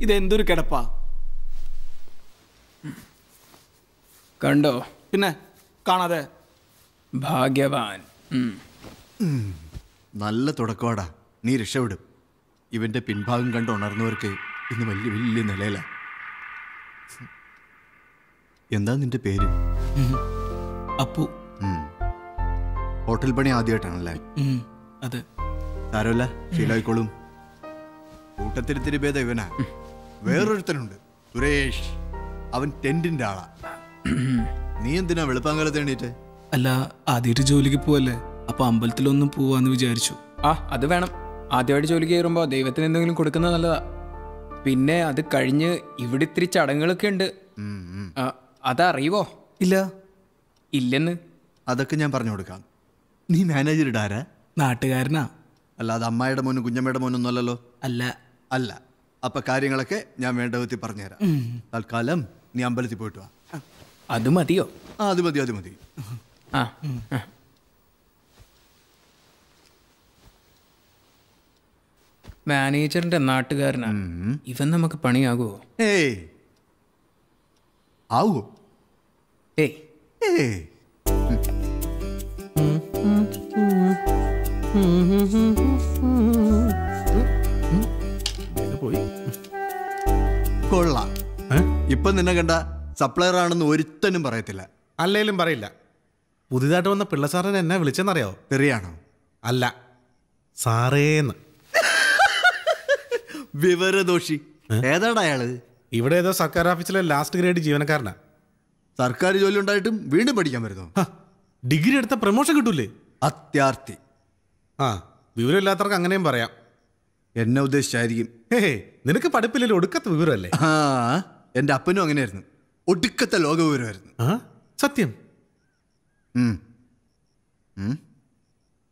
ഇതെന്തൊരു കിടപ്പാ. കണ്ടോ? പിന്നെ കാണാതെ. ഭാഗ്യവാൻ. നല്ല തുടക്കവാടാ. നീ രക്ഷപ്പെടും. ഇവന്റെ പിൻഭാഗം കണ്ട് ഉണർന്നവർക്ക് ഇന്ന് വലിയ വലിയ നിലയില. എന്താ നിന്റെ പേര്? അപ്പു. ഹോട്ടൽ പണി ആദ്യമായിട്ടാണല്ലേ? അതെ. സാരമല്ല, ശീലമായിക്കോളും. കൂട്ടത്തിരിത്തിരി ഭേദം ഇവനാ. വേറൊരുത്തനുണ്ട്, സുരേഷ്. അവൻ ടെന്റിന്റെ ആളാ. നീ എന്തിനാ വെളുപ്പാങ്കാലത്ത് എണീറ്റ്? അല്ല, ആദ്യമായിട്ട് ജോലിക്ക് പോവല്ലേ, അപ്പൊ അമ്പലത്തിലൊന്നും പോവാന്ന് വിചാരിച്ചു. അത് വേണം. ആദ്യമായിട്ട് ജോലിക്ക് കയറുമ്പോൾ ദൈവത്തിന് എന്തെങ്കിലും കൊടുക്കുന്നത് നല്ലതാ. പിന്നെ അത് കഴിഞ്ഞ് ഇവിടെ ഇത്തിരി ചടങ്ങുകളൊക്കെ ഉണ്ട്. അതറിയുവോ? ഇല്ല. ഇല്ലെന്ന്. അതൊക്കെ ഞാൻ പറഞ്ഞു കൊടുക്കാം. നീ മാനേജർ ഇടാരാ? നാട്ടുകാരനാ. അല്ലാതെ അമ്മായിയുടെ മോനും കുഞ്ഞമ്മയുടെ മോനൊന്നും അല്ലല്ലോ? അല്ല. അല്ല. അപ്പൊ കാര്യങ്ങളൊക്കെ ഞാൻ വേണ്ട വിധത്തിൽ പറഞ്ഞുതരാം. തൽക്കാലം നീ അമ്പലത്തിൽ പോയിട്ട് വാ. അത് മതിയോ? അത് മതി, അത് മതി. മാനേജറിന്റെ നാട്ടുകാരനാണ് ഇവൻ. നമുക്ക് പണിയാകുമോ? ഏയ് ആവോ? ഏയ് ഏയ് കൊള്ളാം. ഇപ്പൊ നിന്നെ കണ്ട സപ്ലയർ ആണെന്ന് ഒരുത്തനും പറയത്തില്ല. അല്ലേലും പറയില്ല. പുതിയതായിട്ട് വന്ന പിള്ളസാറിനെ എന്നെ വിളിച്ചെന്നറിയാവോ? തെറിയാണോ? അല്ല, സാറേന്ന്. വിവരദോഷി. ഏതാടാ അയാള്? ഇവിടെ ഏതോ സർക്കാർ ഓഫീസിലെ ലാസ്റ്റ് ഗ്രേഡ് ജീവനക്കാരനാ. സർക്കാർ ജോലി ഉണ്ടായിട്ടും വീണ്ടും പഠിക്കാൻ വരുന്നു. ഡിഗ്രി എടുത്ത പ്രമോഷൻ കിട്ടൂലേ? അത്യാർത്ഥി. വിവരമില്ലാത്തവർക്ക് അങ്ങനെയും പറയാം. എന്നെ ഉദ്ദേശിച്ചായിരിക്കും. നിനക്ക് പഠിപ്പില്ലല്ലോ, ഒടുക്കത്തെ വിവരമല്ലേ? എന്റെ അപ്പനും അങ്ങനെയായിരുന്നു. ഒടുക്കത്തെ ലോക വിവരമായിരുന്നു. സത്യം.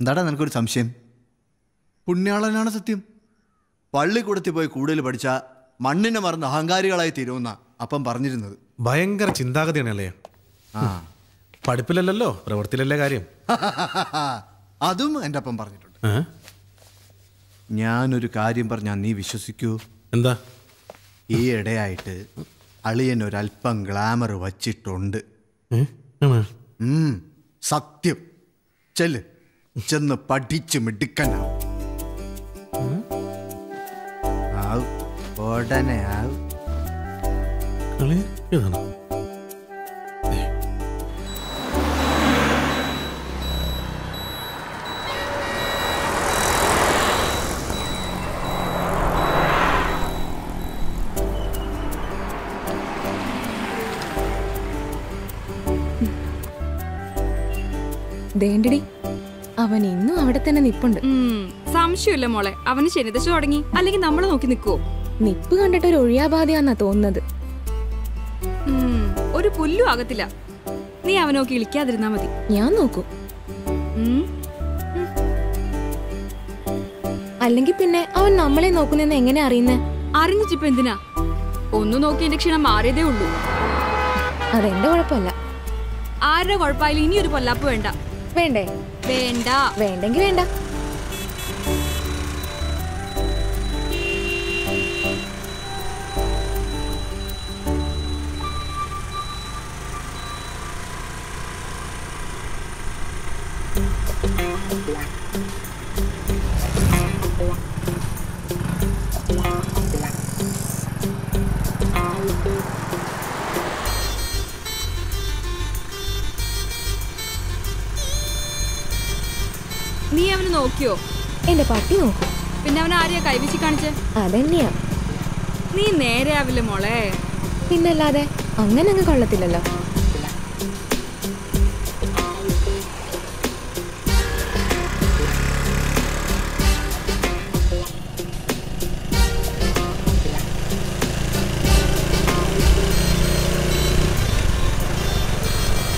എന്താടാ നിനക്കൊരു സംശയം? പുണ്യാളനാണ് സത്യം. പള്ളിക്കൂടത്തിൽ പോയി കൂടുതൽ പഠിച്ച മണ്ണിനെ മറന്ന് അഹങ്കാരികളായി തീരുമെന്ന അപ്പം പറഞ്ഞിരുന്നത്. ഭയങ്കര ചിന്താഗതിയാണല്ലേ. പഠിപ്പിലല്ലോ, പ്രവൃത്തിയിലല്ലേ കാര്യം. അതും എൻ്റെ അപ്പം പറഞ്ഞിട്ടുണ്ട്. ഞാനൊരു കാര്യം പറഞ്ഞാൽ നീ വിശ്വസിക്കൂ? എന്താ? ഈ ഇടയായിട്ട് അളിയൻ ഒരല്പം ഗ്ലാമർ വച്ചിട്ടുണ്ട്. സത്യം. ചെല്ല്, ചെന്ന് പഠിച്ച് മിടുക്കനാവും. ഉടനെ ആവും. ദേണ്ടടി, അവൻ ഇന്നും അവിടെ തന്നെ നിപ്പുണ്ട്. സംശയമില്ല മോളെ, അവന് ശനിദശ തുടങ്ങി. അല്ലെങ്കിൽ നമ്മളെ നോക്കി നിൽക്കുവോ? നിപ്പ് കണ്ടിട്ട് ഒരു ഒഴിയാബാധയാന്നാ തോന്നുന്നത്. ഒരു പുല്ലും ആകത്തില്ല. നീ അവനോക്കി ഇളിക്കാതിരുന്നാ മതി. ഞാൻ നോക്കൂ. അല്ലെങ്കിൽ പിന്നെ അവൻ നമ്മളെ നോക്കുന്നെന്ന് എങ്ങനെ അറിയുന്നേ? അറിഞ്ഞിട്ടിപ്പോ എന്തിനാ? ഒന്നു നോക്കി എന്റെ ക്ഷീണം മാറിയതേ ഉള്ളൂ. അതെന്റെ കുഴപ്പമല്ല. ആരുടെ കുഴപ്പമായാലും ഇനി ഒരു പൊല്ലാപ്പ് വേണ്ട. വേണ്ടേ? വേണ്ട. വേണ്ടെങ്കി വേണ്ട. നീ അവന് നോക്കിയോ? എന്റെ പട്ടി നോക്കും. പിന്നെ അവൻ ആരെയാ കൈവശി കാണിച്ചേ? അതെന്നെയാ. നീ നേരെ ആവില്ല മോളെ. പിന്നല്ലാതെ അങ്ങനെ അങ്ങ് കൊള്ളത്തില്ലല്ലോ.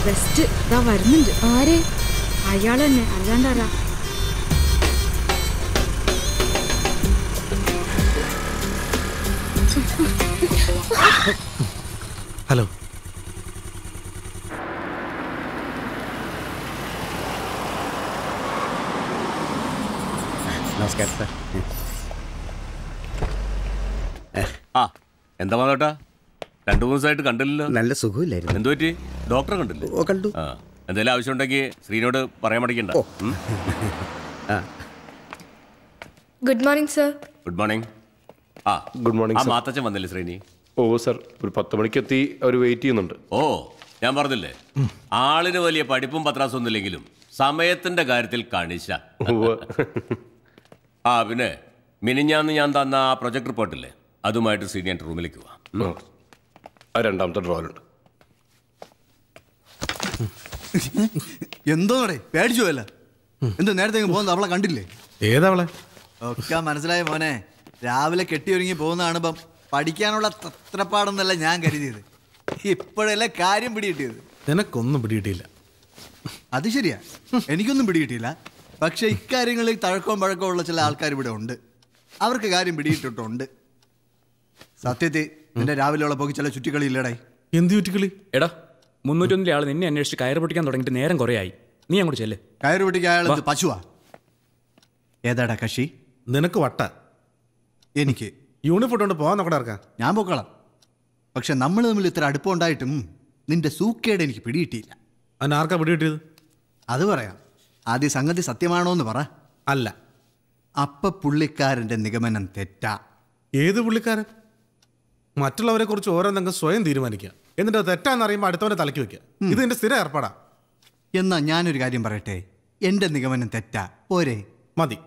ബെസ്റ്റ് ഇതാ വരുന്നുണ്ട്. ആര്? അയാൾ തന്നെ, അല്ലാണ്ടാരാ? ഹലോ. നമസ്കാരം സാർ. ആ എന്താ മാധവട്ടാ 2 ദിവസമായിട്ട് കണ്ടില്ലല്ലോ. നല്ല സുഖമില്ലായിരുന്നു. എന്തു പറ്റി? ഡോക്ടറെ കണ്ടില്ലേ? ഓ കണ്ടു. ആ എന്തെങ്കിലും ആവശ്യമുണ്ടെങ്കിൽ ശ്രീനോട് പറയാൻ മടിക്കണ്ട. Good morning sir. Good morning. ആ ഗുഡ് മോർണിംഗ് ആ മാത്തച്ഛൻ വന്നില്ലേ ശ്രീനി? ഓ സർ, ഒരു 10 മണിക്കെത്തി. അവർ വെയിറ്റ് ചെയ്യുന്നുണ്ട്. ഓ ഞാൻ പറഞ്ഞില്ലേ, ആളിന് വലിയ പഠിപ്പും പത്രാസും ഒന്നുമില്ലെങ്കിലും സമയത്തിന്റെ കാര്യത്തിൽ കണിശ. ആ പിന്നെ മിനിഞ്ഞാന്ന് ഞാൻ തന്ന ആ പ്രൊജക്ട് റിപ്പോർട്ടില്ലേ, അതുമായിട്ട് ശ്രീനി എൻ്റെ റൂമിലേക്ക് പോവാം. ആ രണ്ടാമത്തെ ഡ്രോയിലുണ്ട്. എന്തോടെ പേടിച്ചു പോയല്ല? എന്ത് നേരത്തെ പോകുന്നത് അവളെ കണ്ടില്ലേ? ഏതവളെ? ഒക്കെ മനസ്സിലായ മോനെ. രാവിലെ കെട്ടിയൊരുങ്ങി പോകുന്നതാണ് ഇപ്പം പഠിക്കാനുള്ള തത്രപ്പാടെന്നല്ല ഞാൻ കരുതിയത്. ഇപ്പോഴല്ലേ കാര്യം പിടികിട്ടിയത്. നിനക്കൊന്നും പിടികിട്ടിയില്ല. അത് ശരിയാ, എനിക്കൊന്നും പിടികിട്ടിയില്ല. പക്ഷെ ഇക്കാര്യങ്ങളിൽ തഴക്കവും പഴക്കവും ഉള്ള ചില ആൾക്കാർ ഇവിടെ ഉണ്ട്. അവർക്ക് കാര്യം പിടിയിട്ടിട്ടുണ്ട്. സത്യത്തിൽ നിന്റെ രാവിലെയുള്ള പോക്കി ചില ചുറ്റിക്കളി ഇല്ലടായി. എന്ത് ചുറ്റിക്കളി? എടാ 301 ആൾ നിന്നെ അന്വേഷിച്ച് കയറ് പൊട്ടിക്കാൻ തുടങ്ങിയിട്ട് നേരം കുറേ ആയി. നീ അങ്ങോട്ട് ചെല്ല്. കയറ് പൊട്ടിക്കാൻ അയാൾ പശുവാ? ഏതാടാ കക്ഷി? നിനക്ക് വട്ട. എനിക്ക് യൂണിഫോം കൊണ്ട് പോകാൻ നോക്കടാ ഇറക്കാൻ. ഞാൻ പോക്കളാം. പക്ഷെ നമ്മൾ തമ്മിൽ ഇത്ര അടുപ്പമുണ്ടായിട്ടും നിന്റെ സൂക്കേട് എനിക്ക് പിടികിട്ടിയില്ല. അതിനാർക്കാ പിടികിട്ടിയത്? അത് പറയാം. ആദ്യം സംഗതി സത്യമാണോ എന്ന് പറ. അല്ല. അപ്പ പുള്ളിക്കാരൻ്റെ നിഗമനം തെറ്റാ. ഏത് പുള്ളിക്കാരൻ? മറ്റുള്ളവരെ കുറിച്ച് ഓരോന്നെങ്കിലും സ്വയം തീരുമാനിക്കുക, എന്നിട്ട് തെറ്റാന്ന് അറിയുമ്പോൾ അടുത്തവനെ തലയ്ക്ക് വെക്കുക. ഇത് എന്റെ സ്ഥിരം ഏർപ്പാടാ. എന്നാ ഞാനൊരു കാര്യം പറയട്ടെ, എന്റെ നിഗമനം തെറ്റാ പോരെ? മതി.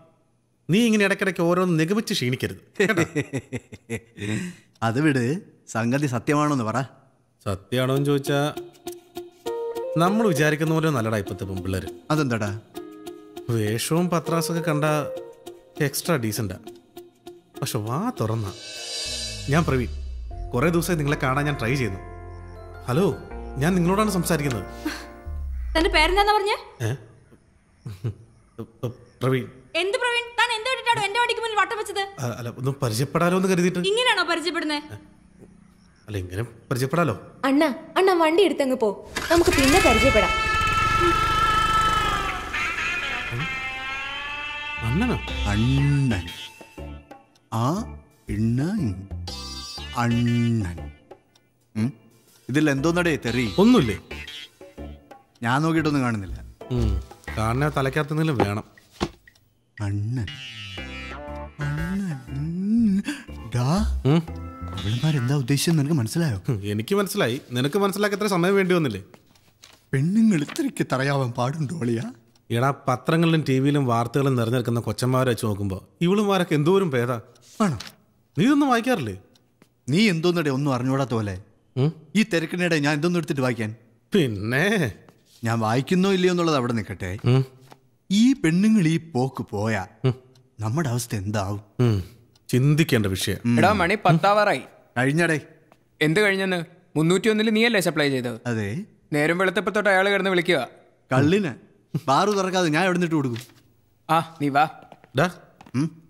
നീ ഇങ്ങനെ ഇടയ്ക്കിടയ്ക്ക് ഓരോന്ന് നിഗമിച്ച് ക്ഷീണിക്കരുത്. അത് വിട്, സംഗതി സത്യമാണോന്ന് പറ. സത്യമാണോ എന്ന് ചോദിച്ചാ നമ്മൾ വിചാരിക്കുന്ന പോലെ നല്ലടാ ഇപ്പത്തെ പെൺപിള്ളേര്. അതെന്താടാ? വേഷവും പത്രാസൊക്കെ കണ്ട എക്സ്ട്രാ ഡീസൻ്റാ. പക്ഷെ വാ തുറന്ന. ഞാൻ പ്രവീൺ. കുറേ ദിവസമായി നിങ്ങളെ കാണാൻ ഞാൻ ട്രൈ ചെയ്യുന്നു. ഹലോ, ഞാൻ നിങ്ങളോടാണ് സംസാരിക്കുന്നത്. തന്റെ പേരെന്താന്ന് പറഞ്ഞേ? പ്രവീൺ. എന്ത് പ്രവീൺ? താൻ എന്ത് വേണ്ടിട്ടാണോ എന്റെ വണ്ടിക്ക് മുന്നിൽ വട്ടം വെച്ചത്? അല്ല, ഒന്ന് പരിചയപ്പെടാലോ എന്ന് കരുതിയിട്ട്. ഇങ്ങനെയാണോ പരിചയപ്പെടുന്നത്? അല്ല, ഇങ്ങനെ പരിചയപ്പെടാലോ. അണ്ണ വണ്ടി എടുത്തങ്ങ് പോ, നമുക്ക് പിന്നെ പരിചയപ്പെടാം. അണ്ണനോ? അണ്ണൻ. ആ ഇണ്ണൻ അണ്ണൻ. ഇതിൽ എന്തോന്നടേ തെറി? ഒന്നുമില്ലേ? ഞാൻ നോക്കിയിട്ടൊന്നും കാണുന്നില്ല. കാണാൻ തലയ്ക്കകത്തെന്തെങ്കിലും വേണം. അണ്ണൻ അവളുമാരെന്താ ഉദ്ദേശിച്ചെന്ന് നിനക്ക് മനസ്സിലായോ? എനിക്ക് മനസ്സിലായി. നിനക്ക് മനസ്സിലാക്കി എത്ര സമയം വേണ്ടി വന്നില്ലേ? പെണ്ണുങ്ങൾ ഇത്രയ്ക്ക് തറയാവാൻ പാടുണ്ടോ അളിയാ? എടാ, പത്രങ്ങളിലും ടി വിയിലും വാർത്തകളും നിറഞ്ഞെടുക്കുന്ന കൊച്ചന്മാരെ വെച്ച് നോക്കുമ്പോൾ ഇവളുമാരൊക്കെ എന്തോരം ഭേദാ. ആണോ? നീ ഇതൊന്നും വായിക്കാറില്ലേ? നീ എന്തോന്നടെ ഒന്നും അറിഞ്ഞൂടാത്ത പോലെ. ഈ തിരക്കിനിടെ ഞാൻ എന്തോന്നും എടുത്തിട്ട് വായിക്കാൻ? പിന്നെ ഞാൻ വായിക്കുന്നോ ഇല്ലയോ എന്നുള്ളത് അവിടെ നിൽക്കട്ടെ. ഈ പെണ്ണുങ്ങൾ ഈ പോക്ക് പോയാ നമ്മുടെ അവസ്ഥ എന്താവും? ചിന്തിക്കേണ്ട വിഷയം. എടാ, മണി 10 കഴിഞ്ഞടേ. എന്ത് കഴിഞ്ഞെന്ന്? 301 നീയല്ലേ സപ്ലൈ ചെയ്തത്? അതെ. നേരം വെളുത്തപ്പോ തൊട്ട് അയാൾ കിടന്ന് വിളിക്കുക. കള്ളിന് ബാറു തുറക്കാതെ ഞാൻ എവിടെ നിന്നിട്ട് കൊടുക്കും? ആ നീ വാ.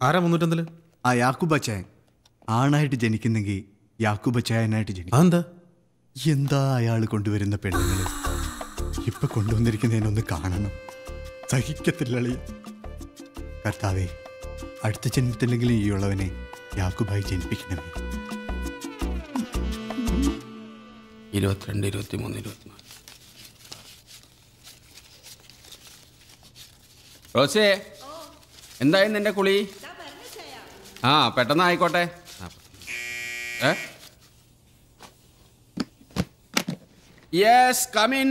ആരാ 301? ആ യാക്കൂബച്ചായൻ. ആണായിട്ട് ജനിക്കുന്നെങ്കിൽ യാക്കൂബച്ചായനായിട്ട് ജനിക്കും. എന്താ എന്താ അയാൾ കൊണ്ടുവരുന്ന പെണ്ണുങ്ങള് ഇപ്പൊ കൊണ്ടുവന്നിരിക്കുന്നതിനൊന്ന് കാണണം. സഹിക്കത്തില്ലളി. കർത്താവേ, അടുത്ത ജന്മത്തിലെങ്കിലും ഈ ഉള്ളവനെ യാക്കൂബായി ജനിപ്പിക്കണമേ. 22, 23, 24. റോസേ, എന്തായി നിന്റെ കുളി? ആ പെട്ടെന്ന് ആയിക്കോട്ടെ. Yes, come in.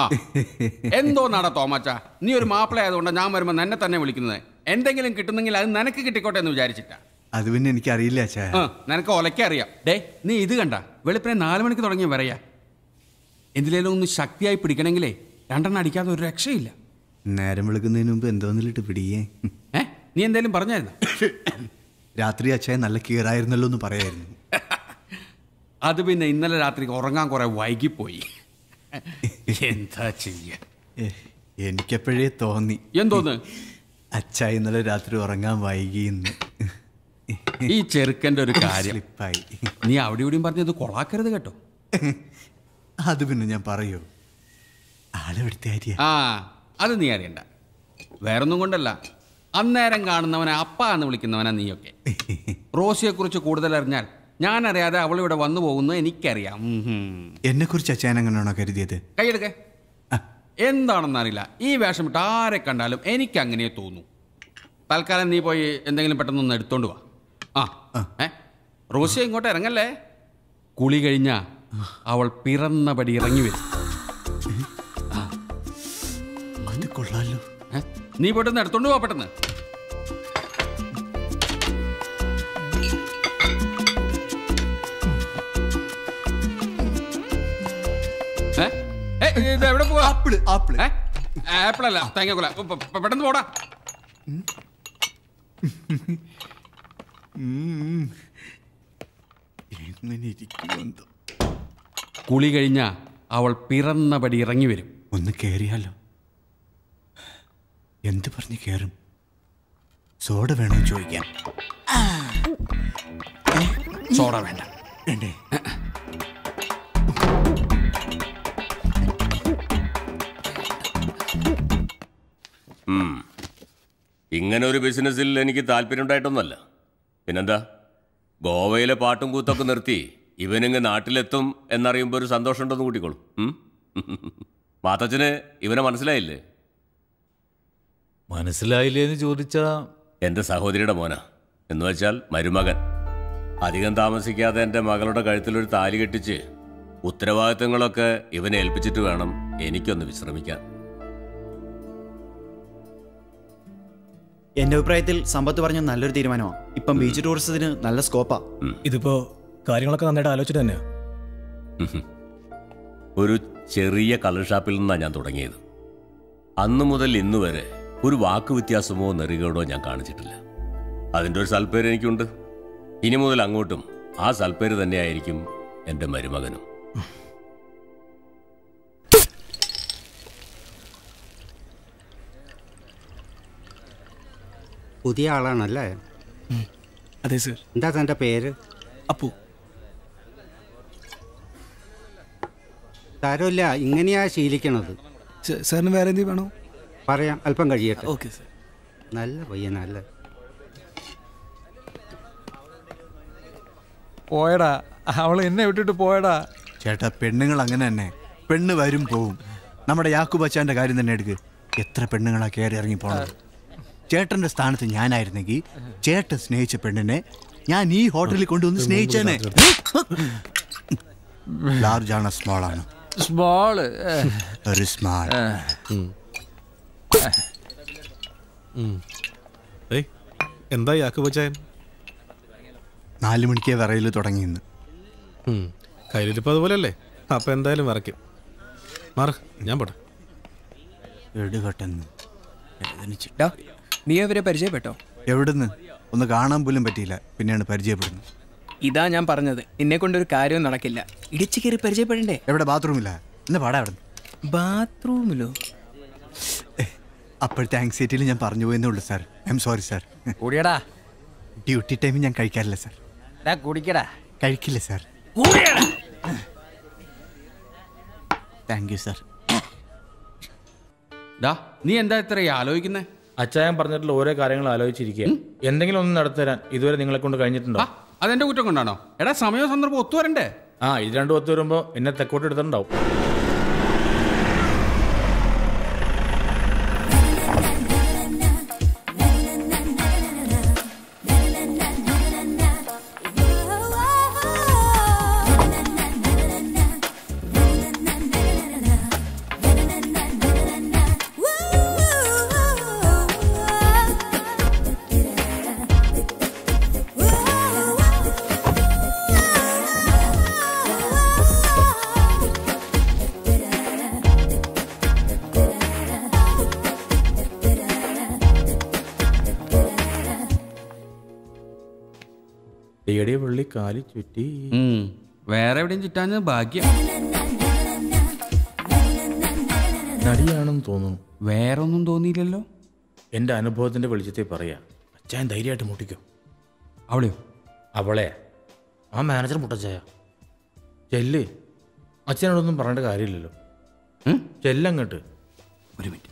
ആ എന്തോ നട തോമാച്ച, നീ ഒരു മാപ്പിള ആയതുകൊണ്ട് ഞാൻ വരുമ്പോൾ എന്നെ തന്നെ വിളിക്കുന്നത്. എന്തെങ്കിലും കിട്ടുന്നെങ്കിൽ അത് നിനക്ക് കിട്ടിക്കോട്ടെ എന്ന് വിചാരിച്ചിട്ടാ. അത് പിന്നെ എനിക്കറിയില്ല അച്ഛാ. നിനക്ക് ഒലക്കറിയാം. ഡേ, നീ ഇത് കണ്ട വെളുപ്പിനെ 4 മണിക്ക് തുടങ്ങിയ വരയാ. എന്തിലേലും ഒന്ന് ശക്തിയായി പിടിക്കണമെങ്കിലേ 2 അടിക്കാതെ ഒരു രക്ഷയില്ല. നേരം വിളിക്കുന്നതിന് മുമ്പ് എന്തോന്നിലിട്ട് പിടിയേ. നീ എന്തേലും പറഞ്ഞായിരുന്നു? രാത്രി അച്ഛായ നല്ല കീറായിരുന്നല്ലോ എന്ന് പറയായിരുന്നു. അത് പിന്നെ ഇന്നലെ രാത്രി ഉറങ്ങാൻ കുറെ വൈകിപ്പോയി. എന്താ ചെയ്യ? എനിക്കെപ്പോഴേ തോന്നി. എന്തോന്ന്? അച്ഛാ ഇന്നലെ രാത്രി ഉറങ്ങാൻ വൈകിന്ന്. ഈ ചെറുക്കൻ്റെ ഒരു കാര്യം സ്ലിപ്പായി. നീ അവിടെ ഇവിടെയും പറഞ്ഞത് കൊളാക്കരുത് കേട്ടോ. അത് പിന്നെ ഞാൻ പറയൂ. ആളെവിടുത്തെ കാര്യ? ആ അത് നീ അറിയണ്ട. വേറൊന്നും കൊണ്ടല്ല, അന്നേരം കാണുന്നവനെ അപ്പ എന്ന് വിളിക്കുന്നവനാ നീയൊക്കെ. റോസിയെക്കുറിച്ച് കൂടുതൽ അറിഞ്ഞാൽ ഞാൻ അറിയാതെ അവളിവിടെ വന്നു പോകുന്നു എനിക്കറിയാം. എന്നെ കുറിച്ച് അച്ഛൻ എങ്ങനെയാണോ കരുതിയത്? കൈയെടുക്കേ. എന്താണെന്നറിയില്ല, ഈ വേഷം ഇട്ട് ആരെ കണ്ടാലും എനിക്ക് അങ്ങനെ തോന്നും. തൽക്കാലം നീ പോയി എന്തെങ്കിലും പെട്ടെന്നൊന്ന് എടുത്തോണ്ട് വാ. റോസിയ ഇങ്ങോട്ട് ഇറങ്ങല്ലേ. കുളി കഴിഞ്ഞാ അവൾ പിറന്നപടി ഇറങ്ങി വരും. അത് കൊള്ളാലോ. നീ പെട്ടെന്ന് എടുത്തോണ്ട് പോവാ, പെട്ടെന്ന്. ഇത് എവിടെ പോവാ? ആപ്പിളല്ല, തേങ്ങ. പെട്ടെന്ന് പോടാ. കുളി കഴിഞ്ഞാ അവൾ പിറന്നപടി ഇറങ്ങി വരും. ഒന്ന് കേറിയാലോ? എന്ത് പറഞ്ഞ് കേറും? സോഡ വേണോ ചോദിക്കാം. സോഡ വേണ്ട. ഇങ്ങനെ ഒരു ബിസിനസ്സിൽ എനിക്ക് താല്പര്യം ഉണ്ടായിട്ടൊന്നുമല്ല. പിന്നെന്താ, ഗോവയിലെ പാട്ടും കൂത്തൊക്കെ നിർത്തി ഇവനിങ്ങ് നാട്ടിലെത്തും എന്നറിയുമ്പോൾ ഒരു സന്തോഷം ഉണ്ടെന്ന് കൂട്ടിക്കോളും. മാത്തച്ഛന് ഇവനെ മനസ്സിലായില്ലേ? മനസ്സിലായില്ലേ എന്ന് ചോദിച്ചാ, എൻ്റെ സഹോദരിയുടെ മോനാ, എന്ന് വെച്ചാൽ മരുമകൻ. അധികം താമസിക്കാതെ എൻ്റെ മകളുടെ കഴുത്തിലൊരു താലി കെട്ടിച്ച് ഉത്തരവാദിത്തങ്ങളൊക്കെ ഇവനെ ഏൽപ്പിച്ചിട്ട് വേണം എനിക്കൊന്ന് വിശ്രമിക്കാൻ. എന്റെ അഭിപ്രായത്തിൽ സമ്പത്ത് പറഞ്ഞ നല്ലൊരു തീരുമാനമാണ്. ഇപ്പം ബീച്ച് ടൂറിസത്തിന് നല്ല സ്കോപ്പാ. ഇതിപ്പോ കാര്യങ്ങളൊക്കെ നന്നായിട്ട് ആലോചിച്ചിട്ട് തന്നെയാ. ഒരു ചെറിയ കളർ ഷാപ്പിൽ നിന്നാണ് ഞാൻ തുടങ്ങിയത്. അന്നു മുതൽ ഇന്നു വരെ ഒരു വാക്ക് വ്യത്യാസമോ നെറികേടോ ഞാൻ കാണിച്ചിട്ടില്ല. അതിൻ്റെ ഒരു സൽപ്പേര് എനിക്കുണ്ട്. ഇനി മുതൽ അങ്ങോട്ടും ആ സൽപ്പേര് തന്നെയായിരിക്കും എൻ്റെ മരുമകനും. പുതിയ ആളാണല്ലേ? അതെ സർ. എന്താ തൻ്റെ പേര്? അപ്പു. സാരമില്ല, ഇങ്ങനെയാ ശീലിക്കണത്. സാറിന് വേറെ എന്തെങ്കിലും വേണോ? പറയാം, അല്പം കഴിയട്ടെ. Okay sir. നല്ല പയ്യനല്ലേ? പോയടാ, അവൾ എന്നെ വിട്ടിട്ട് പോയടാ. ചേട്ടാ, പെണ്ണുങ്ങൾ അങ്ങനെ തന്നെ. പെണ്ണ് വരും പോവും. നമ്മുടെ യാക്കൂബ് അച്ചാൻ്റെ കാര്യം തന്നെ എടുക്ക്. എത്ര പെണ്ണുങ്ങളാ കയറി ഇറങ്ങി പോണത്. ചേട്ടന്റെ സ്ഥാനത്ത് ഞാനായിരുന്നെങ്കിൽ ചേട്ടൻ സ്നേഹിച്ച പെണ്ണിനെ ഞാൻ ഈ ഹോട്ടലിൽ കൊണ്ടുവന്ന് സ്നേഹിച്ചേനെ. ലാർജ് ആണോ സ്മോൾ ആണോ? സ്മോള്. ഒരു സ്മാൾ. എന്താ യാക്കൂബ് ചായൻ? 4 മണിക്കേ വിറയിൽ തുടങ്ങിയെന്ന്. കയ്യിലിരിപ്പോൾ അതുപോലെയല്ലേ? അപ്പൊ എന്തായാലും വിറയ്ക്കും. മാറ്, ഞാൻ പോട്ടെ. എടുകട്ടെന്ന്. നീ അവരെ പരിചയപ്പെട്ടോ? എവിടുന്ന്? ഒന്ന് കാണാൻ പോലും പറ്റിയില്ല, പിന്നെയാണ് പരിചയപ്പെടുന്നത്. ഇതാ ഞാൻ പറഞ്ഞത്, നിന്നെ കൊണ്ടൊരു കാര്യവും നടക്കില്ല. ഇടിച്ചു കയറി പരിചയപ്പെടണ്ടേ? എവിടെ? ബാത്റൂമില്ല. എന്നാ പാടാ അവിടെ. ബാത്റൂമിലോ? അപ്പോഴത്തെ ആങ്സൈറ്റിയിൽ ഞാൻ പറഞ്ഞു പോയെന്നേ ഉള്ളൂ sir. I am sorry sir. കൂടിയടാ. ഡ്യൂട്ടി ടൈമിൽ ഞാൻ കഴിക്കാറില്ല സാർ. കുടിക്കടാ. കഴിക്കില്ല സാർ. Thank you sir. നീ എന്താ ഇത്ര ആലോചിക്കുന്നേ? അച്ചായൻ പറഞ്ഞിട്ടുള്ള ഓരോ കാര്യങ്ങൾ ആലോചിച്ചിരിക്കുക. എന്തെങ്കിലും ഒന്ന് നടത്തുതരാൻ ഇതുവരെ നിങ്ങളെ കൊണ്ട് കഴിഞ്ഞിട്ടുണ്ടോ? അതെന്റെ കുറ്റം കൊണ്ടാണോ? എടാ, സമയവും സന്ദർഭം ഒത്തുവരണ്ടേ? ഇത് രണ്ടും ഒത്തു വരുമ്പോൾ എന്നെ തെക്കോട്ട് എടുത്തിട്ടുണ്ടാവും. വെള്ളി കാലി ചുറ്റി. വേറെ എവിടെയും ചുറ്റാൻ ഭാഗ്യം. നടിയാണെന്ന് തോന്നുന്നു. വേറെ ഒന്നും തോന്നിയില്ലല്ലോ. എൻ്റെ അനുഭവത്തിൻ്റെ വെളിച്ചത്തിൽ പറയാ. അച്ഛൻ ധൈര്യമായിട്ട് മുട്ടിക്കോ. അവളെയോ? അവളെ ആ മാനേജർ മുട്ടച്ചായ. ചെല്ല്. അച്ഛനോടൊന്നും പറയേണ്ട കാര്യമില്ലല്ലോ. ചെല്ലങ്ങോട്ട്. ഒരു മിനിറ്റ്.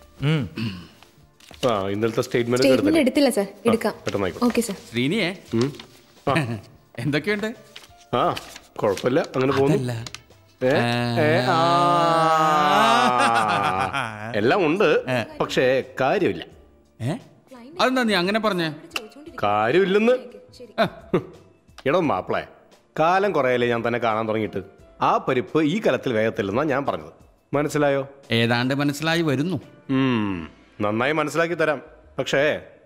ആ ഇന്നലത്തെ സ്റ്റേറ്റ്മെന്റ് എടുത്തില്ല സാർ, എടുക്കാം. Okay sir. ശ്രീനിയെ എന്തൊക്കെയുണ്ട്? ആ കുഴപ്പമില്ല, അങ്ങനെ പോകുന്നു. എല്ലാം ഉണ്ട്, പക്ഷേ കാര്യമില്ല. അതെന്താ നീ അങ്ങനെ പറഞ്ഞേ? കാര്യമില്ലെന്ന്. എടോ മാപ്പിളെ, കാലം കുറയല്ലേ ഞാൻ തന്നെ കാണാൻ തുടങ്ങിയിട്ട്. ആ പരിപ്പ് ഈ കലത്തിൽ വേഗത്തില്ലെന്നാ ഞാൻ പറഞ്ഞത്. മനസ്സിലായോ? ഏതാണ്ട് മനസ്സിലായി വരുന്നു. നന്നായി മനസ്സിലാക്കി തരാം, പക്ഷേ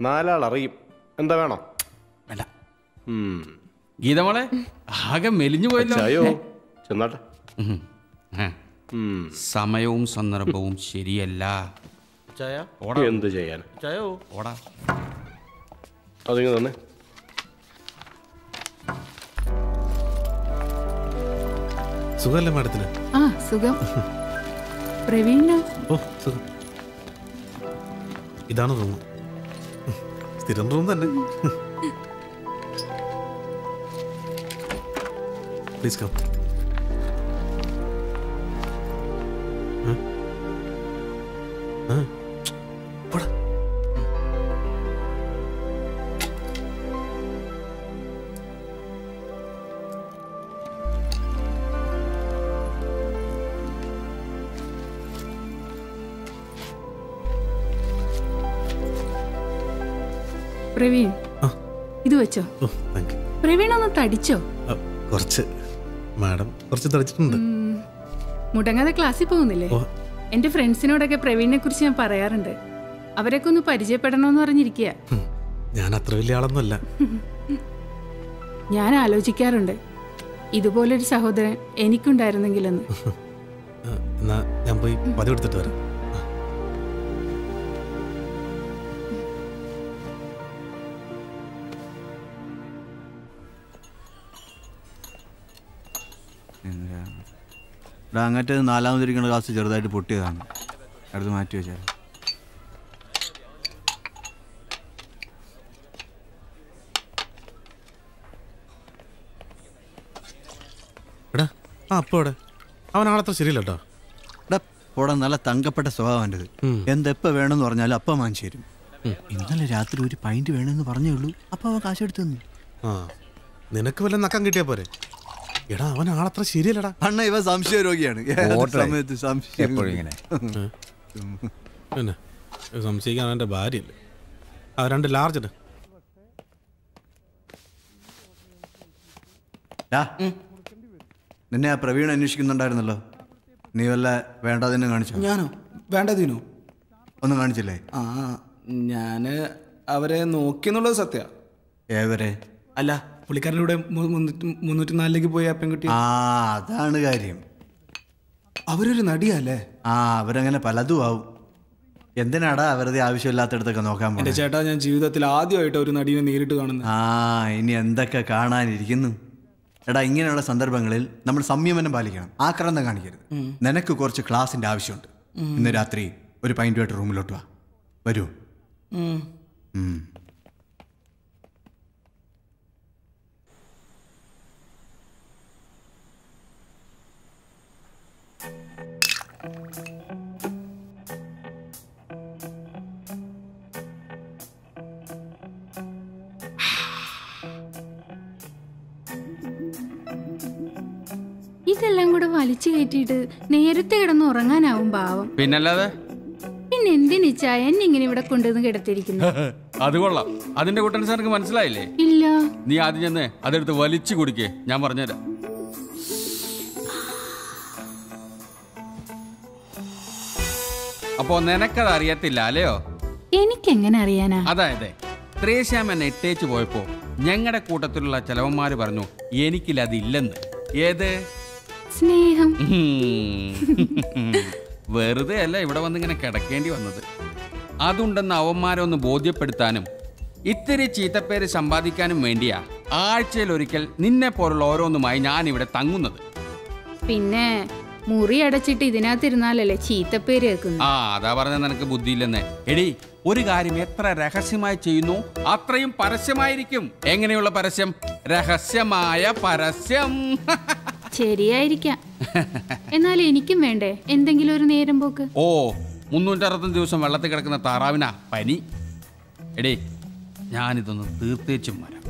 നാലാൾ അറിയും. എന്താ വേണോ? വേണ്ട. ഗീതമോളെ ആകെ മെലിഞ്ഞു പോയല്ലോ. ചെന്നാട്ടെ. സമയവും സന്ദർഭവും ശരിയല്ല. എന്ത് ചെയ്യാൻ? ഓടാ. അതിങ്ങ് തന്നെ. സുഖമല്ലേ മാഡത്തിന്? ആ സുഖം. പ്രവീണോ? ഓ സുഖം. ഇതാണ് റൂം. സ്ഥിരം റൂം തന്നെ. Please come. പ്രവീൺ ഇത് വെച്ചോ. പ്രവീൺ ഒന്ന് തടിച്ചോ? കുറച്ച്. മാഡം കുറച്ച് തടിച്ചിട്ടുണ്ട്. മുടങ്ങാതെ ക്ലാസ്സിൽ പോകുന്നില്ലേ? എന്റെ ഫ്രണ്ട്സിനോടൊക്കെ പ്രവീണിനെ കുറിച്ച് ഞാൻ പറയാറുണ്ട്. അവരൊക്കെ ഒന്ന് പരിചയപ്പെടണമെന്ന് പറഞ്ഞിരിക്കുക. ഞാൻ അത്ര വലിയ ആളൊന്നുമല്ല. ഞാൻ ആലോചിക്കാറുണ്ട് ഇതുപോലൊരു സഹോദരൻ എനിക്കുണ്ടായിരുന്നെങ്കിലെന്ന്. എന്നാ ഞാൻ പോയി പതിവ് എടുത്തിട്ട് വരാം. അങ്ങനത്തെ 4-ാമതിരിക്കുന്ന ക്ലാസ് ചെറുതായിട്ട് പൊട്ടിയതാണ്. അടുത്ത് മാറ്റി വെച്ചാൽ എടാ അപ്പോടെ അവൻ ആളത്ര ശരിയല്ല കേട്ടോ. എടാ പോടാ, നല്ല തങ്കപ്പെട്ട സ്വഭാവം എൻ്റെത്. എന്തെപ്പോൾ വേണമെന്ന് പറഞ്ഞാലും അപ്പം വാങ്ങിച്ചു തരും. ഇന്നലെ രാത്രി ഒരു പൈൻറ്റ് വേണമെന്ന് പറഞ്ഞേ ഉള്ളൂ, അപ്പം അവൻ കാശെടുത്തു തന്നു. ആ നിനക്ക് വല്ല നക്കം കിട്ടിയാ പോരെ. എടാ അവൻ ആളത്ര ശരിയല്ലടാ. അണ്ണ ഇവ സംശയ രോഗിയാണ്. സമയത്ത് സംശയം പിന്നെ സംശയിക്കാൻ അവൻ്റെ ഭാര്യയല്ലേ. ആ 2 ലാർജ് ഇട്. നിന്നെ ആ പ്രവീൺ അന്വേഷിക്കുന്നുണ്ടായിരുന്നല്ലോ. നീ വല്ല വേണ്ടതിനും കാണിച്ചോ? ഞാനോ? വേണ്ടതിനോ? ഒന്നും കാണിച്ചില്ലേ? ആ ഞാൻ അവരെ നോക്കിയെന്നുള്ളത് സത്യ. ഏവരെ? അല്ല പുള്ളിക്കാരനൂടെ 304 പോയി ആ പെൺകുട്ടി. ആ അതാണ് കാര്യം. അവരൊരു നടിയല്ലേ? ആ അവരങ്ങനെ പലതും ആവും. എന്തിനാടാ വെറുതെ ആവശ്യമില്ലാത്തടത്തൊക്കെ നോക്കാൻ പോകുന്നത്? എൻ്റെ ചേട്ടാ, ഞാൻ ജീവിതത്തിൽ ആദ്യമായിട്ട് ഒരു നടീനെ നേരിട്ട് കാണുന്നത്. ആ ഇനി എന്തൊക്കെ കാണാനിരിക്കുന്നു. എടാ ഇങ്ങനെയുള്ള സന്ദർഭങ്ങളിൽ നമ്മൾ സംയമനം പാലിക്കണം, ആക്രാന്തം കാണിക്കരുത്. നിനക്ക് കുറച്ച് ക്ലാസിന്റെ ആവശ്യമുണ്ട്. ഇന്ന് രാത്രി ഒരു പൈൻറ്റുമായിട്ട് റൂമിലോട്ട് വാ. വരൂ. ഇതെല്ലാം കൂടെ വലിച്ചു കയറ്റിയിട്ട് നേരത്തെ കിടന്ന് ഉറങ്ങാനാവും പാവം. പിന്നല്ലാതെ. പിന്നെ എന്തിനിച്ചാ എന്നെ ഇങ്ങനെ ഇവിടെ കൊണ്ടുവന്ന് കിടത്തിരിക്കുന്നു? അത് കൊള്ളാം. അതിന്റെ കുട്ടൻ സാർക്ക് മനസ്സിലായില്ലേ? ഇല്ല. നീ ആദ്യം ചെന്ന് അതെടുത്ത് വലിച്ചു കുടിക്കേ, ഞാൻ പറഞ്ഞുതരാം. അപ്പോ നിനക്കത് അറിയത്തില്ല അല്ലയോ? എനിക്കെങ്ങനെ അറിയാനാ? അതായത് ത്രേശ്യാമൻ എട്ടേച്ച് പോയപ്പോ ഞങ്ങളുടെ കൂട്ടത്തിലുള്ള ചെലവന്മാര് പറഞ്ഞു എനിക്കില്ല അതില്ലെന്ന്. ഏത് സ്നേഹം. വെറുതെ അല്ല ഇവിടെ വന്നിങ്ങനെ കിടക്കേണ്ടി വന്നത്. അതുണ്ടെന്ന് അവന്മാരൊന്ന് ബോധ്യപ്പെടുത്താനും ഇത്തിരി ചീത്തപ്പേര് സമ്പാദിക്കാനും വേണ്ടിയാ ആഴ്ചയിൽ ഒരിക്കൽ നിന്നെ പോലുള്ള ഓരോന്നുമായി ഞാൻ ഇവിടെ തങ്ങുന്നത്. പിന്നെ മുറി അടച്ചിട്ട് ഇതിനകത്തിരുന്നാലല്ലേ ചീത്തപ്പേര് കേൾക്കുന്നു. ആ അതാ പറഞ്ഞ നിനക്ക് ബുദ്ധിയില്ലെന്ന്. എടി ഒരു കാര്യം എത്ര രഹസ്യമായി ചെയ്യുന്നു അത്രയും പരസ്യമായിരിക്കും. എങ്ങനെയുള്ള പരസ്യം? രഹസ്യമായ പരസ്യം. ശരിയായിരിക്കാം. എന്നാൽ എനിക്കും വേണ്ടേ എന്തെങ്കിലും ഒരു നേരം പോക്ക്? ഓ 365 ദിവസം വെള്ളത്തിൽ കിടക്കുന്ന താറാവിനാ പനി. എടേ, ഞാനിതൊന്ന് തീർത്തേച്ചും വരാം.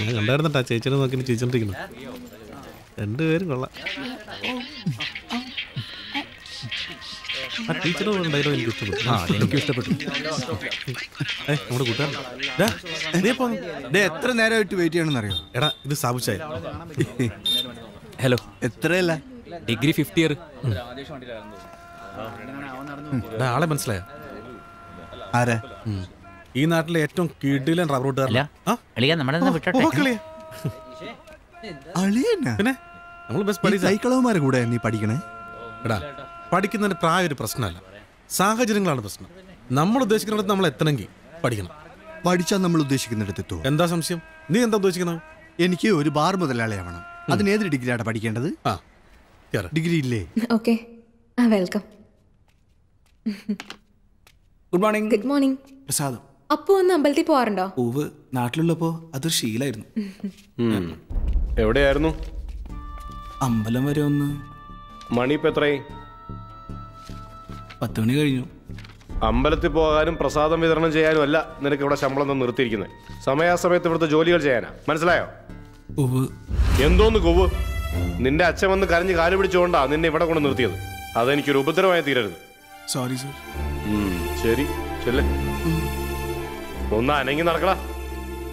ഞാൻ കണ്ടായിരുന്നട്ടാ ചേച്ചിനെ നോക്കി ചിരിച്ചോണ്ടിരിക്കുന്നു. രണ്ടുപേരും കൊള്ളാം. ആ ടീച്ചറും ഡയലോഗ് എനിക്ക് ഇഷ്ടപ്പെട്ടു. എനിക്ക് ഇഷ്ടപ്പെട്ടു. നമ്മുടെ കൂട്ടുകാരൻ എത്ര നേരമായിട്ട് വെയിറ്റ് ചെയ്യണമെന്ന് അറിയോ? എടാ ഇത് സാബുച്ചായ. ഹലോ. എത്രയല്ല? Degree 5th year. ആളെ മനസ്സിലായോ? ആരാ? ഈ നാട്ടിലെ ഏറ്റവും കിടിലൻ റബ്ബർ പിന്നെ നമ്മൾ ബസ് സൈക്കിളവന്മാരെ കൂടെ നീ പഠിക്കണേ. എടാ പഠിക്കുന്നതിന് പ്രായം ഒരു പ്രശ്നമല്ല, സാഹചര്യങ്ങളാണ് പ്രശ്നം. നമ്മൾ ഉദ്ദേശിക്കുന്നിടത്ത് നമ്മൾ എത്തണമെങ്കിൽ പഠിക്കണം. പഠിച്ചാൽ നമ്മൾ ഉദ്ദേശിക്കുന്നിടത്ത് എത്തുമോ? എന്താ സംശയം? നീ എന്താ ഉദ്ദേശിക്കുന്നത്? എനിക്ക് ഒരു ബാർ മുതലാളിയാവണം. അതിന് ഏതൊരു ഡിഗ്രിയാണ് പഠിക്കേണ്ടത്? ഡിഗ്രി ഇല്ലേ? Okay, welcome. Good morning. Good morning. പ്രസാദം. അപ്പോ ഒന്ന് അമ്പലത്തിൽ പോവാറുണ്ടോ? പൂവ് നാട്ടിലുള്ളപ്പോ അതൊരു ശീലായിരുന്നു. എവിടെയായിരുന്നു? അമ്പലം വരെ ഒന്ന്. മണി ഇപ്പൊ എത്രയായി? 10 മണി കഴിഞ്ഞു. അമ്പലത്തിൽ പോകാനും പ്രസാദം വിതരണം ചെയ്യാനും അല്ല നിനക്ക് ഇവിടെ ശമ്പളം ഒന്നും നിർത്തിയിരിക്കുന്നത്. സമയാസമയത്ത് ഇവിടുത്തെ ജോലികൾ ചെയ്യാനാ. മനസ്സിലായോ? ഉവ്. എന്തോന്ന് കൊവ്? നിന്റെ അച്ഛൻ വന്ന് കരഞ്ഞ് കാല് പിടിച്ചുകൊണ്ടാ നിന്നെ ഇവിടെ കൊണ്ട് നിർത്തിയത്. അതെനിക്കൊരു ഉപദ്രവമായി തീരരുത്. Sorry sir. ശരി ചെല്ലേ, ഒന്ന് അനങ്ങി നടക്കടാ.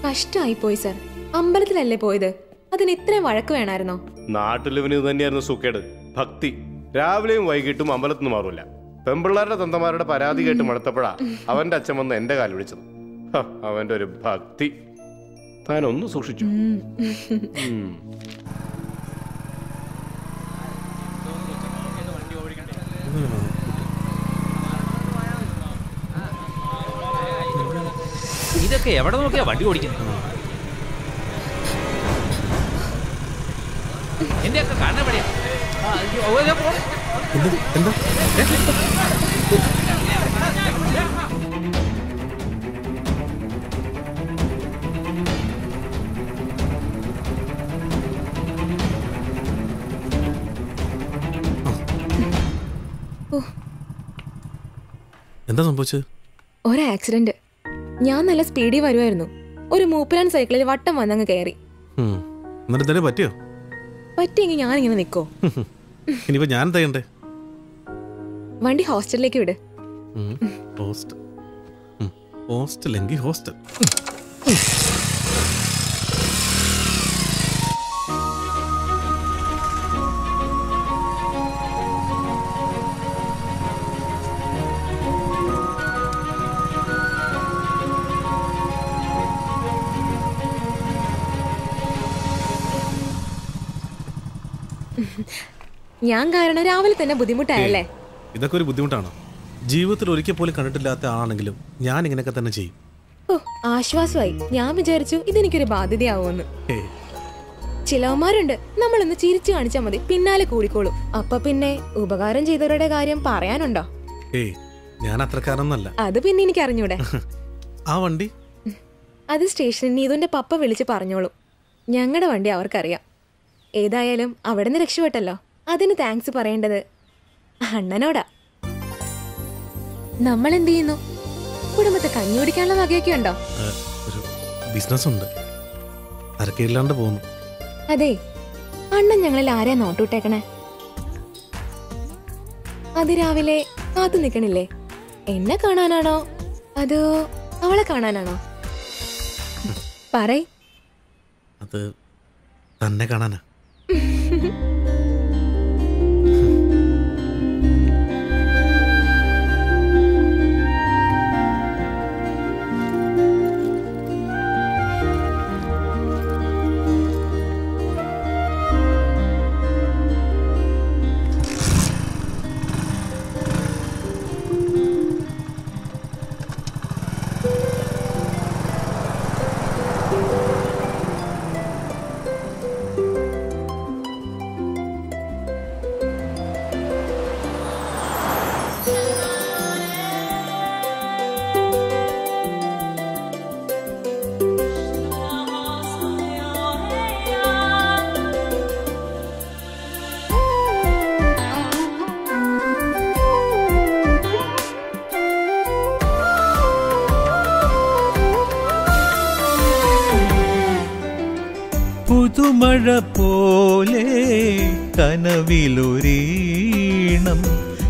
കഷ്ടായി പോയി സർ. അമ്പലത്തിലല്ലേ പോയത്, അതിന് ഇത്രയും വഴക്ക് വേണമായിരുന്നോ? നാട്ടിലിവന് ഇത് തന്നെയായിരുന്നു സുഖേട്, ഭക്തി. രാവിലെയും വൈകിട്ടും അമ്പലത്തിൽ നിന്ന് മാറൂല. പെമ്പിള്ളാരുടെ തന്തമാരുടെ പരാതി കേട്ട് മടുത്തപ്പോഴാ അവന്റെ അച്ഛൻ വന്ന് എന്റെ കാല് വിളിച്ചത്. അവന്റെ ഒരു ഭക്തി. താനൊന്ന് സൂക്ഷിച്ചു. ഇതൊക്കെ എവിടെ നോക്കിയാ വണ്ടി ഓടിക്കുന്നത്? എന്റെ ഒക്കെ കാണാൻ എവിടെയാ? എന്താ സംഭവിച്ചത്? ഒരു ആക്സിഡന്റ്. ഞാൻ നല്ല സ്പീഡിൽ വരുമായിരുന്നു. ഒരു മൂപ്പരാൻ സൈക്കിളിൽ വട്ടം വന്നങ്ങ് കയറി. എന്നിട്ട് പറ്റിയോ? പറ്റിയെങ്കിൽ ഞാനിങ്ങനെ നിക്കോ? ഇനിയിപ്പോ ഞാൻ എന്താ ചെയ്യണ്ടേ? വണ്ടി ഹോസ്റ്റലിലേക്ക് വിട്. ഹോസ്റ്റലെങ്കിൽ ഹോസ്റ്റൽ. ഞാൻ കാരണം രാവിലെ തന്നെ ബുദ്ധിമുട്ടായല്ലേ? ഇതൊക്കെ ഒരു ബുദ്ധിമുട്ടാണോ? ജീവിതത്തിൽ ഒരിക്കൽ പോലും കണ്ടിട്ടില്ലാത്ത ആണെങ്കിലും ഞാൻ ഇങ്ങനെയൊക്കെ തന്നെ ചെയ്യും. ഓ, ആശ്വാസമായി. ഞാൻ വിചാരിച്ചു ഇതെനിക്കൊരു ബാധ്യതയാവുമെന്ന്. ചിലവന്മാരുണ്ട്, നമ്മളൊന്ന് ചിരിച്ചു കാണിച്ചാൽ മതി, പിന്നാലെ കൂടിക്കോളും. അപ്പൊ പിന്നെ ഉപകാരം ചെയ്തവരുടെ കാര്യം പറയാനുണ്ടോ? ഞാൻ അത്രക്കാരൊന്നല്ല. അത് പിന്നെ എനിക്ക് അറിഞ്ഞൂടെ. ആ വണ്ടി അത് സ്റ്റേഷനിൽ നീതുന്റെ പപ്പ വിളിച്ച് പറഞ്ഞോളും. ഞങ്ങളുടെ വണ്ടി അവർക്കറിയാം. ഏതായാലും അവിടെ നിന്ന് രക്ഷപ്പെട്ടല്ലോ. അതിന് താങ്ക്സ് പറയേണ്ടത് അണ്ണനോടാ. നമ്മൾ എന്ത് ചെയ്യുന്നു? കുടുംബത്തെ കഞ്ഞി കുടിക്കാനുള്ള വകയൊക്കെ ഉണ്ടോ? ഒരു ബിസിനസ് ഉണ്ട്, അരക്കില്ലാണ്ട് പോകുന്നു. അതെ, അണ്ണൻ ഞങ്ങളിൽ ആരെയാ നോട്ടൂട്ടേക്കണേ? അതിരാവിലെ കാത്തു നിൽക്കണില്ലേ? എന്നെ കാണാനാണോ അതോ അവളെ കാണാനാണോ? പറയ്. അത് തന്നെ കാണാനാ. പുതുമഴ പോലെ കനവിലൊരീണം,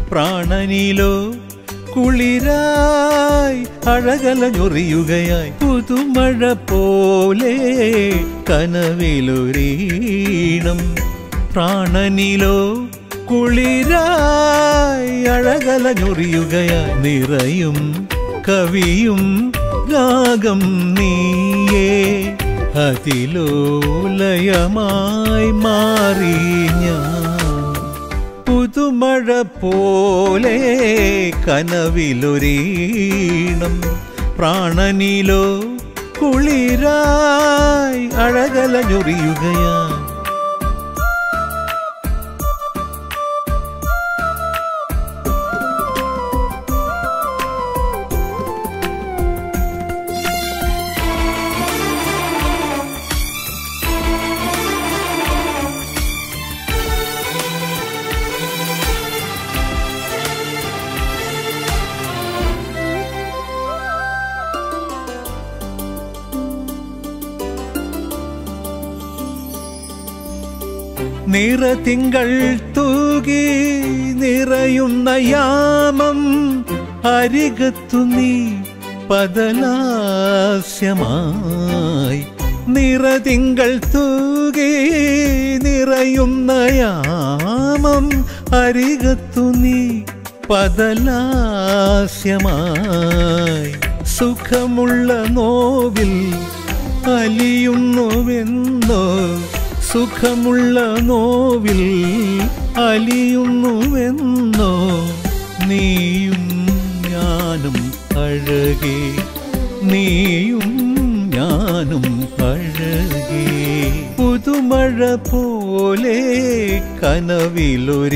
പ്രാണനിലോ കുളിരായി അഴകലഞ്ഞൊറിയുകയായി. പുതുമഴ പോലെ കനവിലൊരീണം, പ്രാണനിലോ കുളിരായി അഴകലഞ്ഞൊറിയുകയായി. നിറയും കവിയും രാഗം നീയേ, അതിലോലയമായി മാറി ഞാൻ. പുതുമഴ പോലെ കനവിലൊരീണം, പ്രാണനിലോ കുളിരായി അഴകലഞ്ഞൊറിയുകയായി. നിറതിങ്കൾ തൂകി നിറയുന്ന യാമം അരികത്തു നീ പദലാസ്യമായി നിറതിങ്കൾ തൂകി നിറയുന്ന യാമം അരികത്തു നീ പദലാസ്യമായി സുഖമുള്ള നോവിൽ അലിയുന്നുവെന്നോ സുഖമുള്ള നോവിൽ അലിയുന്നുവെന്നോ നീയും ഞാനും അഴകേ നീയും ഞാനും അഴകേ പുതുമഴ പോലെ കനവിലൊരീണം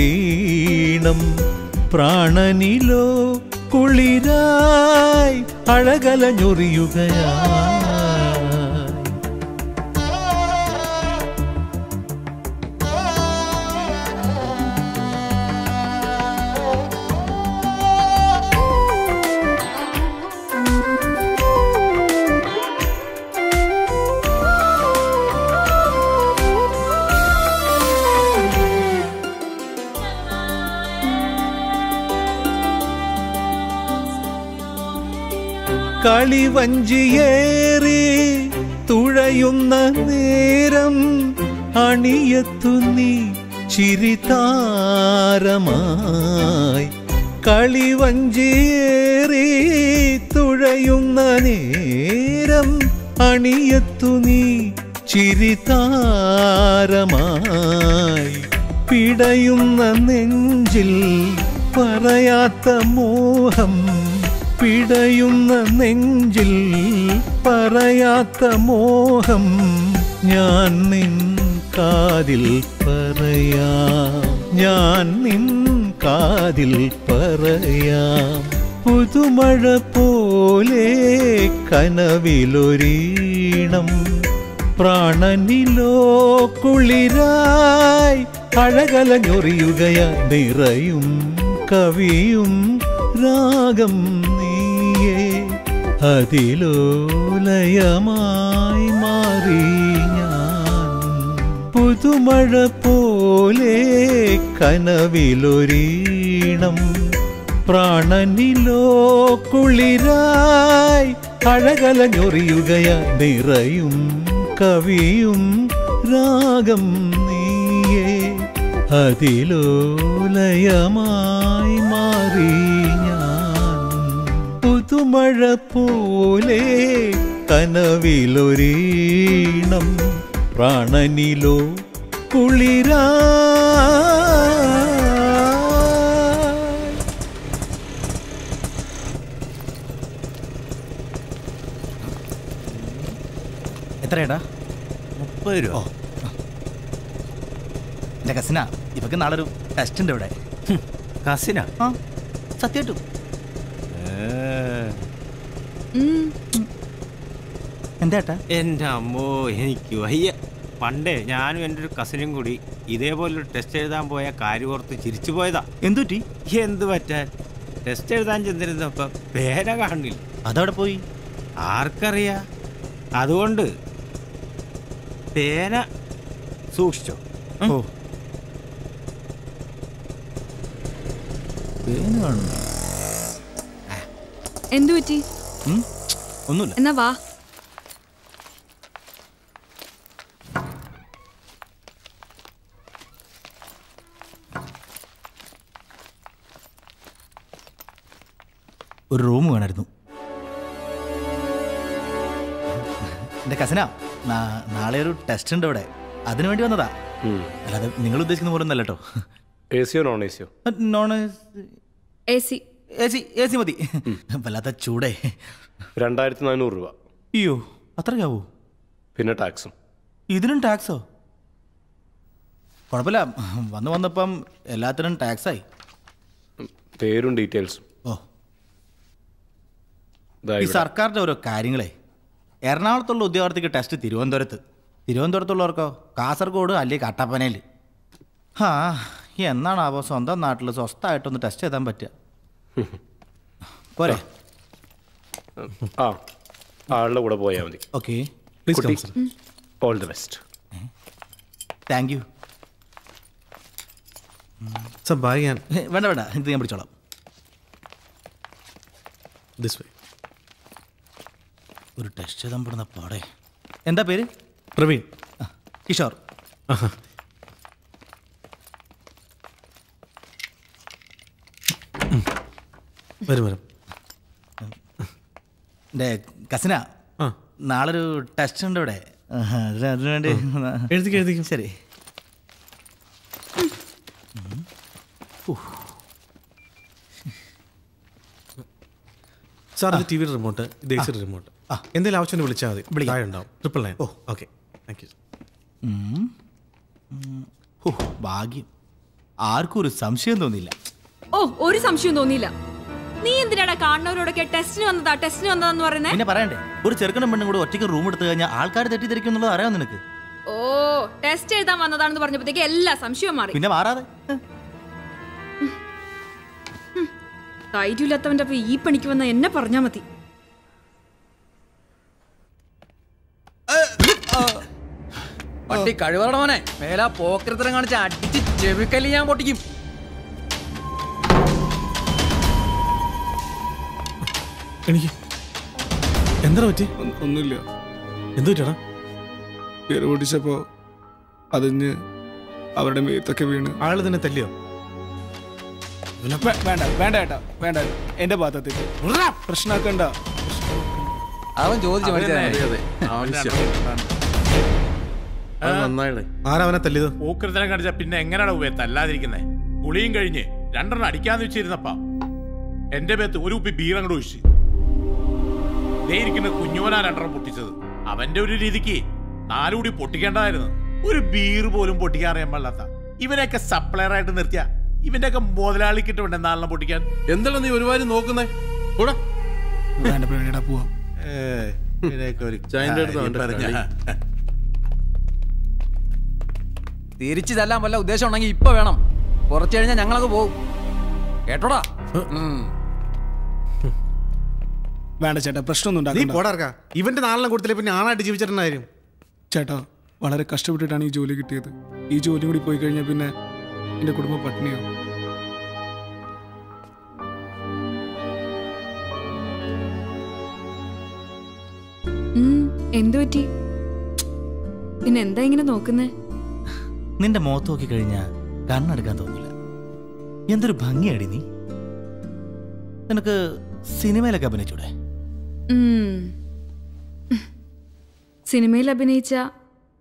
പ്രാണനിലോ കുളിരായി അഴകലഞ്ഞൊറിയുകയായി കളിവഞ്ചിയേറി തുഴയുന്ന നേരം അണിയത്തു നീ ചിരിതാരമായി കളിവഞ്ചിയേറി തുഴയുന്ന നേരം അണിയത്തു നീ ചിരിതാരമായി പിടയുന്ന നെഞ്ചിൽ പറയാത്ത മോഹം പിടയുന്ന നെഞ്ചിൽ പറയാത്ത മോഹം ഞാൻ നിൻ കാതിൽ പറയാം ഞാൻ നിൻ കാതിൽ പറയാം പുതുമഴ പോലെ കനവിലൊരീണം പ്രാണനിലോ കുളിരായി അഴകലഞ്ഞൊറിയുകയായി നിറയും കവിയും രാഗം നീയേ അതിലോലയമായി മാറി ഞാൻ പുതുമഴ പോലെ കനവിലൊരീണം പ്രാണനിലോ കുളിരായി അഴകലഞ്ഞൊറിയുകയായി നിറയും കവിയും രാഗം നീയേ അതിലോലയമായി മാറി ഞാൻ പുതുമഴ പോലെ കനവിലൊരീണം പ്രാണനിലോ കുളിരാ എത്രയേട്ടാ? 30 രൂപ. എൻ്റെ കസിനാ, ഇവക്ക് നാളെ ഒരു ടെസ്റ്റ് ഉണ്ട് ഇവിടെ. കസിനാ? ആ സത്യമായിട്ടും. എന്താ എൻ്റെ അമ്മോ, എനിക്ക് വയ്യ. പണ്ടേ ഞാനും എൻ്റെ ഒരു കസിനും കൂടി ഇതേപോലൊരു ടെസ്റ്റ് എഴുതാൻ പോയ കാര്യം ഓർത്ത് ചിരിച്ചു പോയതാ. എന്തുപറ്റി? എന്ത് പറ്റാൻ, ടെസ്റ്റ് എഴുതാൻ ചെന്നിരുന്നപ്പം പേന കാണില്ല. അതവിടെ പോയി ആർക്കറിയാ. അതുകൊണ്ട് പേന സൂക്ഷിച്ചോ. ഓ പേന കാണുന്നു. എന്തു പറ്റി? ഒന്നുമില്ല. എന്നാ വാ. ഒരു റൂം വേണമായിരുന്നു. എൻ്റെ കസിനാ, നാളെ ഒരു ടെസ്റ്റ് ഉണ്ട് ഇവിടെ, അതിനു വേണ്ടി വന്നതാ. അല്ലാതെ നിങ്ങൾ ഉദ്ദേശിക്കുന്ന പോലെ ഒന്നല്ല കേട്ടോ. എസിയോ നോൺ എസിയോ? Non AC. എസി മതി. വല്ലാത്ത ചൂടേ. 2400 രൂപ. അയ്യോ, അത്രയാവോ? പിന്നെ ടാക്സും. ഇതിനും ടാക്സോ? കുഴപ്പമില്ല, വന്നപ്പം എല്ലാത്തിനും ടാക്സായി. പേരും ഡീറ്റെയിൽസും. ഓ, ഈ സർക്കാരിൻ്റെ ഓരോ കാര്യങ്ങളെ. എറണാകുളത്തുള്ള ഉദ്യോഗാർത്ഥിക്ക് ടെസ്റ്റ് തിരുവനന്തപുരത്തുള്ളവർക്കോ കാസർഗോഡ് അല്ലെങ്കിൽ കട്ടപ്പനയിൽ. ആ എന്നാണാവോ സ്വന്തം നാട്ടിൽ സ്വസ്ഥമായിട്ടൊന്ന് ടെസ്റ്റ് ചെയ്താൻ പറ്റുക. പോരെ? ആ, ആളുടെ കൂടെ പോയാൽ മതി. Okay, all the best. Thank you. Sir bye ഞാൻ വേണ്ട വേണ്ട, ഇത് ഞാൻ പിടിച്ചോളാം. This way. ഒരു ടെസ്റ്റ് ചെയ്താൽ പെടുന്ന പാടെ. എന്താ പേര്? പ്രവീൺ. കിഷോർ. വരും വരും. എൻ്റെ കസിനാ, നാളെ ഒരു ടെസ്റ്റ് ഉണ്ട് ഇവിടെ. അതിനുവേണ്ടി എഴുതിക്കും. ശരി. സാർ ഇത് ടി വിയുടെ റിമോട്ട്, ഇത് എ സിയുടെ റിമോട്ട്. എന്തെങ്കിലും ആവശ്യം വിളിച്ചാൽ മതി. താഴെ ഉണ്ടാവും. 999. ഓ ഓക്കെ, താങ്ക് യു. ഭാഗ്യം, ആർക്കും ഒരു സംശയം തോന്നിയില്ല. ഓ, ഒരു സംശയം തോന്നിയില്ല. നീ എന്തിനാടാ കാണുന്നവരോടൊക്കെ ടെസ്റ്റിന് വന്നതാന്ന് പറയുന്നേ? പിന്നെ പറയണ്ടേ, ഒരു ചെറുക്കനും പെണ്ണും കൂടെ ഒറ്റയ്ക്ക് റൂം എടുത്തു കഴിഞ്ഞാൽ ആൾക്കാർ തെറ്റിദ്ധരിക്കും എന്നുള്ളത് അറിയാം നിനക്ക്. ഓ, ടെസ്റ്റ് എഴുതാൻ വന്നതാണെന്ന് പറഞ്ഞപ്പോഴത്തേക്ക് എല്ലാ സംശയവും മാറി. പിന്നെ മാറാതെ ധൈര്യമില്ലാത്തവന്റെ ഈ പണിക്ക് വന്ന എന്നെ പറഞ്ഞാ മതി. പട്ടി കഴിവറണവനെ മേലാ പോക്കരത്തരം കാണിച്ച് അടിച്ച് ചെവിക്കല്ലി ഞാൻ പൊട്ടിക്കും. എനിക്ക് എന്താ പറ്റി? ഒന്നുമില്ല. എന്തു പറ്റടാ? പേര് പൊട്ടിച്ചപ്പോ അതിന് അവരുടെ മേത്തൊക്കെ വീണ്. ആള് തന്നെ തല്ലിയോ? വേണ്ട വേണ്ട ഏട്ടാ, വേണ്ട. എന്റെ ഭാഗത്തേക്ക് പ്രശ്നമാക്കണ്ട. അവൻ ചോദിച്ചു ആരവനെ തല്ലിയത്? പോക്കരത്തരം കാണിച്ച പിന്നെ എങ്ങനെയാണ് തല്ലാതിരിക്കുന്നേ? കുളിയും കഴിഞ്ഞ് 2 അടിക്കാന്ന് വെച്ചിരുന്നപ്പാ എന്റെ പേത്ത് ഒരു കുപ്പി ബീർ അങ്ങോട്ട് ഒഴിച്ച്. ഇരിക്കുന്ന കുഞ്ഞുവനാ 2 പൊട്ടിച്ചത്. അവന്റെ ഒരു രീതിക്ക് 4 കൂടി പൊട്ടിക്കേണ്ടതായിരുന്നു. ഒരു ബീർ പോലും പൊട്ടിക്കാൻ അറിയാൻ പാടില്ലാത്ത ഇവനെയൊക്കെ സപ്ലയർ ആയിട്ട് നിർത്തിയ ഇവന്റെ ഒക്കെ മുതലാളിക്കിട്ട് വേണ്ട 4 പൊട്ടിക്കാൻ. എന്താണ് നീ ഒരുപാട് നോക്കുന്നേ? പോവാം. തിരിച്ചു തല്ലാൻ വല്ല ഉദ്ദേശം ഉണ്ടെങ്കിൽ ഇപ്പൊ വേണം. കുറച്ചു കഴിഞ്ഞാൽ ഞങ്ങളൊക്കെ പോകും. കേട്ടോടാ? വേണ്ട ചേട്ടാ, പ്രശ്നമൊന്നും ഉണ്ടാക്കണ്ട. ഇവന്റെ 4 കൊടുത്തില്ലേ പിന്നെ ആളായിട്ട് ജീവിച്ചിട്ടുണ്ടായിരുന്നു. ചേട്ടാ, വളരെ കഷ്ടപ്പെട്ടിട്ടാണ് ഈ ജോലി കിട്ടിയത്. ഈ ജോലി കൂടി പോയി കഴിഞ്ഞാൽ പിന്നെ എന്റെ കുടുംബം പട്ടിണിയാവും. എന്തു പറ്റി? പിന്നെ എന്താ ഇങ്ങനെ നോക്കുന്നേ? നിന്റെ മുഖത്ത് നോക്കി കഴിഞ്ഞാൽ കണ്ണെടുക്കാൻ തോന്നില്ല. എന്തൊരു ഭംഗിയാടി നീ. നിനക്ക് സിനിമയിലൊക്കെ അഭിനയിച്ചൂടെ? സിനിമയിൽ അഭിനയിച്ച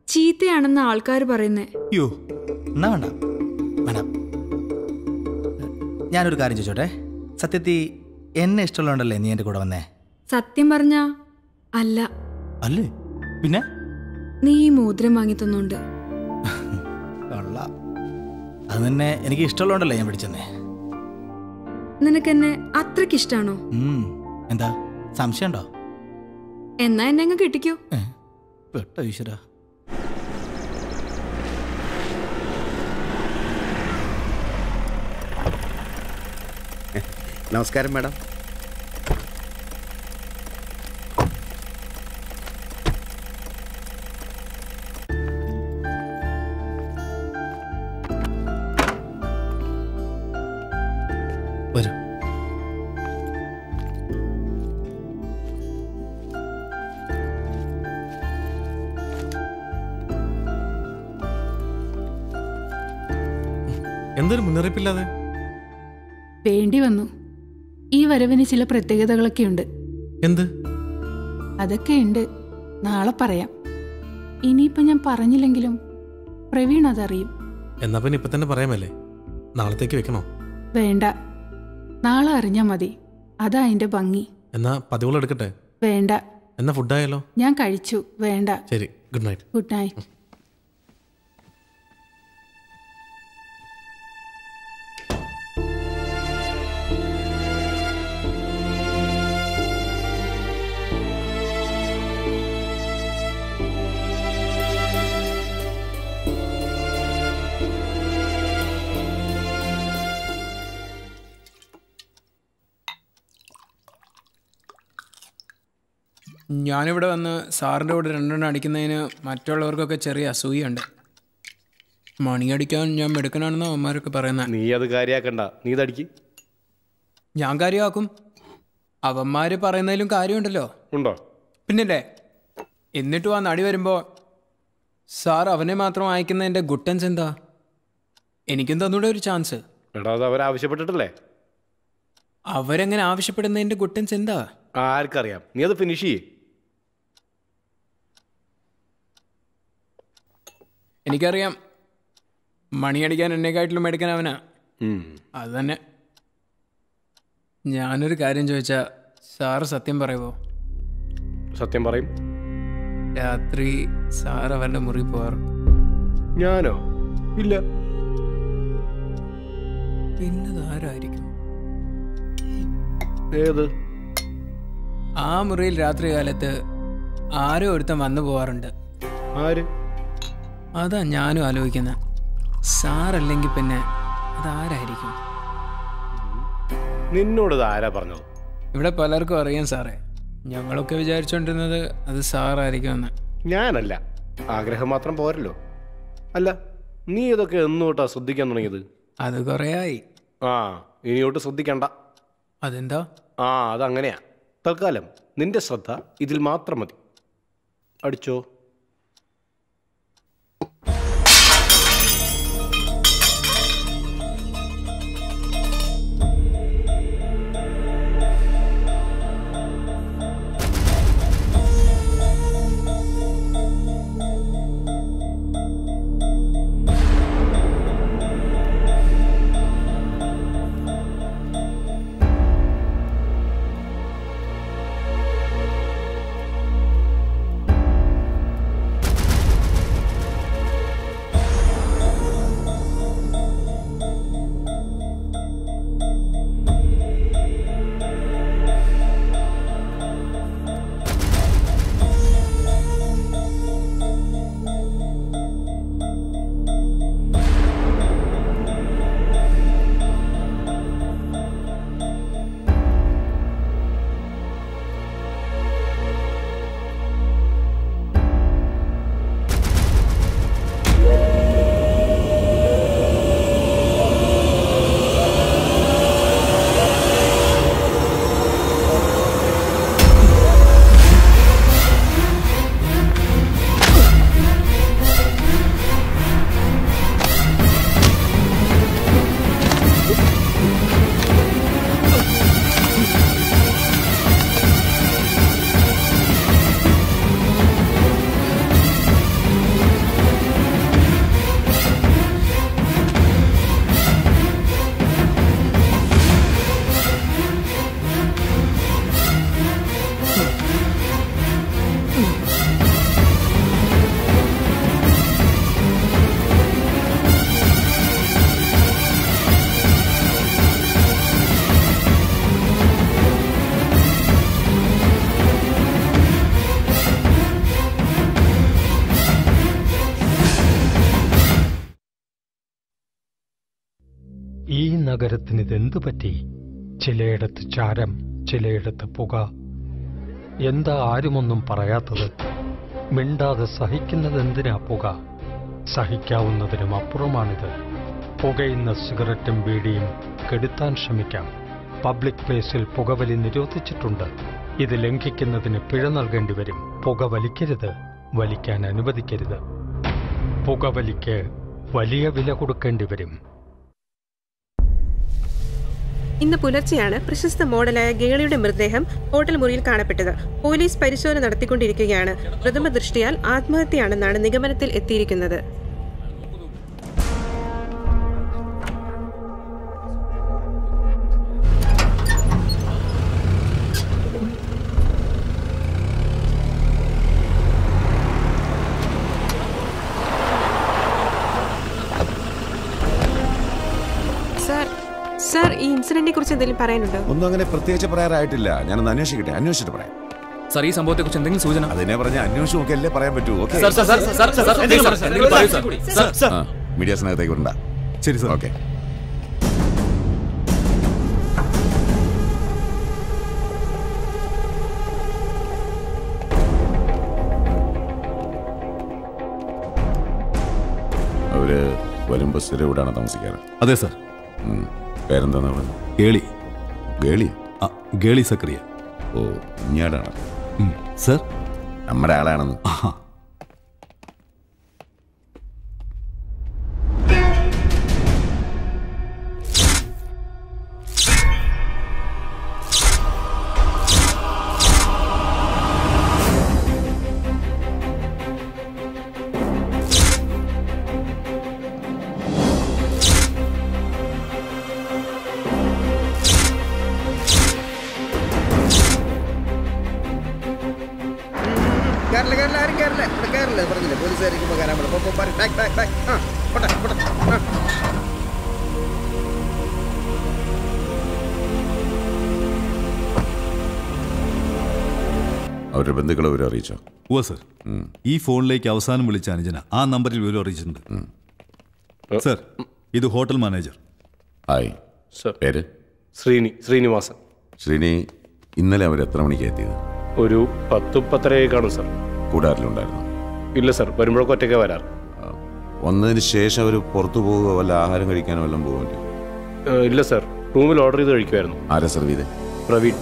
ചീത്തയാണെന്ന് ആൾക്കാർ പറയുന്നേ. യോ, എന്നാ വേണ്ട വേണ്ട. ഞാനൊരു കാര്യം ചോദിച്ചോട്ടെ, സത്യത്തിൽ എന്നെ ഇഷ്ടമുള്ളതുകൊണ്ടല്ലേ നീ എൻ്റെ കൂടെ വന്നേ? സത്യം പറഞ്ഞ അല്ല. അല്ലേ പിന്നെ? നീ ഈ മോതിരം വാങ്ങി തന്നോണ്ട്. അത് തന്നെ എനിക്ക് ഇഷ്ടമുള്ളതുകൊണ്ടല്ലേ ഞാൻ പിടിച്ചെന്നേ. നിനക്കെന്നെ അത്രയ്ക്ക് ഇഷ്ടാണോ? എന്താ സംശയമുണ്ടോ? എന്നാ എന്നെ അങ്ങ് കെട്ടിക്കോ. പെട്ടോ ഈശ്വര. നമസ്കാരം മാഡം. വരും. എന്തൊരു മുന്നറിയിപ്പില്ലാതെ? വേണ്ടി വന്നു. ഈ വരവിന് ചില പ്രത്യേകതകളൊക്കെ ഉണ്ട്. എന്ത്? അതൊക്കെ ഉണ്ട്, നാളെ പറയാം. ഇനിയിപ്പോൾ ഞാൻ പറഞ്ഞില്ലെങ്കിലും പ്രവീൺ അതറിയും. എന്നാ പിന്നെ ഇപ്പൊ തന്നെ പറയാമല്ലേ? നാളത്തേക്ക് വെക്കണോ? വേണ്ട, നാളെ അറിഞ്ഞാൽ മതി. അതാ അതിന്റെ ഭംഗി. എന്നാ പതിവുകൾ എടുക്കട്ടെ? വേണ്ട. എന്നാ ഫുഡായാലോ? ഞാൻ കഴിച്ചു. വേണ്ട. ശരി, ഗുഡ് നൈറ്റ്. Good night. ഞാനിവിടെ വന്ന് സാറിൻ്റെ കൂടെ 2 അടിക്കുന്നതിന് മറ്റുള്ളവർക്കൊക്കെ ചെറിയ അസൂയുണ്ട്. മണിയടിക്കാൻ ഞാൻ മെടുക്കനാണെന്ന് അവന്മാരൊക്കെ പറയുന്നത്. നീ അത് കാര്യാക്കണ്ട, നീ ഇതടിക്ക്. ഞാൻ കാര്യമാക്കും. അവന്മാര് പറയുന്നതിലും കാര്യമുണ്ടല്ലോ. ഉണ്ടോ? പിന്നില്ലേ. എന്നിട്ടും ആ നടി വരുമ്പോൾ സാർ അവനെ മാത്രം അയക്കുന്നതിൻ്റെ ഗുട്ടൻസ് എന്താ? എനിക്കും തന്നൂടെ ഒരു ചാൻസ്. എടാ അത് അവരാവശ്യപ്പെട്ടിട്ടല്ലേ? അവരെങ്ങനെ ആവശ്യപ്പെടുന്നതിൻ്റെ ഗുട്ടൻസ് എന്താ? ആർക്കറിയാം. നീ അത് ഫിനിഷ് ചെയ്യേ. എനിക്കറിയാം മണിയടിക്കാൻ എന്നെക്കാട്ടിലും എടുക്കാൻ അവനാ. അത് തന്നെ. ഞാനൊരു കാര്യം ചോദിച്ചാ സാറ് സത്യം പറയുമോ? സത്യം പറയും. രാത്രി സാർ അവരുടെ മുറി പോവാറ്? ഞാനോ? ഇല്ല. പിന്നതാരായിരിക്കും? ഏത്? ആ മുറിയിൽ രാത്രി കാലത്ത് ആരോ ഒരുത്തൻ വന്നു പോവാറുണ്ട്. ആര്? അതാ ഞാനും ആലോചിക്കുന്നത്. സാറല്ലെങ്കിൽ പിന്നെ അതാരായിരിക്കും? നിന്നോട് ആരാ പറഞ്ഞത്? ഇവിടെ പലർക്കും അറിയാം സാറേ. ഞങ്ങളൊക്കെ വിചാരിച്ചോണ്ടിരുന്നത് അത് സാറായിരിക്കുമെന്ന്. ഞാനല്ല. ആഗ്രഹം മാത്രം പോരല്ലോ. അല്ല, നീ ഇതൊക്കെ എന്നോട്ടാ ശ്രദ്ധിക്കാൻ തുടങ്ങിയത്? അത് കുറേയായി. ഇനിയോട്ട് ശ്രദ്ധിക്കണ്ട. അതെന്താ? അതങ്ങനെയാ. തൽക്കാലം നിന്റെ ശ്രദ്ധ ഇതിൽ മാത്രം മതി. അടിച്ചോ. ഈ നഗരത്തിന് ഇതെന്തു പറ്റി? ചിലയിടത്ത് ചാരം, ചിലയിടത്ത് പുക. എന്താ ആരുമൊന്നും പറയാത്തത്? മിണ്ടാതെ സഹിക്കുന്നതെന്തിനാ പുക? സഹിക്കാവുന്നതിനും അപ്പുറമാണിത്. പുകയുന്ന സിഗരറ്റും ബീഡിയും കെടുത്താൻ ശ്രമിക്കാം. പബ്ലിക് പ്ലേസിൽ പുകവലി നിരോധിച്ചിട്ടുണ്ട്. ഇത് ലംഘിക്കുന്നതിന് പിഴ നൽകേണ്ടി വരും. പുക വലിക്കരുത്, വലിക്കാൻ അനുവദിക്കരുത്. പുകവലിക്ക് വലിയ വില കൊടുക്കേണ്ടി വരും. ഇന്ന് പുലർച്ചെയാണ് പ്രശസ്ത മോഡലായ ഗേളിയുടെ മൃതദേഹം ഹോട്ടൽ മുറിയിൽ കാണപ്പെട്ടത്. പോലീസ് പരിശോധന നടത്തിക്കൊണ്ടിരിക്കുകയാണ്. പ്രഥമ ദൃഷ്ടിയാൽ ആത്മഹത്യയാണെന്നാണ് നിഗമനത്തിൽ എത്തിയിരിക്കുന്നത്. സാർ, ഈ ഇൻസിഡന്റിനെ കുറിച്ച് എന്തെങ്കിലും പറയാനുണ്ടോ? ഒന്നും അങ്ങനെ പ്രത്യേകിച്ച് പറയാറായിട്ടില്ല. ഞാനൊന്ന് അന്വേഷിച്ചിട്ട് പറയാം. സാർ, ഈ സംഭവത്തെ കുറിച്ച് എന്തെങ്കിലും സൂചന? അതിനെ പറഞ്ഞ അന്വേഷിച്ച് നോക്കിയല്ലേ പറയാൻ പറ്റൂ. മീഡിയാസിനകത്തേക്ക് വരണ്ട. ശരി സാർ. ഓക്കെ. അവര് വരുമ്പോ സ്ഥിരം ഇവിടാണ് താമസിക്കാറ്? അതെ സാർ. പേരെന്താന്ന് പറഞ്ഞു? ഗേളി. ഗേളി? ഗേളി സക്രിയ. ഓ, ഇഞ്ഞാടാണ് സാർ. നമ്മുടെ ആളാണെന്ന്. അവരുടെ ബന്ധുക്കളെ വിവരം അറിയിച്ചോ? ഓ സർ, ഈ ഫോണിലേക്ക് അവസാനം വിളിച്ച അനുജന ആ നമ്പറിൽ വിവരം അറിയിച്ചിട്ടുണ്ട്. സർ, ഇത് ഹോട്ടൽ മാനേജർ. Hi sir. പേര്? ശ്രീനിവാസൻ. ശ്രീനി, ഇന്നലെ അവർ എത്ര മണിക്ക് എത്തിയത്? ഒരു 10-10:30 കാണും സർ. കൂടെ ആരിലുണ്ടായിരുന്നു? ഇല്ല സർ, വരുമ്പോഴൊക്കെ ഒറ്റയ്ക്ക് വരാറ്. വന്നതിന് ശേഷം അവർ പുറത്തു പോവുക, വല്ല ആഹാരം കഴിക്കാനോ വല്ലതും പോകില്ല? ഇല്ല സർ, റൂമിൽ ഓർഡർ ചെയ്ത് കഴിക്കുമായിരുന്നു. ആരാ സർവ് ചെയ്തേ? പ്രവീൺ.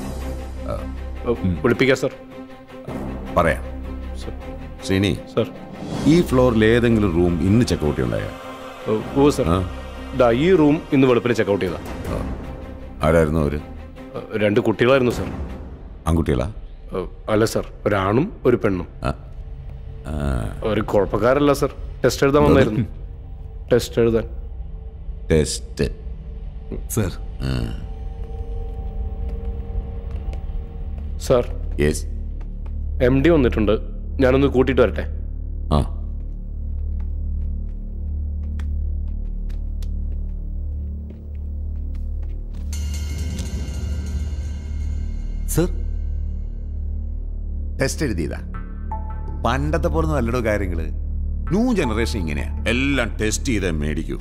വിളിപ്പിക്കാം സർ? പറയാം. ശ്രീനി സർ, ഈ ഫ്ലോറിൽ ഏതെങ്കിലും റൂം ഇന്ന് ചെക്കൗട്ട് ഉണ്ടായോ? ഓ സർ, ഈ റൂം ഇന്ന് വെളുപ്പിന് ചെക്കൗട്ട് ചെയ്താ. ആരായിരുന്നു അവര്? 2 കുട്ടികളായിരുന്നു സർ. ആൺകുട്ടികളാ? അല്ല സർ, ഒരാണും ഒരു പെണ്ണും. ഒരു കുഴപ്പക്കാരല്ല സർ, ടെസ്റ്റ് എഴുതാൻ വന്നായിരുന്നു. ടെസ്റ്റ് എഴുതാൻ. Test sir. Sir, yes. MD വന്നിട്ടുണ്ട്, ഞാനൊന്ന് കൂട്ടിയിട്ട് വരട്ടെ? സർ, ടെസ്റ്റ് എഴുതിയതാ? പണ്ടത്തെ പോലെ നല്ലടോ കാര്യങ്ങള്. ന്യൂ ജനറേഷൻ ഇങ്ങനെയാ, എല്ലാം ടെസ്റ്റ് ചെയ്തേ മേടിക്കൂ.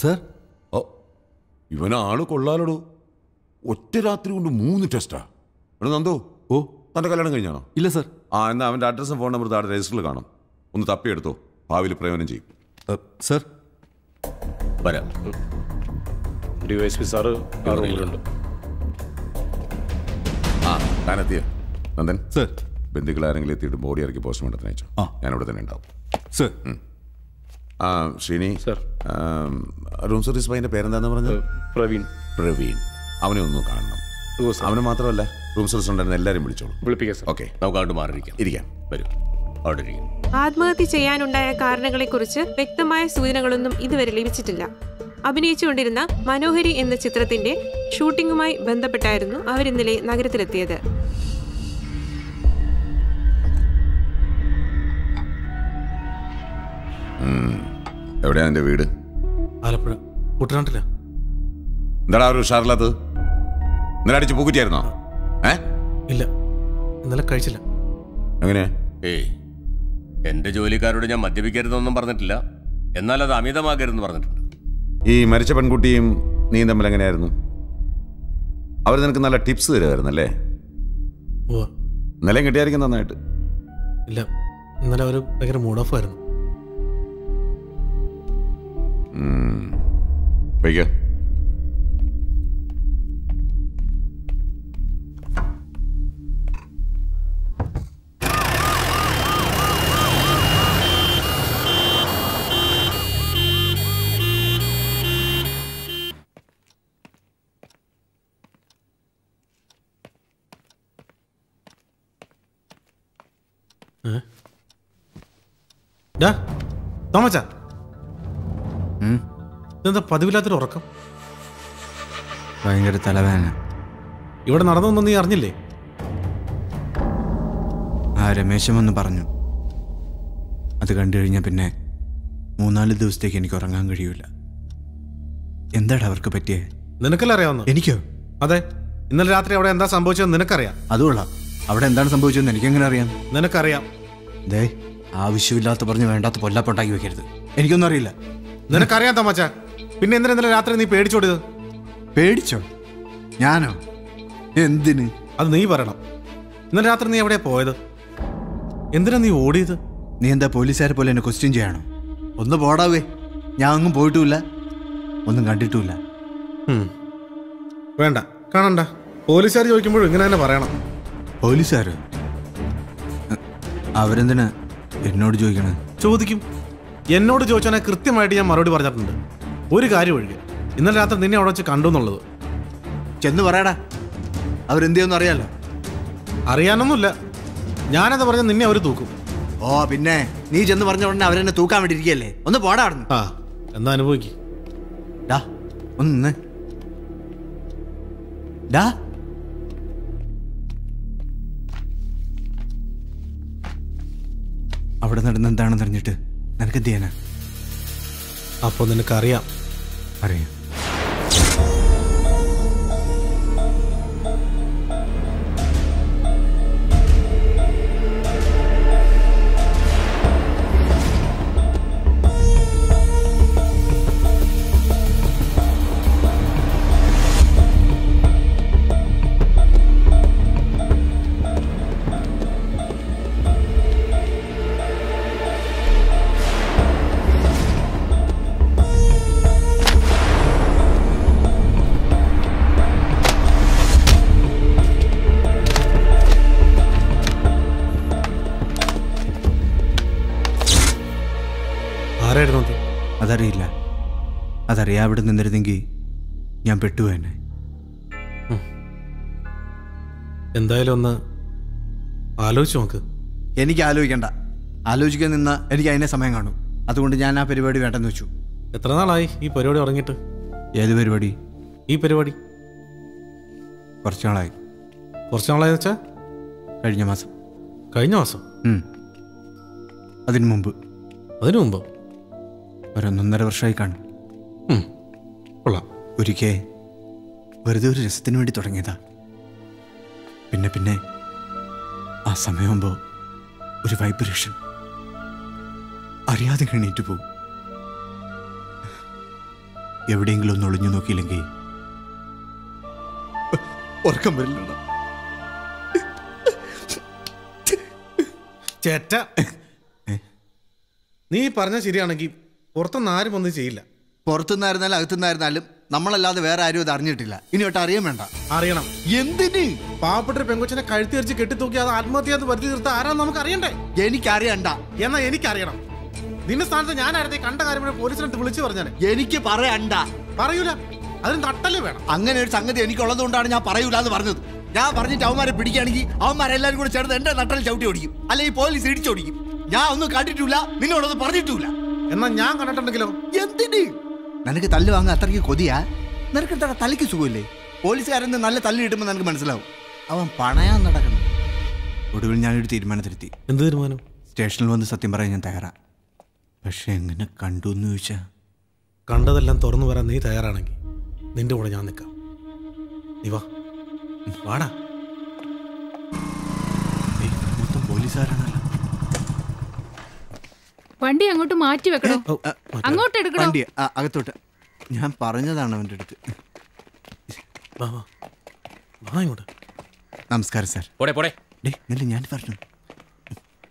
സർ, ഇവനാള് കൊള്ളാലടോ. ഒറ്റ രാത്രി കൊണ്ട് 3 ടെസ്റ്റാ. എടാ നന്ദോ, തന്റെ കല്യാണം കഴിഞ്ഞാണോ? ഇല്ല സർ. എന്നാ അവന്റെ അഡ്രസ്സും ഫോൺ നമ്പർ താഴെ രജിസ്റ്ററിൽ കാണും. ഒന്ന് തപ്പിയെടുത്തോ, ഭാവിയിൽ പ്രയോജനം ചെയ്യും. സർ, വരാം. DYSP സാറ് റൂമിലുണ്ട്. താനെത്തിയ നന്ദൻ? സർ. ബന്ധുക്കൾ ആരെങ്കിലും എത്തിയിട്ട് ബോഡി ഇറക്കി പോസ്റ്റ്മോർട്ടത്തിന് അയച്ചോ? ഞാനിവിടെ തന്നെ ഉണ്ടാവും. Sir. Sreeni sir, room service പയ്യന്റെ പേരെന്താന്ന് പറഞ്ഞത്? പ്രവീൺ. അവനെ ഒന്ന് കാണണം. അവന് മാത്രമല്ല, റൂം സർവീസ് ഉണ്ടായിരുന്ന എല്ലാവരും വിളിച്ചോളൂ. വിളിപ്പിക്കാം സർ. ഓക്കെ, നമുക്ക് അങ്ങോട്ട് മാറിയിരിക്കാം. വരും. അവിടെ ഇരിക്കും. ആത്മഹത്യ ചെയ്യാനുണ്ടായ കാരണങ്ങളെക്കുറിച്ച് വ്യക്തമായ സൂചനകളൊന്നും ഇതുവരെ ലഭിച്ചിട്ടില്ല. അഭിനയിച്ചുകൊണ്ടിരുന്ന മനോഹരി എന്ന ചിത്രത്തിന്റെ ഷൂട്ടിംഗുമായി ബന്ധപ്പെട്ടായിരുന്നു അവരിന്നലെ നഗരത്തിലെത്തിയത്. എവിടെയാ എന്റെ വീട്? ആലപ്പുഴ കുട്ടനാട്ടില. എന്താടാ ഒരു ഉഷാറില്ലാത്തത്? ഇന്നലെ അടിച്ച് പൂക്കുറ്റിയായിരുന്നോ? ഇല്ല, ഇന്നലെ കഴിച്ചില്ല. എങ്ങനെയാ? എന്റെ ജോലിക്കാരോട് ഞാൻ മദ്യപിക്കരുതെന്നൊന്നും പറഞ്ഞിട്ടില്ല, എന്നാൽ അത് അമിതമാകരുതെന്ന് പറഞ്ഞിട്ടുണ്ട്. ഈ മരിച്ച പെൺകുട്ടിയും നീ തമ്മിൽ എങ്ങനെയായിരുന്നു? അവർ നിനക്ക് നല്ല ടിപ്സ് തരുമായിരുന്നല്ലേ? ഇന്നലെയും കിട്ടിയായിരിക്കും നന്നായിട്ട്. ഇല്ല, ഇന്നലെ അവർ ഭയങ്കര മൂഡ് ഓഫ് ആയിരുന്നു. വയ്ക്കോ. തോമച്ചാ, ഇതെന്താ പതിവില്ലാത്തൊരു ഉറക്കം? ഭയങ്കര തലവേദന. ഇവിടെ നടന്നൊന്നും നീ അറിഞ്ഞില്ലേ? ആ രമേശൻ വന്ന് പറഞ്ഞു. അത് കണ്ടു കഴിഞ്ഞാൽ പിന്നെ 3-4 ദിവസത്തേക്ക് എനിക്ക് ഉറങ്ങാൻ കഴിയൂല. എന്താടാ അവർക്ക് പറ്റിയേ? നിനക്കല്ലേ അറിയാവുന്ന? എനിക്കോ? അതെ, ഇന്നലെ രാത്രി അവിടെ എന്താ സംഭവിച്ചതെന്ന് നിനക്കറിയാം. അതുകൊള്ളാം. അവിടെ എന്താണ് സംഭവിച്ചതെന്ന് എനിക്കെങ്ങനെ അറിയാം? നിനക്കറിയാം. ദേ, ആവശ്യമില്ലാത്ത പറഞ്ഞ് വേണ്ടാത്ത പൊല്ലാപ്പൊട്ടാക്കി വെക്കരുത്. എനിക്കൊന്നും അറിയില്ല. നിനക്കറിയാം തമാച്ച. പിന്നെ എന്തിനാ ഇന്നലെ രാത്രി നീ പേടിച്ചോടിയത്? പേടിച്ചോ? ഞാനോ? എന്തിന്? അത് നീ പറയണം. ഇന്നലെ രാത്രി നീ എവിടെയാ പോയത്? എന്തിനാ നീ ഓടിയത്? നീ എന്താ പോലീസുകാരെ പോലെ എന്നെ ക്വസ്റ്റ്യൻ ചെയ്യണോ? ഒന്ന് പോടാവേ. ഞാൻ അങ്ങും പോയിട്ടുമില്ല, ഒന്നും കണ്ടിട്ടുമില്ല. വേണ്ട, കാണണ്ട. പോലീസുകാർ ചോദിക്കുമ്പോഴും ഇങ്ങനെ തന്നെ പറയണം. പോലീസുകാരോ? അവരെന്തിനാ എന്നോട് ചോദിക്കണേ? ചോദിക്കും. എന്നോട് ചോദിച്ചാൽ കൃത്യമായിട്ട് ഞാൻ മറുപടി പറഞ്ഞിട്ടുണ്ട്. ഒരു കാര്യം ഒഴികെ, ഇന്നലെ രാത്രി നിന്നെ അവിടെ വെച്ച് കണ്ടു എന്നുള്ളത്. ചെന്ന് പറയടാ. അവരെന്ത് ചെയ്യുമെന്ന് അറിയാലോ? അറിയാനൊന്നുമില്ല. ഞാനത് പറഞ്ഞ നിന്നെ അവർ തൂക്കും. ഓ പിന്നെ, നീ ചെന്ന് പറഞ്ഞ ഉടനെ അവരെന്നെ തൂക്കാൻ വേണ്ടി ഇരിക്കുകയല്ലേ? ഒന്ന് പോടാ അവിടുന്ന്. ആ, എന്നാ അനുഭവിക്ക്. ഡാ ഒന്ന് ഡാ. അവിടെ നടന്ന് എന്താണെന്ന് അറിഞ്ഞിട്ട് നിനക്ക് എന്ത് ചെയ്യാനാ? അപ്പൊ നിനക്കറിയാം. അറിയാം. അതറിയില്ല. അതറിയാ അവിടെ നിന്നിരുന്നെങ്കിൽ ഞാൻ പെട്ടുപോയെന്നെ. എന്തായാലും ഒന്ന് ആലോചിച്ച് നോക്ക്. എനിക്ക് ആലോചിക്കണ്ട. ആലോചിക്കാൻ നിന്നാ എനിക്ക് അതിനെ സമയം കാണും. അതുകൊണ്ട് ഞാൻ ആ പരിപാടി വേണ്ടെന്ന് വെച്ചു. എത്ര നാളായി ഈ പരിപാടി തുടങ്ങിയിട്ട്? ഏത് പരിപാടി? ഈ പരിപാടി കുറച്ച് നാളായി. കുറച്ച് നാളായി വെച്ചാ? കഴിഞ്ഞ മാസം. കഴിഞ്ഞ മാസം? അതിനു മുമ്പ്. അതിനു മുമ്പോ? 1.5 വർഷമായി കാണും. കൊള്ളാം. ഒരിക്കൽ വെറുതെ ഒരു രസത്തിന് വേണ്ടി തുടങ്ങിയതാ. പിന്നെ പിന്നെ ആ സമയമാകുമ്പോൾ ഒരു വൈബ്രേഷൻ അറിയാതെ എണീറ്റ് പോകും. എവിടെയെങ്കിലും ഒന്ന് ഒളിഞ്ഞു നോക്കിയില്ലെങ്കിൽ ഉറക്കം വരില്ല. ചേട്ട, നീ പറഞ്ഞ ശരിയാണെങ്കിൽ പുറത്തുനിന്ന് ആരും ഒന്നും ചെയ്യില്ല. പുറത്തുനിന്നായിരുന്നാലും അകത്തുനിന്നായിരുന്നാലും നമ്മളല്ലാതെ വേറെ ആരും അത് അറിഞ്ഞിട്ടില്ല. ഇനി ഒട്ട് അറിയാൻ വേണ്ട. അറിയണം. എന്തിന്? പാവപ്പെട്ട പെങ്കൊച്ചിനെ കഴുത്തിരിച്ച് കെട്ടിത്തൂക്കി അത് ആത്മഹത്യ വരുത്തി തീർത്ത ആരാന്ന് നമുക്ക് അറിയണ്ടേ? എനിക്കറിയണ്ട. എന്നാ എനിക്കറിയണം. നിന്റെ സ്ഥാനത്ത് ഞാനായിരുന്നു കണ്ട കാര്യം പോലീസിനെ വിളിച്ചു പറഞ്ഞാൽ. എനിക്ക് പറയണ്ട. പറയൂല. അതിന് തട്ടല്ലേ വേണം. അങ്ങനെ ഒരു സംഗതി എനിക്കുള്ളത് കൊണ്ടാണ് ഞാൻ പറയൂല എന്ന് പറഞ്ഞത്. ഞാൻ പറഞ്ഞിട്ട് അവന്മാരെ പിടിക്കുകയാണെങ്കിൽ അവന്മാരെല്ലാരും കൂടെ ചേർന്ന് എന്റെ നട്ടൽ ചവിട്ടി ഓടിക്കും, അല്ലെങ്കിൽ പോലീസ് ഇടിച്ചോടിക്കും. ഞാൻ ഒന്നും കണ്ടിട്ടില്ല, നിന്നോടൊന്നും പറഞ്ഞിട്ടില്ല. എന്നാ ഞാൻ കണ്ടിട്ടുണ്ടെങ്കിലോ? എന്തിന്? നിനക്ക് തല്ല് വാങ്ങാൻ അത്രയ്ക്ക് കൊതിയാ? നിനക്ക് എന്താ തലയ്ക്ക് സുഖമില്ലേ? പോലീസുകാരന് നല്ല തല്ല് കിട്ടുമ്പോൾ നിനക്ക് മനസ്സിലാവും അവൻ പണയാൻ നടക്കണം. ഒടുവിൽ ഞാനൊരു തീരുമാനത്തിലെത്തി. എന്ത് തീരുമാനം? സ്റ്റേഷനിൽ വന്ന് സത്യം പറയാൻ ഞാൻ തയ്യാറാ. പക്ഷെ എങ്ങനെ കണ്ടു എന്ന് ചോദിച്ചാ, കണ്ടതെല്ലാം തുറന്നു വരാൻ നീ തയ്യാറാണെങ്കിൽ നിന്റെ കൂടെ ഞാൻ നിൽക്കാം. നീ വാടാ. മൊത്തം പോലീസുകാരാണല്ലോ. വണ്ടി അങ്ങോട്ട് മാറ്റി വെക്കണോ? അങ്ങോട്ട് എടുക്കണോ? വണ്ടി അകത്തോട്ട്. ഞാൻ പറഞ്ഞതാണ് അവൻ്റെ അടുത്ത്. നമസ്കാരം സാർ. പോടെ ഞാൻ പറഞ്ഞു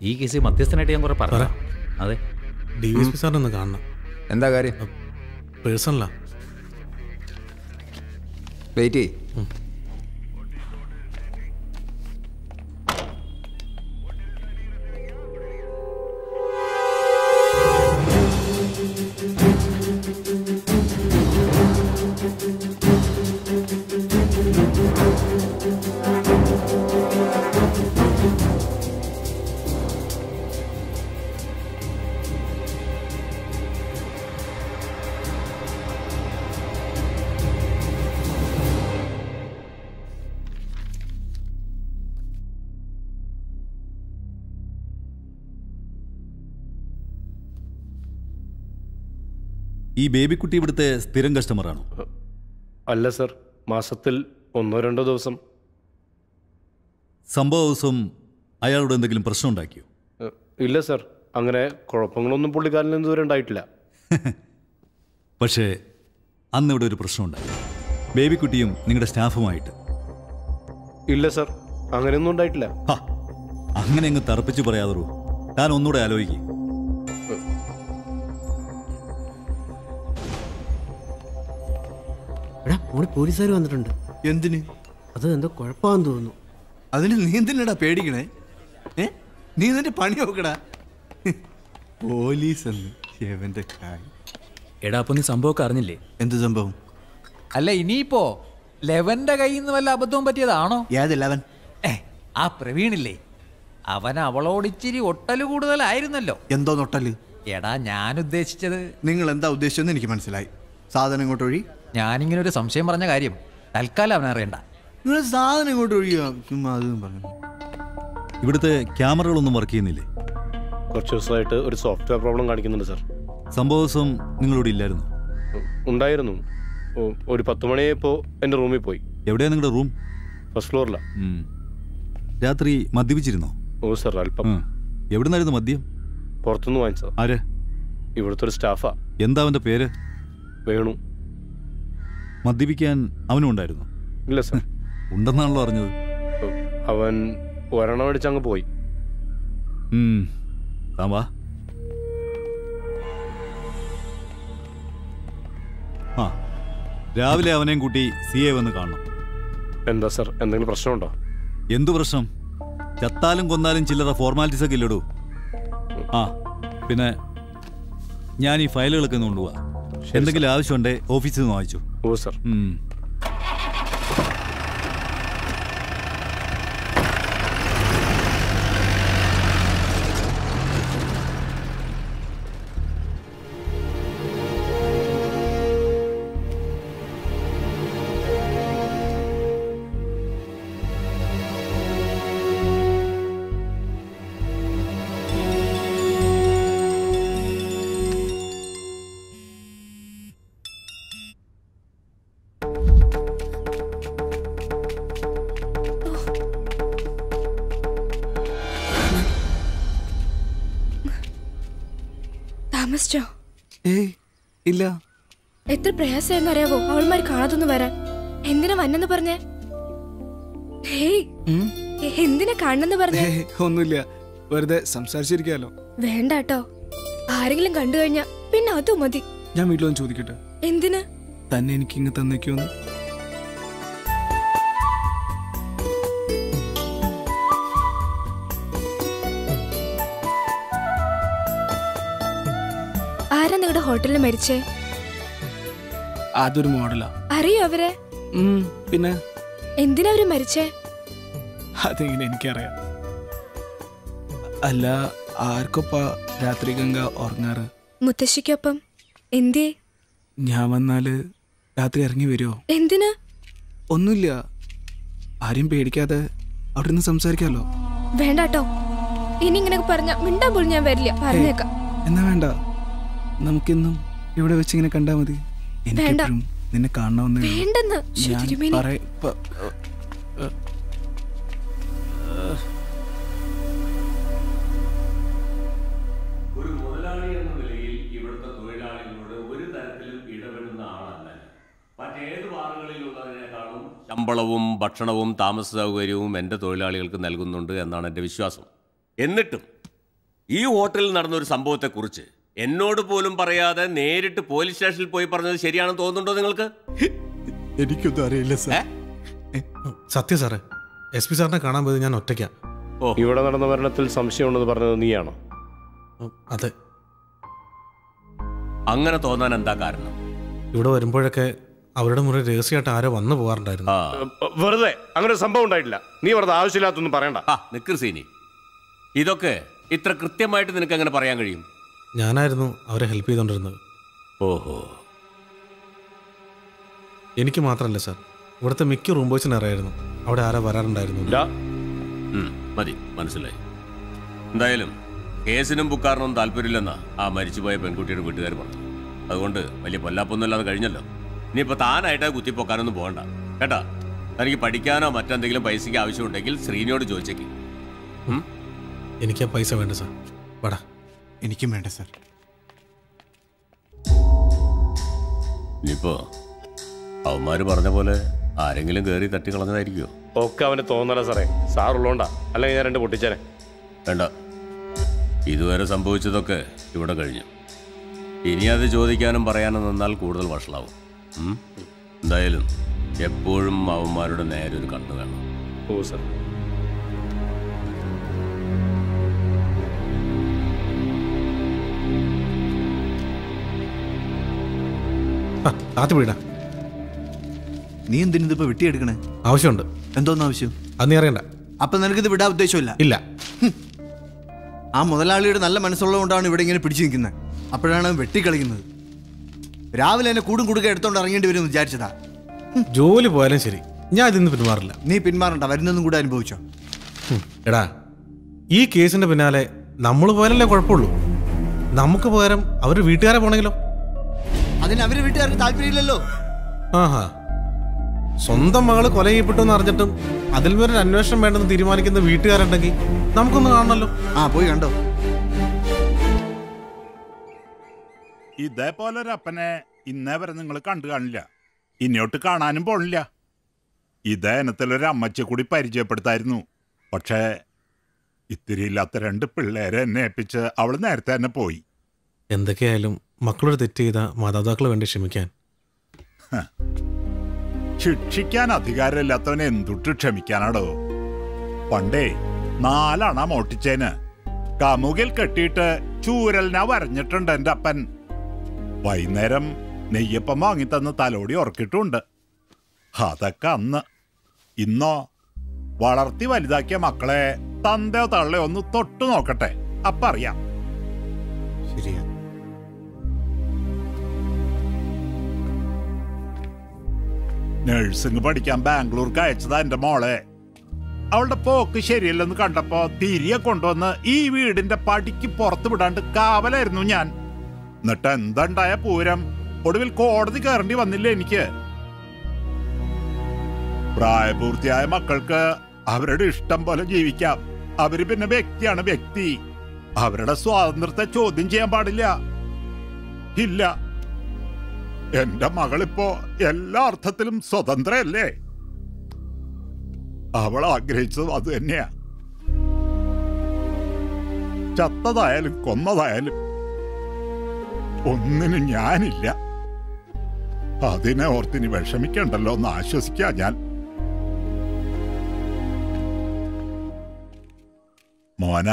ഈ കേസ് മധ്യസ്ഥനായിട്ട് ഞാൻ കുറെ പറഞ്ഞു. അതെ, DSP സാറിനെ ഒന്ന് കാണണം. എന്താ കാര്യം? പേഴ്സണലാ. വെയിറ്റ് ചെയ്യ്. ഈ ബേബിക്കുട്ടി ഇവിടുത്തെ സ്ഥിരം കസ്റ്റമറാണോ? അല്ല സർ, മാസത്തിൽ 1-2 ദിവസം. സംഭവ ദിവസം അയാളോട് എന്തെങ്കിലും പ്രശ്നം ഉണ്ടാക്കിയോ? ഇല്ല സർ, അങ്ങനെ കുഴപ്പങ്ങളൊന്നും പുള്ളിക്കാരൻ ഇതുവരെ ഉണ്ടായിട്ടില്ല. പക്ഷേ അന്ന് ഇവിടെ ഒരു പ്രശ്നമുണ്ടായി, ബേബിക്കുട്ടിയും നിങ്ങളുടെ സ്റ്റാഫുമായിട്ട്. ഇല്ല സർ, അങ്ങനെയൊന്നും ഉണ്ടായിട്ടില്ല. അങ്ങനെ അങ്ങ് തറപ്പിച്ച് പറയാതോ, താൻ ഒന്നുകൂടെ ആലോചിക്കും. എടാ മോളി പോലീസുകാർ വന്നിട്ടുണ്ട്. എന്തിന്? അത് എന്തോ കുഴപ്പമാണെന്ന് തോന്നുന്നു. അതിന് നീ എന്തിനടാ പേടിക്കണേ? നീ നിന്റെ പണി നോക്കടാ. പോലീസ് എന്ന് എടാ, അപ്പൊ നീ സംഭവമൊക്കെ അറിഞ്ഞില്ലേ? എന്ത് സംഭവം? അല്ല ഇനിയിപ്പോ ലെവന്റെ കയ്യിൽ നിന്ന് വല്ല അബദ്ധവും പറ്റിയതാണോ? ഏത് ലെവൻ? ആ പ്രവീണില്ലേ, അവൻ അവളോട് ഇച്ചിരി ഒട്ടല് കൂടുതലായിരുന്നല്ലോ. എന്തോ നൊട്ടല്? എടാ ഞാൻ ഉദ്ദേശിച്ചത്. നിങ്ങൾ എന്താ ഉദ്ദേശിച്ചെന്ന് എനിക്ക് മനസ്സിലായി. സാധനം ഇങ്ങോട്ട് ഒഴി. ഞാനിങ്ങനെ ഒരു സംശയം പറഞ്ഞ കാര്യം തൽക്കാലം അവനറിയണ്ട. നിങ്ങൾ സാധനം ഇങ്ങോട്ട് ഒഴിയോ? ഇവിടുത്തെ ക്യാമറകളൊന്നും വർക്ക് ചെയ്യുന്നില്ലേ? കുറച്ച് ദിവസമായിട്ട് ഒരു സോഫ്റ്റ്വെയർ പ്രോബ്ലം കാണിക്കുന്നുണ്ട് സർ. സംഭവ ദിവസം നിങ്ങളോട് ഇല്ലായിരുന്നു? ഉണ്ടായിരുന്നു. ഒരു 10 മണിയായപ്പോൾ എൻ്റെ റൂമിൽ പോയി. എവിടെയാ നിങ്ങളുടെ റൂം? ഫസ്റ്റ് ഫ്ലോറിലാ. രാത്രി മദ്യപിച്ചിരുന്നോ? ഓ സർ, അല്പം. എവിടെ നിന്നായിരുന്നു മദ്യം? പുറത്തുനിന്ന് വാങ്ങിച്ചത്. ആര്? ഇവിടുത്തെ ഒരു സ്റ്റാഫാ. എന്താ അവൻ്റെ പേര്? വേണു. മദ്യപിക്കാൻ അവനും ഉണ്ടായിരുന്നു? ഇല്ല സർ. ഉണ്ടെന്നാണല്ലോ അറിഞ്ഞത്. അവൻ ഒരെണ്ണം അടിച്ച് അങ്ങ് പോയി. താൻ വാ. രാവിലെ അവനെയും കൂട്ടി CA വന്ന് കാണണം. എന്താ സർ, എന്തെങ്കിലും പ്രശ്നമുണ്ടോ? എന്തു പ്രശ്നം? ചത്താലും കൊന്നാലും ചില്ലറ ഫോർമാലിറ്റീസ് ഒക്കെ ഇല്ലടൂ. പിന്നെ ഞാൻ ഈ ഫയലുകളൊക്കെ ഒന്ന് കൊണ്ടുപോവാ. എന്തെങ്കിലും ആവശ്യമുണ്ടേ ഓഫീസിൽ നിന്ന് വാങ്ങിച്ചു. ഓ സർ. താമസിച്ചോ? ഇല്ല. എത്ര പ്രയാസമായിരുന്നു അറിയാവോ അവൾമാര് കാണാതൊന്നും വരാൻ. എന്തിനാ വന്നെന്ന് പറഞ്ഞേ? എന്തിനാ കാണണെന്ന് പറഞ്ഞേ? ഒന്നുമില്ല, വെറുതെ സംസാരിച്ചിരിക്കാലോ. വേണ്ടാട്ടോ, ആരെങ്കിലും കണ്ടു കഴിഞ്ഞാ പിന്നെ അതും മതി. ഞാൻ വീട്ടിലൊന്ന് ചോദിക്കട്ടെ? എന്തിന്? തന്നെ എനിക്ക് ഇങ്ങ് തന്നേക്കോന്ന്. ആരാ നിങ്ങളുടെ ഹോട്ടലിൽ മരിച്ചേ? അതൊരു മോഡലാ. അറിയോ അവരെ? പിന്നെ എന്തിനാ അവര് മരിച്ചേ? അതെങ്ങനെ എനിക്കറിയാം. അല്ല, ആർക്കൊപ്പാ രാത്രി ഗംഗ ഉറങ്ങാറ്? മുത്തശ്ശിക്കൊപ്പം. എന്തേ? ഞാൻ വന്നാല് രാത്രി ഇറങ്ങി വരുമോ? എന്തിനാ? ഒന്നുമില്ല, ആരെയും പേടിക്കാതെ അവിടെ നിന്ന് സംസാരിക്കാലോ. വേണ്ടാട്ടോ, ഇനി ഇങ്ങനെ പറഞ്ഞ മിണ്ടാൻ പോലും ഞാൻ വരില്ല, പറഞ്ഞേക്കാം. എന്നാ വേണ്ട, നമുക്കിന്നും ഇവിടെ വെച്ച് ഇങ്ങനെ കണ്ടാ മതി. എനിക്കെപ്പോഴും നിന്നെ കാണണമെന്ന്. വേണ്ടെന്ന് ഒരു മുതലാളി എന്ന നിലയിൽ ഇവിടുത്തെ തൊഴിലാളികളോട് ഒരു തരത്തിലും ഇടപെടുന്ന ആളല്ല. മറ്റേത് ബാറുകളിലുള്ളതിനേക്കാളും ശമ്പളവും ഭക്ഷണവും താമസ സൗകര്യവും എൻ്റെ തൊഴിലാളികൾക്ക് നൽകുന്നുണ്ട് എന്നാണ് എൻ്റെ വിശ്വാസം. എന്നിട്ടും ഈ ഹോട്ടലിൽ നടന്നൊരു സംഭവത്തെക്കുറിച്ച് എന്നോട് പോലും പറയാതെ നേരിട്ട് പോലീസ് സ്റ്റേഷനിൽ പോയി പറഞ്ഞത് ശരിയാണെന്ന് തോന്നുന്നുണ്ടോ നിങ്ങൾക്ക്? എനിക്കൊന്നും അറിയില്ല സാർ. സത്യം സാറേ, SP സാറിനെ കാണാൻ പോയത് ഞാൻ ഒറ്റയ്ക്കാ. ഇവിടെ നടന്ന മരണത്തിൽ സംശയമുണ്ടെന്ന് പറഞ്ഞത് നീയാണോ? അതെ. അങ്ങനെ തോന്നാൻ എന്താ കാരണം? ഇവിടെ വരുമ്പോഴൊക്കെ അവരുടെ മുറി രഹസ്യമായിട്ട് ആരോ വന്നു പോകാറുണ്ടായിരുന്നു. വെറുതെ അങ്ങനെ ഒരു സംഭവം ഉണ്ടായിട്ടില്ല. നീ വെറുതെ ആവശ്യമില്ലാത്തൊന്നും പറയണ്ട. നിക്കർ സീനി, ഇതൊക്കെ ഇത്ര കൃത്യമായിട്ട് നിനക്ക് എങ്ങനെ പറയാൻ കഴിയും? ഞാനായിരുന്നു അവരെ ഹെൽപ്പ് ചെയ്തോണ്ടിരുന്നത്. ഓഹോ. എനിക്ക് മാത്രമല്ല സാർ, ഇവിടുത്തെ മിക്ക റൂം ബോയ്സിന് അറിയായിരുന്നു അവിടെ ആരാ വരാറുണ്ടായിരുന്നു. മതി, മനസ്സിലായി. എന്തായാലും കേസിനും ബുക്കാറിനും താല്പര്യമില്ലെന്നാ ആ മരിച്ചുപോയ പെൺകുട്ടിയുടെ വീട്ടുകാർ പറഞ്ഞു. അതുകൊണ്ട് വലിയ പൊല്ലാപ്പൊന്നുമില്ലാതെ കഴിഞ്ഞല്ലോ. ഇനിയിപ്പോൾ താനായിട്ട് കുത്തിപ്പൊക്കാനൊന്നും പോകണ്ട കേട്ടാ. തനിക്ക് പഠിക്കാനോ മറ്റെന്തെങ്കിലും പൈസയ്ക്ക് ആവശ്യമുണ്ടെങ്കിൽ ശ്രീനിയോട് ചോദിച്ചേക്ക്. എനിക്ക് ആ പൈസ വേണ്ട സാർ. വാടാ. എനിക്കും വേണ്ട സാർ. ഇനിയിപ്പോ അവന്മാര് പറഞ്ഞ പോലെ ആരെങ്കിലും കയറി തട്ടിക്കളഞ്ഞതായിരിക്കുമോ? ഒക്കെ അവന് തോന്നല സാറേ. സാറുള്ളോണ്ടാ, അല്ലെങ്കിൽ ഞാൻ 2 പൊട്ടിച്ചേനെ. വേണ്ട, ഇതുവരെ സംഭവിച്ചതൊക്കെ ഇവിടെ കഴിഞ്ഞു. ഇനി അത് ചോദിക്കാനും പറയാനും നിന്നാൽ കൂടുതൽ വഷളാവും. എന്തായാലും എപ്പോഴും അവന്മാരുടെ നേരെ ഒരു കണ്ണ് വേണം. ഓ സാർ. നീ എന്തിനിതിപ്പോ വെട്ടിയെടുക്കണേ? ആവശ്യമുണ്ട്. എന്തോന്ന് ആവശ്യം? അത് നീ അറിയണ്ട. അപ്പൊ നിനക്കിത് വിടാൻ ഉദ്ദേശമില്ല? ഇല്ല. ആ മുതലാളിയുടെ നല്ല മനസ്സുള്ളതുകൊണ്ടാണ് ഇവിടെ ഇങ്ങനെ പിടിച്ചു നിൽക്കുന്നത്. അപ്പോഴാണ് വെട്ടിക്കളിക്കുന്നത്. രാവിലെ എന്നെ കൂടും കുടുക്ക എടുത്തോണ്ട് ഇറങ്ങേണ്ടി വരും വിചാരിച്ചതാ. ജോലി പോയാലും ശരി, ഞാൻ ഇതിന്ന് പിന്മാറില്ല. നീ പിന്മാറണ്ട, വരുന്നതും കൂടെ അനുഭവിച്ചോ. എടാ, ഈ കേസിന്റെ പിന്നാലെ നമ്മൾ പോയാലല്ലേ കുഴപ്പമുള്ളൂ. നമുക്ക് പകരം അവരുടെ വീട്ടുകാരെ പോണെങ്കിലോ? അതിന് അവരുടെ വീട്ടുകാർക്ക് താല്പര്യമില്ലല്ലോ. ആഹാ, സ്വന്തം മകള് കൊല ചെയ്യപ്പെട്ടു എന്ന് അറിഞ്ഞിട്ടും അതിൽ വരെ അന്വേഷണം വേണ്ടെന്ന് തീരുമാനിക്കുന്ന വീട്ടുകാരുണ്ടെങ്കിൽ നമുക്കൊന്ന് കാണണല്ലോ. പോയി കണ്ടോ. ഇതേപോലൊരപ്പനെ ഇന്നേ വരെ നിങ്ങൾ കണ്ടു കാണില്ല, ഇനിയോട്ട് കാണാനും പോണില്ല. ഇതേ ഇനത്തിലൊരു അമ്മച്ചെ കൂടി പരിചയപ്പെടുത്തായിരുന്നു. പക്ഷേ ഇത്തിരി ഇല്ലാത്ത 2 പിള്ളേരെ എന്നെ ഏൽപ്പിച്ച് അവള് നേരത്തെ തന്നെ പോയി. എന്തൊക്കെയായാലും മക്കളോട് തെറ്റ് ചെയ്ത മാതാപിതാക്കൾ വേണ്ടി ക്ഷമിക്കാൻ. ശിക്ഷിക്കാൻ അധികാരമില്ലാത്തവനെ എന്തുട്ട് ക്ഷമിക്കാനാടോ? പണ്ടേ 4 അണ മോട്ടിച്ചേന് കമുകിൽ കെട്ടിയിട്ട് ചൂരലിനാ വരഞ്ഞിട്ടുണ്ട് എൻ്റെ അപ്പൻ. വൈകുന്നേരം നെയ്യപ്പം വാങ്ങിത്തന്ന് തലോടി ഉറക്കിട്ടുണ്ട്. അതൊക്കെ അന്ന്. ഇന്നോ വളർത്തി വലുതാക്കിയ മക്കളെ തന്തയോ തള്ളയോ ഒന്ന് തൊട്ടു നോക്കട്ടെ, അപ്പറിയാം. ശരിയാ. നഴ്സിംഗ് പഠിക്കാൻ ബാംഗ്ലൂർക്ക് അയച്ചതാ എന്റെ മോളെ. അവളുടെ പോക്ക് ശരിയല്ലെന്ന് കണ്ടപ്പോ തിരികെ കൊണ്ടുവന്ന് ഈ വീടിന്റെ പടിക്ക് പുറത്ത് വിടാണ്ട് കാവലായിരുന്നു ഞാൻ. എന്നിട്ട് എന്തുണ്ടായ പൂരം, ഒടുവിൽ കോടതി കയറേണ്ടി വന്നില്ല എനിക്ക്. പ്രായപൂർത്തിയായ മക്കൾക്ക് അവരുടെ ഇഷ്ടം പോലെ ജീവിക്കാം. അവര് പിന്നെ വ്യക്തിയാണ് വ്യക്തി. അവരുടെ സ്വാതന്ത്ര്യത്തെ ചോദ്യം ചെയ്യാൻ പാടില്ല. ഇല്ല, എന്റെ മകളിപ്പോ എല്ലാ അർത്ഥത്തിലും സ്വതന്ത്രയല്ലേ. അവൾ ആഗ്രഹിച്ചത് അത് തന്നെയാ. ചത്തതായാലും കൊന്നതായാലും ഒന്നിനും ഞാനില്ല. അതിനെ ഓർത്തിനി വിഷമിക്കണ്ടല്ലോ എന്ന് ആശ്വസിക്കാ ഞാൻ. മോന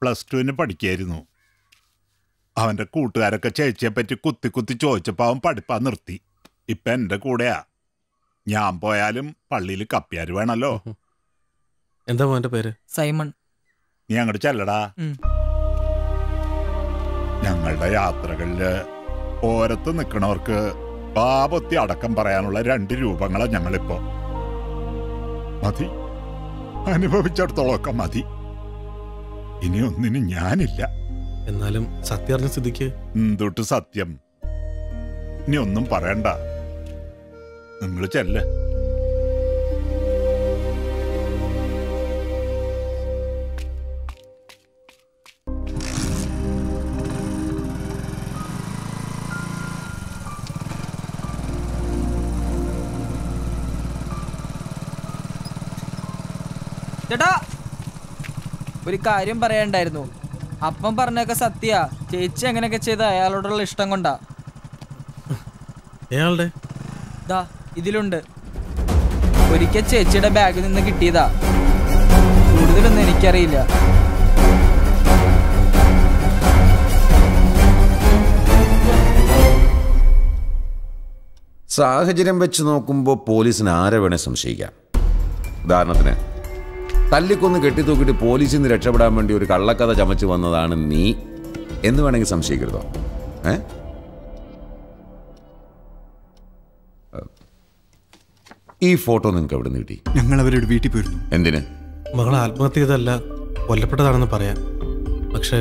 +2 പഠിക്കായിരുന്നു. അവന്റെ കൂട്ടുകാരൊക്കെ ചേച്ചിയെ പറ്റി കുത്തി കുത്തി ചോദിച്ചപ്പോ അവൻ പഠിപ്പാ നിർത്തി. ഇപ്പൊ എന്റെ കൂടെയാ. ഞാൻ പോയാലും പള്ളിയിൽ കപ്പിയാര് വേണല്ലോ. എന്താ മോന്റെ പേര്? സൈമൺ. നീ അങ്ങോട്ട് ചെല്ലടാ. ഞങ്ങളുടെ യാത്രകളില് ഓരത്ത് നിൽക്കണവർക്ക് പാപത്തി അടക്കം പറയാനുള്ള 2 രൂപങ്ങളാ ഞങ്ങളിപ്പോ. മതി, അനുഭവിച്ചിടത്തോളമൊക്കെ മതി. ഇനി ഒന്നിനും ഞാനില്ല. എന്നാലും സത്യം അറിഞ്ഞ സ്ഥിതിക്ക് എന്തൊട്ട് സത്യം? ഇനി ഒന്നും പറയണ്ട, നിങ്ങൾ ചെല്ല്. ചേട്ടാ, ഒരു കാര്യം പറയാണ്ടായിരുന്നു. അപ്പം പറഞ്ഞൊക്കെ സത്യ. ചേച്ചി അങ്ങനെയൊക്കെ ചെയ്ത അയാളോടുള്ള ഇഷ്ടം കൊണ്ടാ. ദാ ഇതിലുണ്ട്. ഒരിക്കൽ ചേച്ചിയുടെ ബാഗിൽ നിന്ന് കിട്ടിയതാ. കൂടുതലൊന്നും എനിക്കറിയില്ല. സാഹചര്യം വെച്ച് നോക്കുമ്പോൾ പോലീസിന് ആരെ വേണേ സംശയിക്കാം. ഉദാഹരണത്തിന്, തല്ലിക്കൊന്ന് കെട്ടിത്തൂക്കിട്ട് പോലീസിൽ നിന്ന് രക്ഷപ്പെടാൻ വേണ്ടി ഒരു കള്ളക്കഥ ചമച്ച് വന്നതാണ് നീ എന്ന് വേണമെങ്കിൽ സംശയിക്കരുതോ? ഈ ഫോട്ടോ നിങ്ങൾക്ക് എവിടെ നിന്ന് കിട്ടി? ഞങ്ങൾ അവരുടെ വീട്ടിൽ പോയിരുന്നു. എന്തിന്? മകൾ ആത്മഹത്യ ചെയ്തല്ല, കൊല്ലപ്പെട്ടതാണെന്ന് പറയാൻ. പക്ഷെ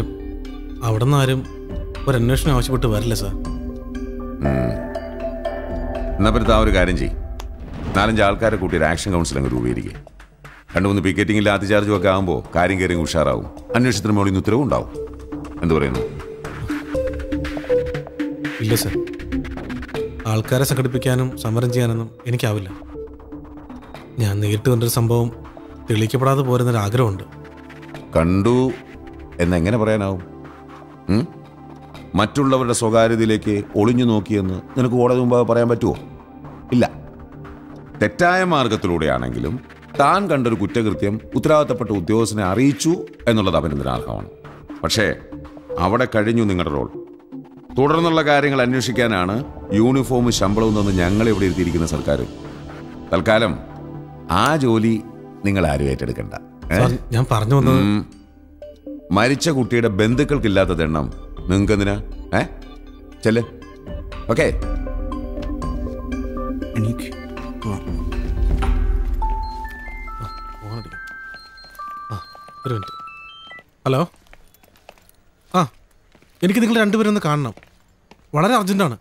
അവിടെ നിന്ന് ആരും ഒരു അന്വേഷണം ആവശ്യപ്പെട്ട് വരില്ല സാർ. എന്നാ പറ്റി ആ ഒരു കാര്യം ചെയ്യും. 4-5 ആൾക്കാരെ കൂട്ടി ഒരു ആക്ഷൻ കൗൺസിൽ അങ്ങ് രൂപീകരിക്കുക. 2-3 പിക്കറ്റിംഗ് ലാത്തി ചാർജും ഒക്കെ ആകുമ്പോൾ കാര്യം കയറി ഉഷാറാവും. അന്വേഷണത്തിന് മുകളിൽ നിന്ന് ഉത്തരവും ഉണ്ടാവും. എന്ത് പറയുന്നു? ഇല്ല സാർ, ആൾക്കാരെ സംഘടിപ്പിക്കാനും സമരം ചെയ്യാനൊന്നും എനിക്കാവില്ല. ഞാൻ നേരിട്ട് കണ്ടൊരു സംഭവം തെളിയിക്കപ്പെടാതെ പോരുന്നൊരു ആഗ്രഹമുണ്ട്. കണ്ടു എന്നെങ്ങനെ പറയാനാവും? മറ്റുള്ളവരുടെ സ്വകാര്യതയിലേക്ക് ഒളിഞ്ഞു നോക്കിയെന്ന് നിനക്ക് കോടതി മുമ്പ് പറയാൻ പറ്റുമോ? ഇല്ല. തെറ്റായ മാർഗത്തിലൂടെയാണെങ്കിലും താൻ കണ്ടൊരു കുറ്റകൃത്യം ഉത്തരവാദിത്തപ്പെട്ട ഉദ്യോഗസ്ഥനെ അറിയിച്ചു എന്നുള്ളത് അഭിനന്ദനാർഹമാണ്. പക്ഷേ അവിടെ കഴിഞ്ഞു നിങ്ങളുടെ റോൾ. തുടർന്നുള്ള കാര്യങ്ങൾ അന്വേഷിക്കാനാണ് യൂണിഫോമും ശമ്പളവും തന്ന് ഞങ്ങളിവിടെ ഇരുത്തിയിരിക്കുന്ന സർക്കാർ. തൽക്കാലം ആ ജോലി നിങ്ങൾ ആരും ഏറ്റെടുക്കണ്ട. ഞാൻ പറഞ്ഞു വന്നത് മരിച്ച കുട്ടിയുടെ ബന്ധുക്കൾക്കില്ലാത്ത എണ്ണം നിങ്ങൾക്ക് എന്തിനാ? ചെല്ല്. ഓക്കെ. ഒരു മിനിറ്റ്. ഹലോ. എനിക്ക് നിങ്ങൾ രണ്ടുപേരും ഒന്ന് കാണണം. വളരെ അർജന്റാണ്.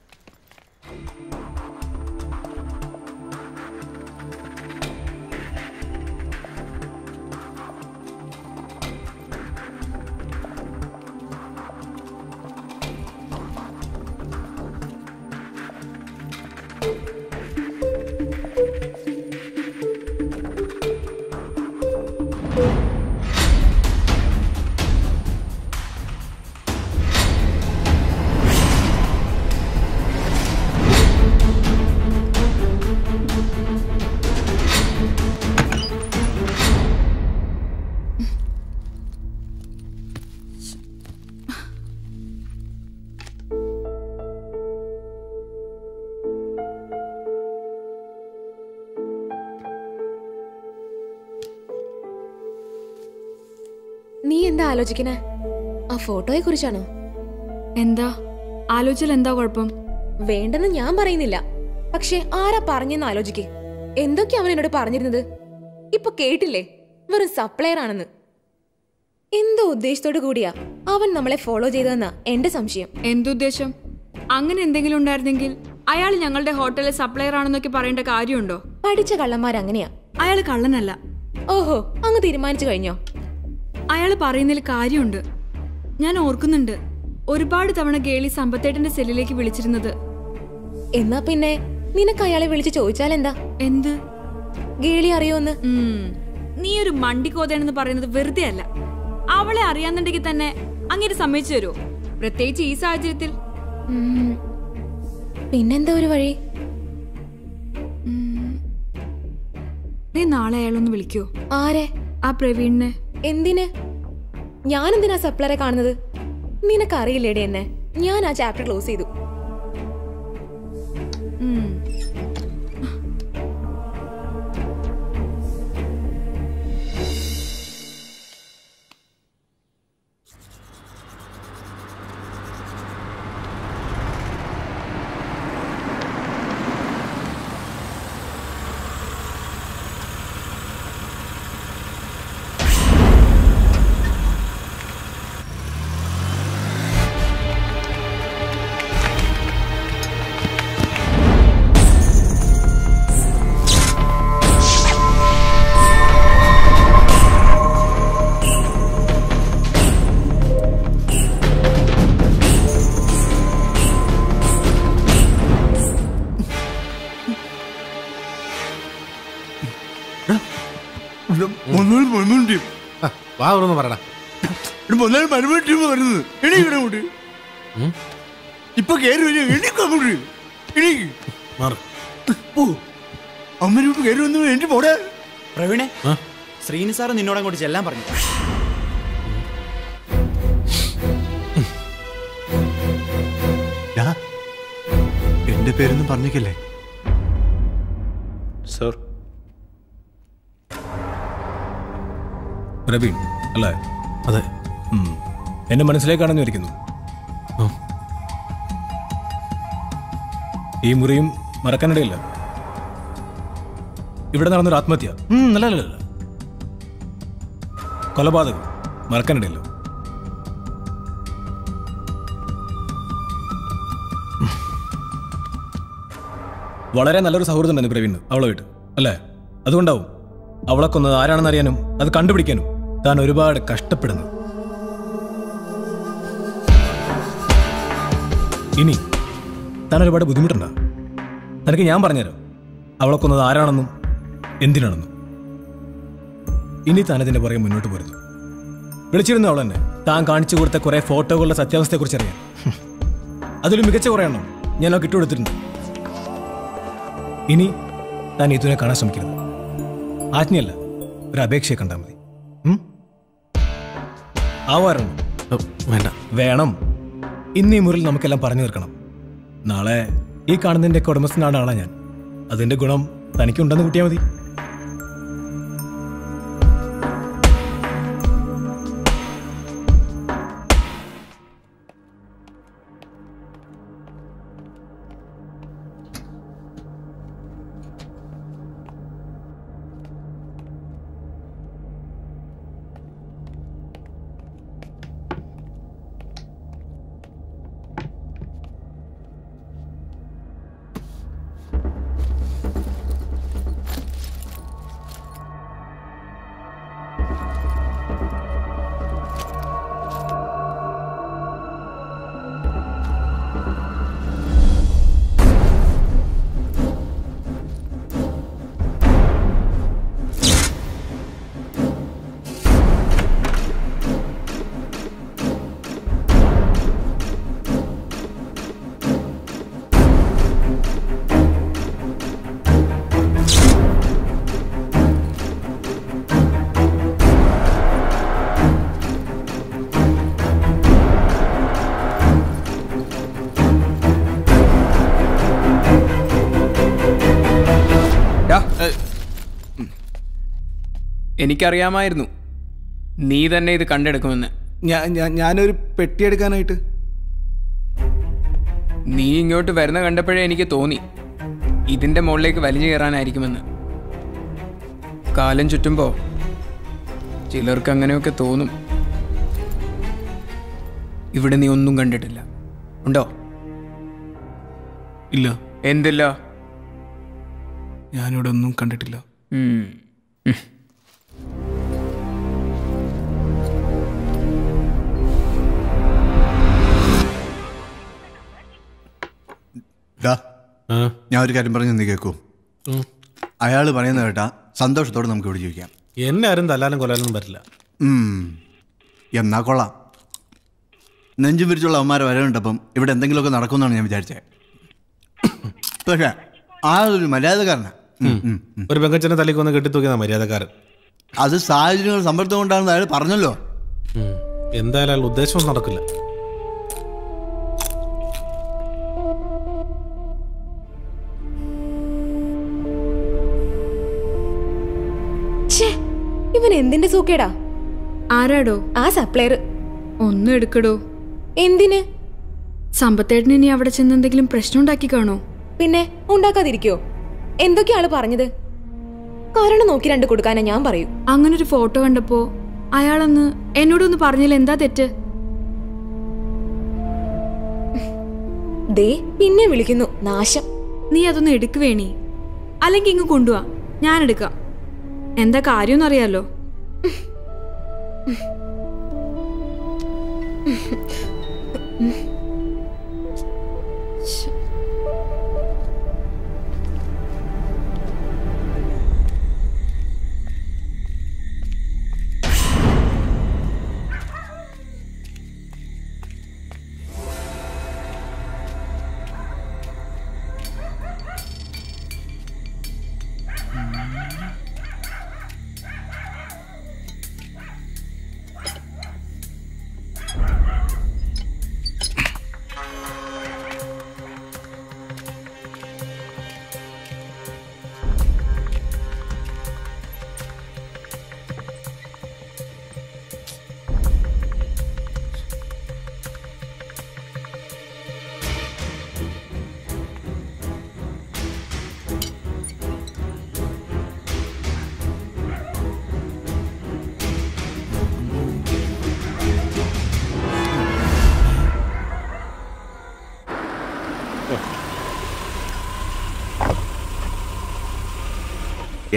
നീ എന്താ ആലോചിക്കണേ? ആ ഫോട്ടോയെ കുറിച്ചാണോ? എന്താ ആലോചിച്ചാൽ എന്താ കുഴപ്പം? വേണ്ടെന്ന് ഞാൻ പറയുന്നില്ല, പക്ഷെ ആരാ പറഞ്ഞെന്ന് ആലോചിക്കേ. എന്തൊക്കെയാ അവൻ എന്നോട് പറഞ്ഞിരുന്നത്? ഇപ്പൊ കേട്ടില്ലേ, വെറും സപ്ലയർ ആണെന്ന്. എന്തോ ഉദ്ദേശത്തോടു കൂടിയാ അവൻ നമ്മളെ ഫോളോ ചെയ്തതെന്നാ എന്റെ സംശയം. എന്തുദ്ദേശം? അങ്ങനെ എന്തെങ്കിലും ഉണ്ടായിരുന്നെങ്കിൽ അയാൾ ഞങ്ങളുടെ ഹോട്ടലിലെ സപ്ലയർ ആണെന്നൊക്കെ പറയേണ്ട കാര്യമുണ്ടോ? പഠിച്ച കള്ളന്മാരങ്ങനെയാ. അയാൾ കള്ളനല്ല. ഓഹോ, അങ്ങ് തീരുമാനിച്ചു കഴിഞ്ഞോ? അയാൾ പറയുന്നതിൽ കാര്യമുണ്ട്. ഞാൻ ഓർക്കുന്നുണ്ട്, ഒരുപാട് തവണ ഗേളി സമ്പത്തേട്ടന്റെ സെല്ലിലേക്ക് വിളിച്ചിരുന്നത്. എന്നാ പിന്നെ നിനക്ക് അയാളെ വിളിച്ച് ചോദിച്ചാൽ എന്താ? എന്ത്? ഗേളി അറിയോന്ന്? നീ ഒരു മണ്ടിക്കോതയാണെന്ന് പറയുന്നത് വെറുതെ അല്ല. അവളെ അറിയാന്നുണ്ടെങ്കിൽ തന്നെ അങ്ങനെ സമ്മതിച്ചു തരുമോ? പ്രത്യേകിച്ച് ഈ സാഹചര്യത്തിൽ. പിന്നെന്താ ഒരു വഴി? നീ നാളെ അയാളൊന്ന് വിളിക്കോ? ആരെ? ആ പ്രവീണിനെ. എന്തിന്? ഞാനെന്തിനാ സപ്ലറെ കാണുന്നത്? നിനക്കറിയില്ലേടെ എന്നെ. ഞാൻ ആ ചാപ്റ്റർ ക്ലോസ് ചെയ്തു. ഇപ്പൊ പ്രവീണെ, ശ്രീനി സാറ് നിന്നോട് അങ്ങോട്ട് ചെല്ലാൻ പറഞ്ഞു. എന്റെ പേരൊന്നും പറഞ്ഞേക്കല്ലേ സർ? പ്രവീൺ അല്ലേ? അതെ. എന്നെ മനസ്സിലേക്കാണെന്ന് വിചാരിക്കുന്നു. ഈ മുറിയും മറക്കാനിടയില്ല. ഇവിടെ നടന്നൊരു ആത്മഹത്യ അല്ല, കൊലപാതകം മറക്കാനിടയില്ല. വളരെ നല്ലൊരു സൗഹൃദം ഉണ്ടായിരുന്നു പ്രവീണ് അവളുമായിട്ട്, അല്ലേ? അതുകൊണ്ടാവും അവളെ കൊന്നത് ആരാണെന്ന് അറിയാനും അത് കണ്ടുപിടിക്കാനും താൻ ഒരുപാട് കഷ്ടപ്പെടുന്നു. ഇനി താൻ ഒരുപാട് ബുദ്ധിമുട്ടുണ്ടോ? തനിക്ക് ഞാൻ പറഞ്ഞുതരാം അവളെ കൊന്നത് ആരാണെന്നും എന്തിനാണെന്നും. ഇനി താൻ അതിന്റെ പുറകെ മുന്നോട്ട് പോരുന്നു. വിളിച്ചിരുന്നു അവൾ തന്നെ താൻ കാണിച്ചു കൊടുത്ത കുറെ ഫോട്ടോകളുടെ സത്യാവസ്ഥയെക്കുറിച്ച് അറിയാൻ. അതിൽ മികച്ച കുറെ എണ്ണം ഞാൻ അവൾക്ക് ഇട്ടുകൊടുത്തിട്ടുണ്ട്. ഇനി താൻ ഇതിനെ കാണാൻ ശ്രമിക്കരുത്. ആജ്ഞയല്ല, ഒരു അപേക്ഷയെ കണ്ടാൽ മതി. ആവാറുണ്ട് വേണ്ട, വേണം. ഇന്ന് ഈ മുറിൽ നമുക്കെല്ലാം പറഞ്ഞു തീർക്കണം. നാളെ ഈ കാണുന്നതിന്റെ ഉടമസ്ഥനാണ് ആളാ ഞാൻ. അതിന്റെ ഗുണം തനിക്കുണ്ടെന്ന് കൂട്ടിയാൽ മതി. എനിക്കറിയാമായിരുന്നു നീ തന്നെ ഇത് കണ്ടെടുക്കുമെന്ന്. ഞാനൊരു പെട്ടിയെടുക്കാനായിട്ട് നീ ഇങ്ങോട്ട് വരുന്ന കണ്ടപ്പോഴേ എനിക്ക് തോന്നി ഇതിന്റെ മുകളിലേക്ക് വലിഞ്ഞു കയറാനായിരിക്കുമെന്ന്. കാലം ചുറ്റുമ്പോ ചിലർക്ക് അങ്ങനെയൊക്കെ തോന്നും. ഇവിടെ നീ ഒന്നും കണ്ടിട്ടില്ല, ഉണ്ടോ? ഇല്ല. എന്തില്ല? ഞാനിവിടെ ഒന്നും കണ്ടിട്ടില്ല. ഞാൻ ഒരു കാര്യം പറഞ്ഞു നീ കേൾക്കൂ. അയാൾ പറയുന്നത് കേട്ടാ സന്തോഷത്തോടെ നമുക്ക് ഇവിടെ ജീവിക്കാം. എന്നെ ആരും തല്ലാനും കൊല്ലാനും പറ്റില്ല. എന്നാ കൊള്ളാം. നെഞ്ചു പിരിച്ചുള്ള അവന്മാരെ വരവുണ്ടപ്പം ഇവിടെ എന്തെങ്കിലുമൊക്കെ നടക്കുമെന്നാണ് ഞാൻ വിചാരിച്ചത്. പക്ഷേ ആളൊരു മര്യാദക്കാരനാ. ഒരു പെങ്കച്ചനെ തല്ലിക്കൊന്ന് കെട്ടിത്തൂക്കിയതാ മര്യാദക്കാരൻ. അത് സാഹചര്യങ്ങൾ സമ്മർദ്ദം കൊണ്ടാണെന്ന് അയാൾ പറഞ്ഞല്ലോ. എന്തായാലും അയാൾ ഉദ്ദേശം നടക്കില്ല. ഇവൻ എന്തിന്റെ സൂക്കേടാ? ആരാടോ? ആ സപ്ലയർ. ഒന്നും എടുക്കടോ. എന്തിന്? സമ്പത്തേട്ടന് ഇനി അവിടെ ചെന്ന് എന്തെങ്കിലും പ്രശ്നം ഉണ്ടാക്കി കാണോ? പിന്നെ ഉണ്ടാക്കാതിരിക്കോ? എന്തൊക്കെയാ ആള് പറഞ്ഞത്? കാരണം നോക്കി രണ്ട് കൊടുക്കാനാ ഞാൻ പറയൂ. അങ്ങനൊരു ഫോട്ടോ കണ്ടപ്പോ അയാളന്ന് എന്നോടൊന്ന് പറഞ്ഞില്ല, എന്താ തെറ്റ്? ദേ പിന്നെ വിളിക്കുന്നു, നാശം. നീ അതൊന്ന് എടുക്കുവേണി, അല്ലെങ്കിൽ ഇങ്ങ് കൊണ്ടുവാ, ഞാൻ എടുക്കാം. എന്താ കാര്യമെന്ന് അറിയാലോ.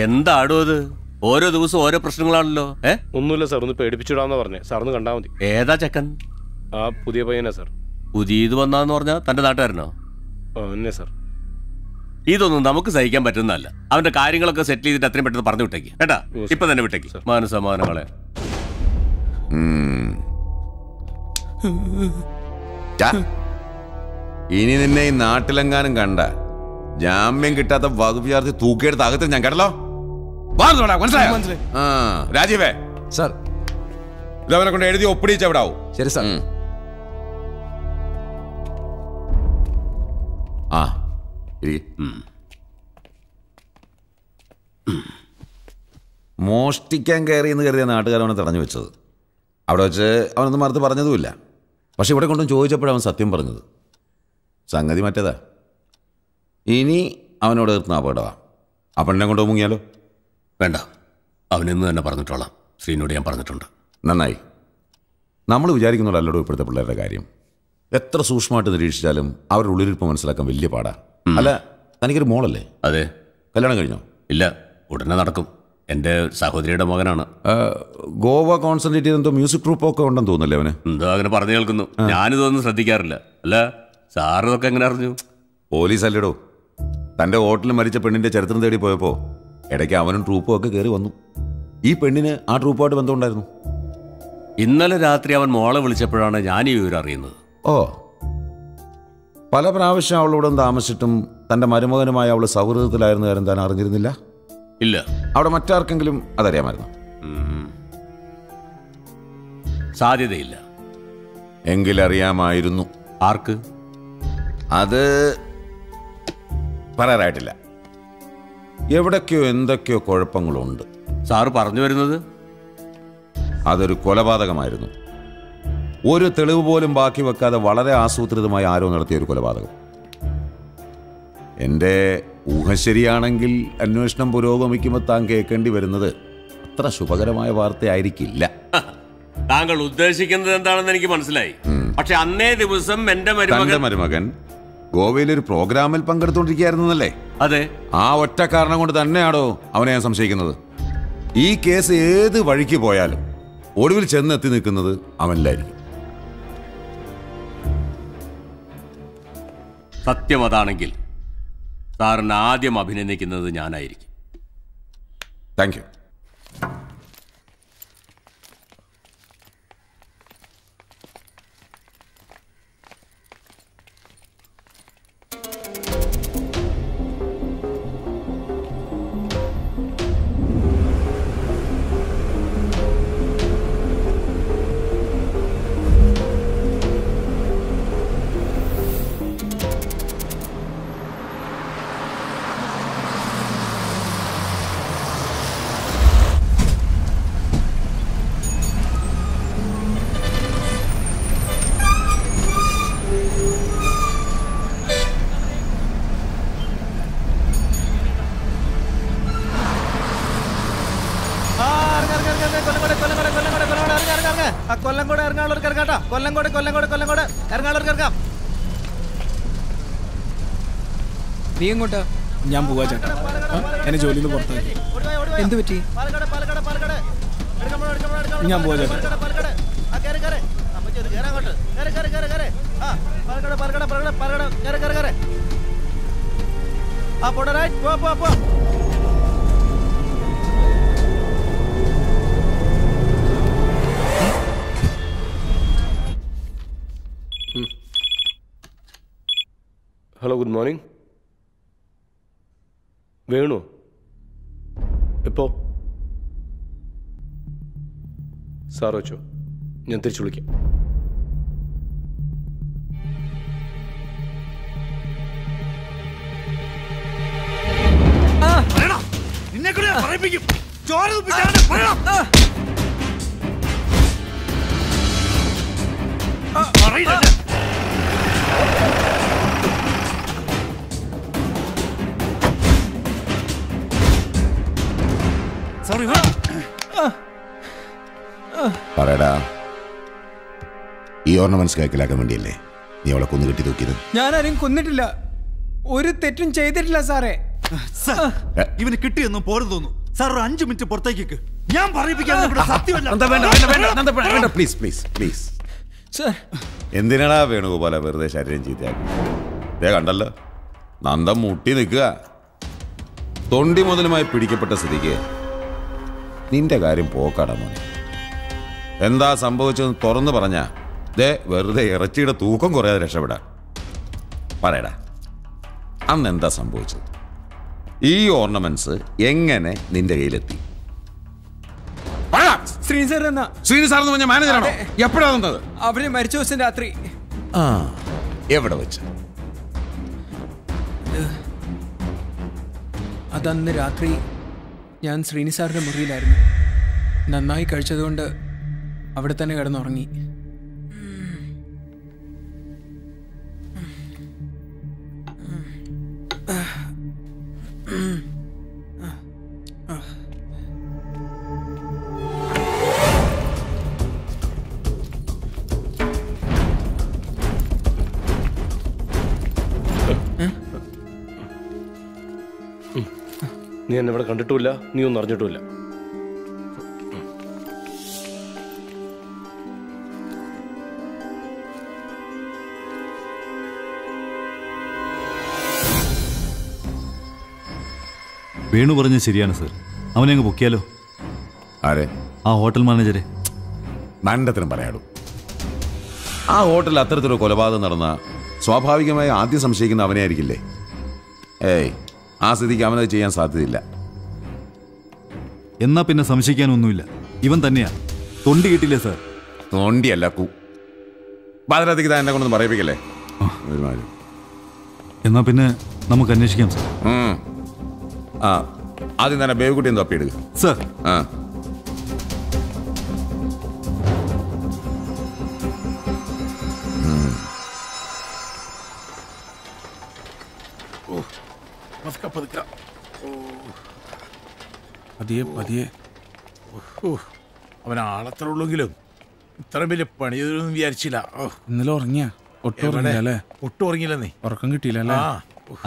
എന്താടോ അത്? ഓരോ ദിവസവും ഓരോ പ്രശ്നങ്ങളാണല്ലോ. ഒന്നുമില്ല സാർ, ഒന്ന് പേടിപ്പിച്ചിടാന്ന് പറഞ്ഞേ. സാറിന് കണ്ടാൽ മതി. ഏതാ ചെക്കൻ? ആ പുതിയ പയ്യനാ സാർ. പുതിയത് വന്നാന്ന് പറഞ്ഞാൽ തന്റെ നാട്ടുകാരനോ? എന്നെ സാർ. ഇതൊന്നും നമുക്ക് സഹിക്കാൻ പറ്റുന്നതല്ല. അവന്റെ കാര്യങ്ങളൊക്കെ സെറ്റിൽ ചെയ്തിട്ട് അത്രയും പെട്ടെന്ന് പറഞ്ഞു വിട്ടേക്ക് കേട്ടാ. ഇപ്പൊ തന്നെ വിട്ടേക്ക്. മാനസമാനങ്ങളെ ഇനി നിന്നെ ഈ നാട്ടിലെങ്ങാനും കണ്ട ജാമ്യം കിട്ടാത്ത വകുപ്പ് ചേർത്ത് തൂക്കിയെടുത്ത് അകത്ത് ഞാൻ കേട്ടല്ലോ. രാജീവേ സാർ, ഇതവനെ കൊണ്ട് എഴുതി ഒപ്പിടിച്ച് എവിടെ ആവും? ശരി സാർ. ആ മോഷ്ടിക്കാൻ കയറിയെന്ന് കരുതിയ നാട്ടുകാരവനെ തടഞ്ഞു വെച്ചത്. അവിടെ വെച്ച് അവനൊന്നും മറുത്ത് പറഞ്ഞതുമില്ല. പക്ഷെ ഇവിടെ കൊണ്ടും ചോദിച്ചപ്പോഴവൻ സത്യം പറഞ്ഞത്. സംഗതി മറ്റേതാ. ഇനി അവനോട് എത്തുന്ന അപകടമാണ്. ആ പെണ്ണെ കൊണ്ട് മുങ്ങിയാലോ? വേണ്ട, അവനിന്ന് തന്നെ പറഞ്ഞിട്ടോളാം. ശ്രീനോട് ഞാൻ പറഞ്ഞിട്ടുണ്ട്. നന്നായി. നമ്മൾ വിചാരിക്കുന്നുള്ളല്ലോ ഇപ്പോഴത്തെ പിള്ളേരുടെ കാര്യം. എത്ര സൂക്ഷ്മമായിട്ട് നിരീക്ഷിച്ചാലും അവരുടെ ഉള്ളിലിരിപ്പ് മനസ്സിലാക്കാൻ വലിയ പാടാ. അല്ല, തനിക്കൊരു മോളല്ലേ? അതെ. കല്യാണം കഴിഞ്ഞോ? ഇല്ല, ഉടനെ നടക്കും. എൻ്റെ സഹോദരിയുടെ മകനാണ്. ഗോവ കോൺസെൻട്രേറ്റ് ചെയ്തെന്തോ മ്യൂസിക് ട്രൂപ്പൊക്കെ ഉണ്ടെന്ന് തോന്നുന്നല്ലേ അവന്? എന്തോ അങ്ങനെ പറഞ്ഞു കേൾക്കുന്നു. ഞാനിതൊന്നും ശ്രദ്ധിക്കാറില്ല. അല്ല, സാർ ഇതൊക്കെ എങ്ങനെ അറിഞ്ഞു? പോലീസ് അല്ലേടോ. തൻ്റെ ഹോട്ടലിൽ മരിച്ച പെണ്ണിൻ്റെ ചരിത്രം തേടി പോയപ്പോൾ ഇടയ്ക്ക് അവനും ട്രൂപ്പും ഒക്കെ കയറി വന്നു. ഈ പെണ്ണിന് ആ ട്രൂപ്പുമായിട്ട് ബന്ധമുണ്ടായിരുന്നു. ഇന്നലെ രാത്രി അവൻ മോളെ വിളിച്ചപ്പോഴാണ് ഞാൻ ഈ വിവരം അറിയുന്നത്. ഓ, പല പ്രാവശ്യം അവളോട് താമസിച്ചിട്ടും തൻ്റെ മരുമകനുമായി അവൾ സൗഹൃദത്തിലായിരുന്ന കാര്യം താൻ അറിഞ്ഞിരുന്നില്ല? ഇല്ല. അവിടെ മറ്റാർക്കെങ്കിലും അതറിയാമായിരുന്നു? സാധ്യതയില്ല. എങ്കിലറിയാമായിരുന്നു. ആർക്ക്? അത് പറയാറായിട്ടില്ല. എവിടൊക്കെയോ എന്തൊക്കെയോ കുഴപ്പങ്ങളുണ്ട്. സാറ് പറഞ്ഞു വരുന്നത് അതൊരു കൊലപാതകമായിരുന്നു. ഒരു തെളിവ് പോലും ബാക്കി വെക്കാതെ വളരെ ആസൂത്രിതമായി ആരോ നടത്തിയൊരു കൊലപാതകം. എൻ്റെ ഊഹ ശരിയാണെങ്കിൽ അന്വേഷണം പുരോഗമിക്കുമ്പോൾ താൻ കേൾക്കേണ്ടി വരുന്നത് അത്ര ശുഭകരമായ വാർത്തയായിരിക്കില്ല. താങ്കൾ ഉദ്ദേശിക്കുന്നത് എന്താണെന്ന് എനിക്ക് മനസ്സിലായി. പക്ഷെ അന്നേ ദിവസം എന്റെ മരുമകൻ ഗോവയിലൊരു പ്രോഗ്രാമിൽ പങ്കെടുത്തുകൊണ്ടിരിക്കുകയായിരുന്നല്ലേ? അതെ. ആ ഒറ്റ കാരണം കൊണ്ട് തന്നെയാണോ അവനെ ഞാൻ സംശയിക്കുന്നത്? ഈ കേസ് ഏത് വഴിക്ക് പോയാലും ഒടുവിൽ ചെന്നെത്തി നിൽക്കുന്നത് അവനിലായിരിക്കും. സത്യം അതാണെങ്കിൽ സാറിന് ആദ്യം അഭിനന്ദിക്കുന്നത് ഞാനായിരിക്കും. Thank you. കൊല്ലങ്കോട് എറണാകുളം ഇറങ്ങാട്ടോ. കൊല്ലങ്കോട് എറണാകുളം ഇറങ്ങാം. നീ എങ്ങോട്ടാ? ഞാൻ പോവാ ചേട്ടാ. എന്നെ ജോലിയിൽ നിന്ന് പുറത്താക്കി. എന്ത് പറ്റി? ഞാൻ പോവാ ചേട്ടാ. Hello, good morning. വേണു എപ്പോ? സാർ വെച്ചോ, ഞാൻ തിരിച്ചു വിളിക്കാം. പറയടാ, ഈ ഓർണമെന്റ്സ് കൈക്കലാക്കാൻ വേണ്ടിയല്ലേ നീ അവളെ കൊന്നു കെട്ടി തൂക്കിയത്? ഞാനാരും കൊന്നിട്ടില്ല, ഒരു തെറ്റും ചെയ്തിട്ടില്ല സാറേ. ഇവന് കിട്ടിയെന്നും പോരും തോന്നുന്നു. സാർ ഒരു 5 മിനിറ്റ് പുറത്തേക്ക് ഞാൻ പ്ലീസ് പ്ലീസ് പ്ലീസ്. എന്തിനാടാ വേണുഗോപാല വെറുതെ ശരീരം ചീത്തയാക്കി? കണ്ടല്ലോ, നന്ദം മുട്ടി നിൽക്കുക. തൊണ്ടി മുതലുമായി പിടിക്കപ്പെട്ട സ്ഥിതിക്ക് നിന്റെ കാര്യം പോക്കാടാ മോനെ. എന്താ സംഭവിച്ചതെന്ന് തുറന്നു പറഞ്ഞാ വെറുതെ ഇറച്ചിയുടെ തൂക്കം കുറയാതെ രക്ഷപ്പെടാം. പറയടാ, അന്ന് എന്താ സംഭവിച്ചത്? ഈ ഓർണമെന്റ്സ് എങ്ങനെ നിന്റെ കയ്യിലെത്തി? ശ്രീനിസാറെന്ന് പറഞ്ഞ മാനേജറാണോ? എപ്പോഴാ വന്നത്? അവര് മരിച്ച ദിവസം രാത്രി. എവിടെ വെച്ച്? അതന്ന് രാത്രി ഞാൻ ശ്രീനിസാറിന്റെ മുറിയിലായിരുന്നു. നന്നായി കഴിച്ചതുകൊണ്ട് അവിടെ തന്നെ കിടന്നുറങ്ങി. നീ എന്നെ ഇവിടെ കണ്ടിട്ടുമില്ല, നീ ഒന്നും അറിഞ്ഞിട്ടുമില്ല. വേണു പറഞ്ഞത് ശരിയാണ് സർ. അവനെ അങ്ങ് പൊക്കിയാലോ? ആരെ? ആ ഹോട്ടൽ മാനേജരെ. നണ്ടത്തിനും പറയാടും. ആ ഹോട്ടലിൽ അത്തരത്തിലൊരു കൊലപാതകം നടന്ന സ്വാഭാവികമായി ആദ്യം സംശയിക്കുന്ന അവനെ ആയിരിക്കില്ലേ? ആ സ്ഥിതിക്ക് അവനത് ചെയ്യാൻ സാധ്യതയില്ല. എന്നാ പിന്നെ സംശയിക്കാനൊന്നുമില്ല, ഇവൻ തന്നെയാ. തൊണ്ടി കിട്ടില്ലേ സാർ? തൊണ്ടിയല്ല, പാതിരാത്രിക്ക് എന്നെ കൊണ്ടൊന്നും പറയിപ്പിക്കല്ലേ. എന്നാ പിന്നെ നമുക്ക് അന്വേഷിക്കാം സാർ. ആദ്യം തന്നെ ബേബുക്കുട്ടി തപ്പിയെടുക്കുക സാർ. പതിയെ പതിയെ. അവൻ ആളത്ര ഉള്ളെങ്കിലും ഇത്ര വലിയ പണി ചെയ്തൊന്നും വിചാരിച്ചില്ല. ഇന്നലെ ഉറങ്ങിയ ഒട്ടും ഉറങ്ങിയല്ലേ? ഒട്ടും ഉറങ്ങിയില്ല. നീ ഉറക്കം കിട്ടിയില്ലല്ലേ?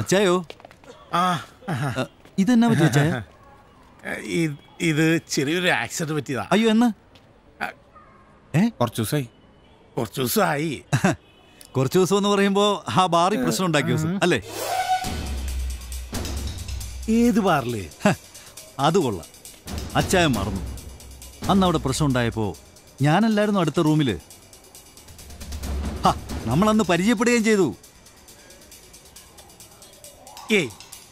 അച്ചായോ, ഇതെന്നാ പറ്റിയ അച്ചായ? ഇത് ചെറിയൊരു ആക്സിഡന്റ് പറ്റിയതാ. അയ്യോ, എന്ന്? കുറച്ചു ദിവസമായി. കുറച്ചു ദിവസം എന്ന് പറയുമ്പോ ആ ബാറിൽ പ്രശ്നം ഉണ്ടാക്കിയ ദിവസം അല്ലേ? ഏത് ബാറില്? അത് കൊള്ളാം, അച്ചായ മറന്നു. അന്ന് അവിടെ പ്രശ്നം ഉണ്ടായപ്പോ ഞാനല്ലായിരുന്നു അടുത്ത റൂമില്. നമ്മളന്ന് പരിചയപ്പെടുകയും ചെയ്തു.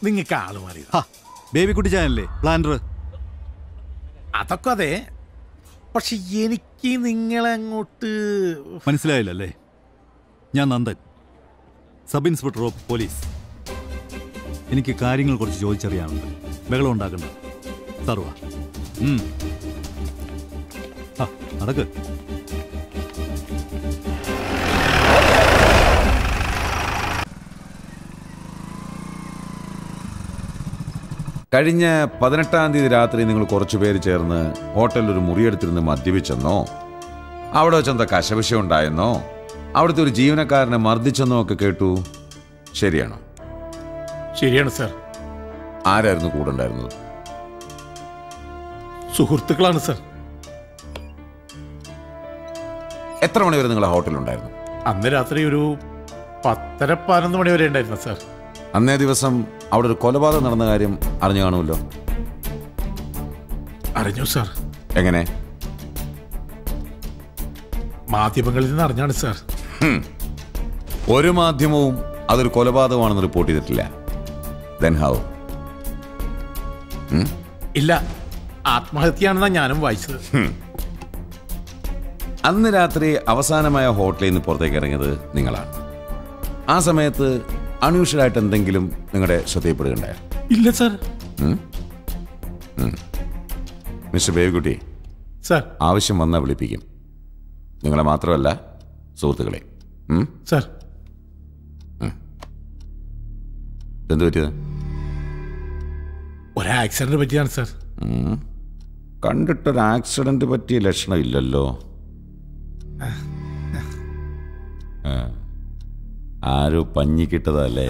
നിങ്ങൾക്ക് ആള് മാറി. ബേബിക്കുട്ടി ചാനല്ലേ പ്ലാനർ? അതൊക്കെ അതെ, പക്ഷെ എനിക്ക് നിങ്ങളെ അങ്ങോട്ട് മനസ്സിലായില്ലല്ലേ? ഞാൻ Nandan, sub inspector of police. എനിക്ക് കാര്യങ്ങൾ കുറച്ച് ചോദിച്ചറിയാനുണ്ട്. ബഹളം ഉണ്ടാക്കണ്ട. സർവ നടക്ക്. കഴിഞ്ഞ 18-ാം തീയതി രാത്രി നിങ്ങൾ കുറച്ചു പേര് ചേർന്ന് ഹോട്ടലിൽ ഒരു മുറിയെടുത്തിരുന്ന് മദ്യപിച്ചെന്നോ, അവിടെ വെച്ചെന്താ കശവിശം ഉണ്ടായെന്നോ, അവിടുത്തെ ഒരു ജീവനക്കാരനെ മർദ്ദിച്ചെന്നോ ഒക്കെ കേട്ടു. ശരിയാണോ? ശരിയാണ് സാർ. ആരായിരുന്നു കൂടെ ഉണ്ടായിരുന്നത്? സുഹൃത്തുക്കളാണ് സാർ. എത്ര മണി വരെ നിങ്ങൾ ഹോട്ടലുണ്ടായിരുന്നു? അന്ന് രാത്രി ഒരു 10:30-11 മണി വരെ ഉണ്ടായിരുന്നു സാർ. അന്നേ ദിവസം അവിടെ ഒരു കൊലപാതകം നടന്ന കാര്യം അറിഞ്ഞു കാണുമല്ലോ? അറിഞ്ഞു സാർ. എങ്ങനെ? മാധ്യമങ്ങളിൽ നിന്ന് അറിഞ്ഞാണ് സാർ. ഒരു മാധ്യമവും അതൊരു കൊലപാതകമാണെന്ന് റിപ്പോർട്ട് ചെയ്തിട്ടില്ല. Then how? ഇല്ല, ആത്മഹത്യയാണെന്നാണ് ഞാനും വായിച്ചത്. അന്ന് രാത്രി അവസാനമായ ഹോട്ടലിൽ നിന്ന് പുറത്തേക്ക് ഇറങ്ങിയത് നിങ്ങളാണ്. ആ സമയത്ത് അൺയൂഷ്വലായിട്ട് എന്തെങ്കിലും നിങ്ങളുടെ ശ്രദ്ധയിൽപ്പെടുകയുണ്ടായോ? ഇല്ല സാർ. മിസ്റ്റർ ബേബിക്കുട്ടി സാർ, ആവശ്യം വന്നാൽ വിളിപ്പിക്കും. നിങ്ങളെ മാത്രമല്ല, സുഹൃത്തുക്കളെ. സാർ, എന്ത് പറ്റിയത്? ഒരു ആക്സിഡന്റ് പറ്റിയാണ് സാർ. കണ്ടിട്ടൊരു ആക്സിഡന്റ് പറ്റിയ ലക്ഷണം ഇല്ലല്ലോ. ആരോ പഞ്ഞിക്കിട്ടതല്ലേ?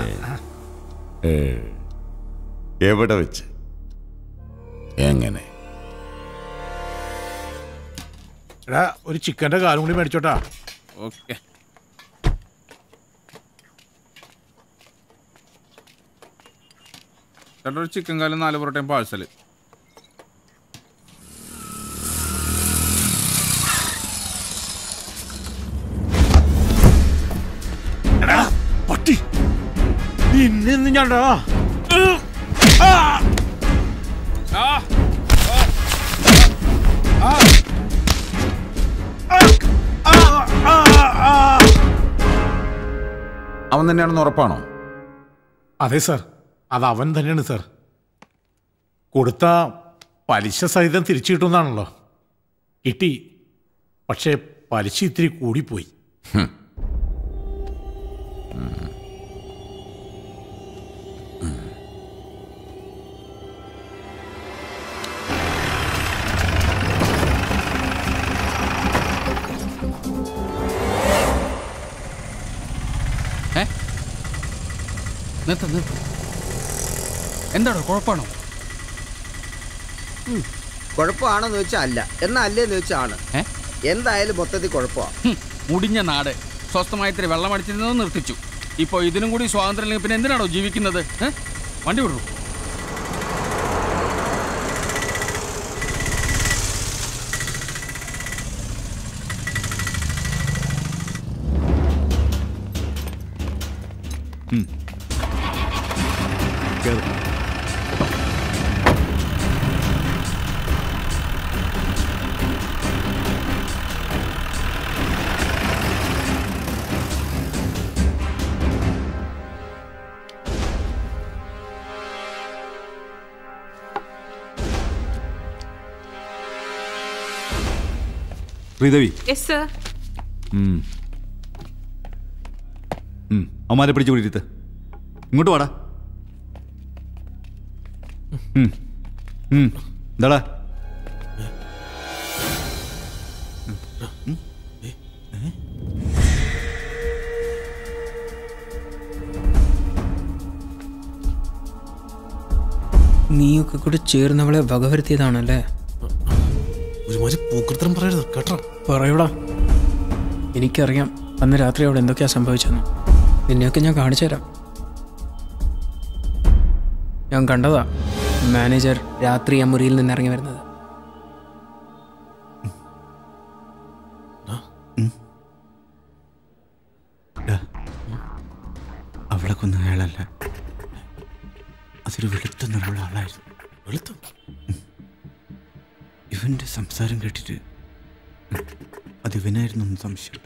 എവിടെ വെച്ച്? എങ്ങനെ? എടാ ഒരു ചിക്കന്റെ കാലും കൂടി മേടിച്ചോട്ടാ. ഓക്കെ. ചേട്ടാ ഒരു ചിക്കൻ കാലും 4 പൊറോട്ടയും പാഴ്സല്. പട്ടി ഇന്ന് ഞാണ്ടാ അവൻ തന്നെയാണെന്ന് ഉറപ്പാണോ? അതെ സാർ, അത് അവൻ തന്നെയാണ് സാർ. കൊടുത്ത പലിശ സഹിതം തിരിച്ചു കിട്ടുമെന്നാണല്ലോ. കിട്ടി, പക്ഷേ പലിശ ഇത്തിരി കൂടിപ്പോയി. എന്താണോ കുഴപ്പമാണോ? കുഴപ്പമാണെന്ന് വെച്ചാൽ അല്ല, എന്നാ അല്ലേന്ന് വെച്ചാൽ ആണ്. എന്തായാലും മൊത്തത്തിൽ കുഴപ്പമാണ്. മുടിഞ്ഞ നാട് സ്വസ്ഥമായി ഇത്തിരി വെള്ളം അടിച്ചിരുന്നത് നിർത്തിച്ചു. ഇപ്പോൾ ഇതിനും കൂടി സ്വാതന്ത്ര്യം ഇല്ലെങ്കിൽ പിന്നെ എന്തിനാണോ ജീവിക്കുന്നത്? വണ്ടി വിടൂ. ശ്രീദേവി, അമ്മാരെ പിടിച്ചു കൂടിയിട്ട് ഇങ്ങോട്ട് വാടാ. എന്താടാ? നീയൊക്കെ കൂടെ ചേർന്നവളെ വകവരുത്തിയതാണല്ലേ? ഒരുമാതിരി പൂക്കൃത്രം പറയരുത് കേട്ടോ. പറയൂടാ, എനിക്കറിയാം അന്ന് രാത്രി അവിടെ എന്തൊക്കെയാ സംഭവിച്ചെന്ന്. നിന്നെയൊക്കെ ഞാൻ കാണിച്ചു തരാം. ഞാൻ കണ്ടതാ മാനേജർ രാത്രി ആ മുറിയിൽ നിന്ന് ഇറങ്ങി വരുന്നത്. അവളെ കൊന്ന അയാളല്ല, അതൊരു വെളുത്ത നിറമുള്ള ആളായിരുന്നു. വെളുത്ത? ഇവന്റെ സംസാരം കേട്ടിട്ട് അത് ഇവനായിരുന്നു എന്ന് സംശയം.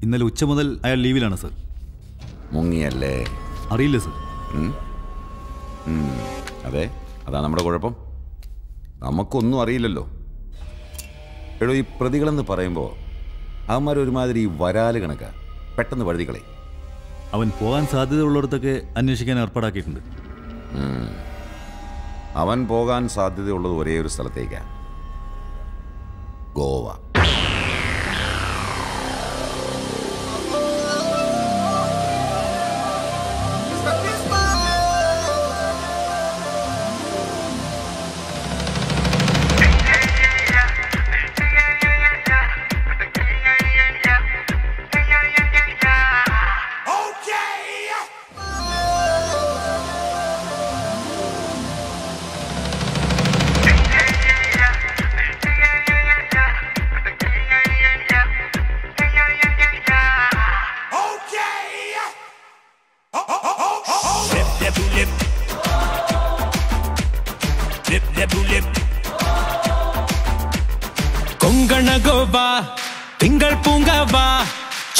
ഇന്നലെ ഉച്ച മുതൽ അയാൾ ലീവിലാണ് സർ. മുങ്ങിയല്ലേ? അറിയില്ല സർ. അതെ, അതാ നമ്മുടെ കുഴപ്പം. നമുക്കൊന്നും അറിയില്ലല്ലോ. എടോ, ഈ പ്രതികളെന്ന് പറയുമ്പോൾ അവന്മാരൊരുമാതിരി വരാല് കണക്കാ, പെട്ടെന്ന് വഴുതികളെ. അവൻ പോകാൻ സാധ്യതയുള്ളിടത്തൊക്കെ അന്വേഷിക്കാൻ ഏർപ്പാടാക്കിയിട്ടുണ്ട്. അവൻ പോകാൻ സാധ്യതയുള്ളത് ഒരേ ഒരു സ്ഥലത്തേക്കാണ്, ഗോവ. കൊങ്കണഗോവാ തിങ്കൾ പൂങ്കവാ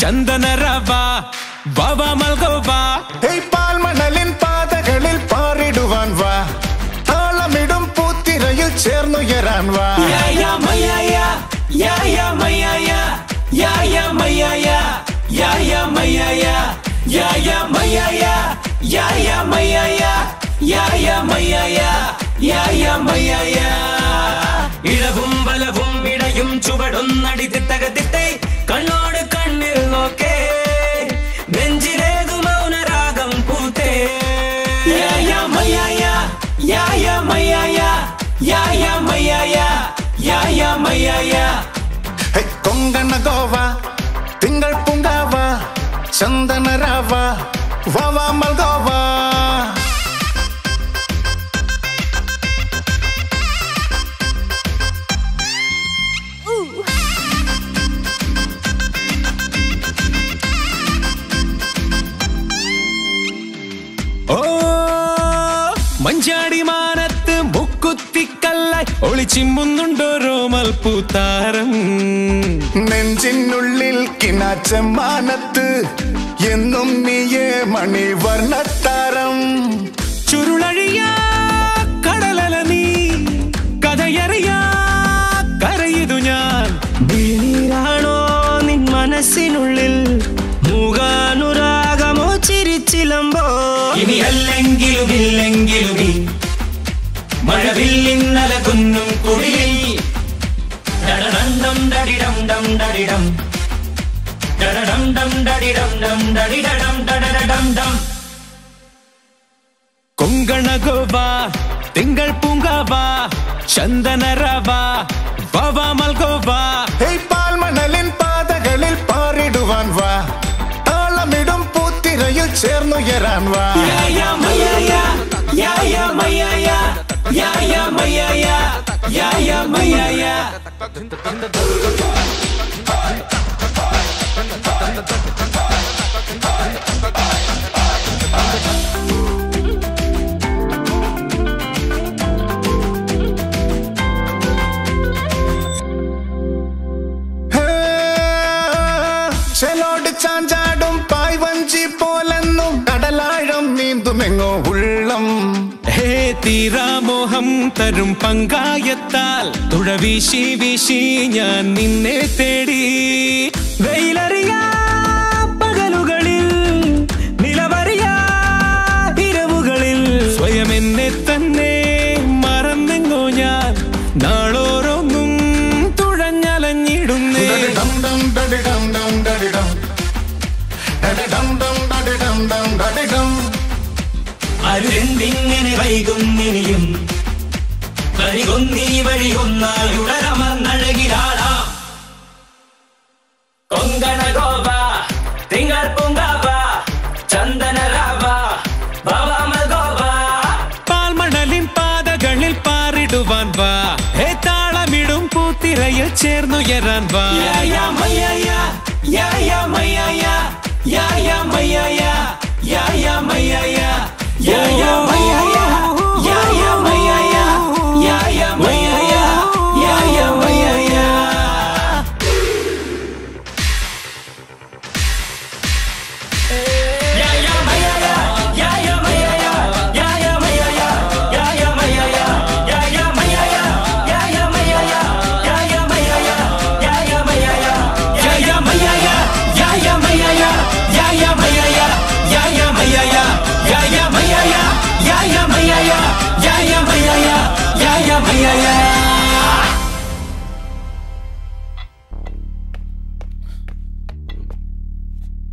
ചന്ദനരവാ വാവാ മൽഗോവാ പാൽമണലിൻ പാതകളിൽ പാറിടുവാൻ വാ, താളമിടും പൂത്തിരയിൽ ചേർന്നുയരാൻ വാ. ഇളവും ബലവും ഇടയും ചുവടൊന്നടി തിത്തകത്തിത്തെ കണ്ണോട് കണ്ണിൽ നോക്കേ നെഞ്ചിലേതു മൗനരാഗം പൂത്തേ കൊങ്കണ ഗോവ തിങ്കൾ പൂങ്കാവ ചന്ദന രാവ വാവ മൽഗോവ മഞ്ചാടി മാനത്ത് മുക്കുത്തിക്കല്ലായി ഒളിച്ചിമ്പുന്നുണ്ടോ രോമൽ പൂത്താരം നെഞ്ചിനുള്ളിൽ കിനാച്ച മാനത്ത് എന്നും നീയേ മണിവർണ്ണത്താരം ചുരുളഴിയാ കടലല നീ കഥയറിയാ കരയിതു ഞാൻ വീണീരാണോ നിൻ മനസ്സിനുള്ളിൽ മൂകാനുരാഗമോ ചിരിച്ചിലമ്പോ ഇനി അല്ലെങ്കിലും ഇല്ലെങ്കിലും മഴവില്ലിന്നല കുന്നും കുടിലിൽ ഡഡഡം ഡഡിഡം ഡം ഡഡിഡം ഡഡഡം ഡം ഡഡിഡം ഡം ഡഡിഡം ഡഡഡം ഡം കൊങ്കണ ഗോവ തിങ്കൾ പൂങ്കാവ ചന്ദന രാവ വാവ മൽഗോവ പാൽമണലിൻ പാതകളിൽ പാറിടുവാൻ വാ താളമിടും പൂത്തിരയിൽ ചേർന്നുയരാൻ വാ ചെലോട് ചാഞ്ചാടും പായ്വഞ്ചി പോലെന്നും കടലാഴം നീന്തുമെങ്ങോ ഉള്ളം ഹേ തീരാമോഹം തരും പങ്കായത്താൽ തുഴവീശി വീശി ഞാൻ നിന്നെ തേടി വെയിലറിയാ പകലുകളിൽ നിലവറിയാ ഇരവുകളിൽ സ്വയം എന്നെ തന്നെ മറന്നെങ്ങോ ഞാൻ നാളോരോന്നും തുഴഞ്ഞലഞ്ഞിടുന്നേ അരുതെന്തിങ്ങനെ വൈകും ഇനിയും വരികൊന്നീ വഴിയൊന്നായുടരമർന്നഴകിലാളാ കൊങ്കണ ഗോവ തിങ്കൾ പൂങ്കാവ ചന്ദന രാവ വാവാമൽഗോവ പാൽമണലിൻ പാതകളിൽ പാറിടുവാൻ വാ ഹേ താളമിടും പൂത്തിരയിൽ ചേർന്നുയരാൻ വാ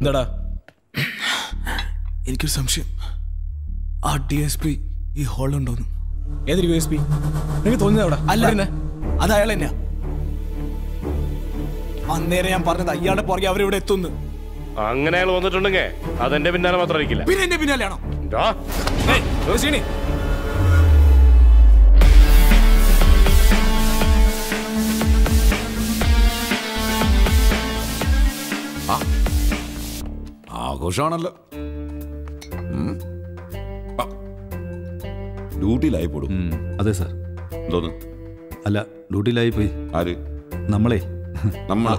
എന്താടാ? എനിക്കൊരു സംശയം, ആ DSP ഈ ഹോളുണ്ടോന്ന്. ഏതൊരു USP? എനിക്ക് തോന്നുന്നതാ. അല്ല, അത് അയാൾ തന്നെയാ. അന്നേരം ഞാൻ പറഞ്ഞത് അയാളുടെ പുറകെ അവരിവിടെ എത്തുന്നു. അങ്ങനെ അയാൾ വന്നിട്ടുണ്ടെങ്കിൽ അതെന്റെ പിന്നാലെ മാത്രം ഇരിക്കില്ല. പിന്നെ എന്റെ പിന്നാലെയാണോ? ആഘോഷമാണല്ലോ. ഡ്യൂട്ടിയിലായി പോടും. അതെ സാർ. എന്തോന്ന്? അല്ല, ഡ്യൂട്ടിയിലായി പോയി. ആര്? നമ്മളെ. നമ്മള്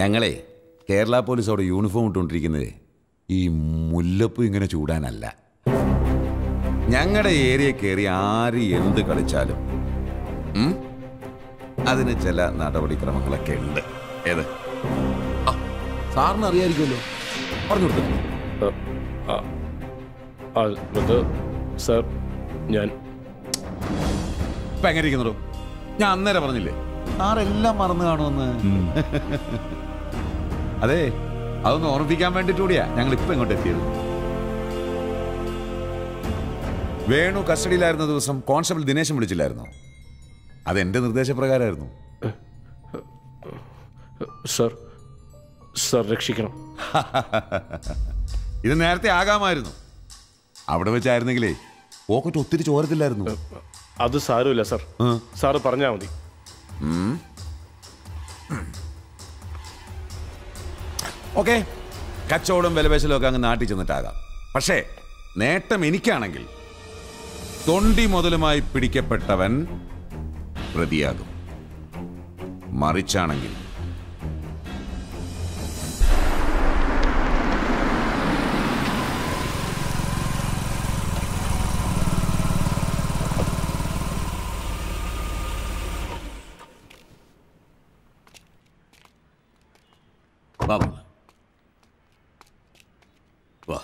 ഞങ്ങളെ കേരള പോലീസ് അവിടെ യൂണിഫോം ഇട്ടുകൊണ്ടിരിക്കുന്നത് ഈ മുല്ലപ്പൂ ഇങ്ങനെ ചൂടാനല്ല. ഞങ്ങളുടെ ഏരിയ കയറി ആര് എന്ത് കളിച്ചാലും അതിന് ചില നടപടിക്രമങ്ങളൊക്കെ ഉണ്ട്. ഏത് സാറിന് അറിയായിരിക്കുമല്ലോ, പറഞ്ഞു കൊടുത്തു. അത് സാർ ഞാൻ ഇപ്പൊ എങ്ങനെ ഇരിക്കുന്നോ? ഞാൻ അന്നേരം പറഞ്ഞില്ലേ സാറെല്ലാം മറന്നു കാണുമെന്ന്. അതെ, അതൊന്ന് ഓർമ്മിപ്പിക്കാൻ വേണ്ടിട്ട് കൂടിയാ ഞങ്ങൾ ഇപ്പൊ ഇങ്ങോട്ട് എത്തിയത്. വേണു കസ്റ്റഡിയിലായിരുന്ന ദിവസം കോൺസ്റ്റബിൾ ദിനേശൻ വിളിച്ചില്ലായിരുന്നോ? അതെന്റെ നിർദ്ദേശപ്രകാരമായിരുന്നു. സാർ സാർ രക്ഷിക്കണം. ഇത് നേരത്തെ ആകാമായിരുന്നു. അവിടെ വെച്ചായിരുന്നെങ്കിലേ പോക്കറ്റ് ഒത്തിരി ചോരത്തില്ലായിരുന്നു. അത് സാരമില്ല സാർ, സാറ് പറഞ്ഞാൽ മതി. ഓക്കെ, കച്ചവടം വിലപേശലും ഒക്കെ അങ്ങ് നാട്ടിൽ ചെന്നിട്ടാകാം. പക്ഷേ നേട്ടം എനിക്കാണെങ്കിൽ തൊണ്ടി മുതലുമായി പിടിക്കപ്പെട്ടവൻ പ്രതിയാകും. മറിച്ചാണെങ്കിൽ വാ.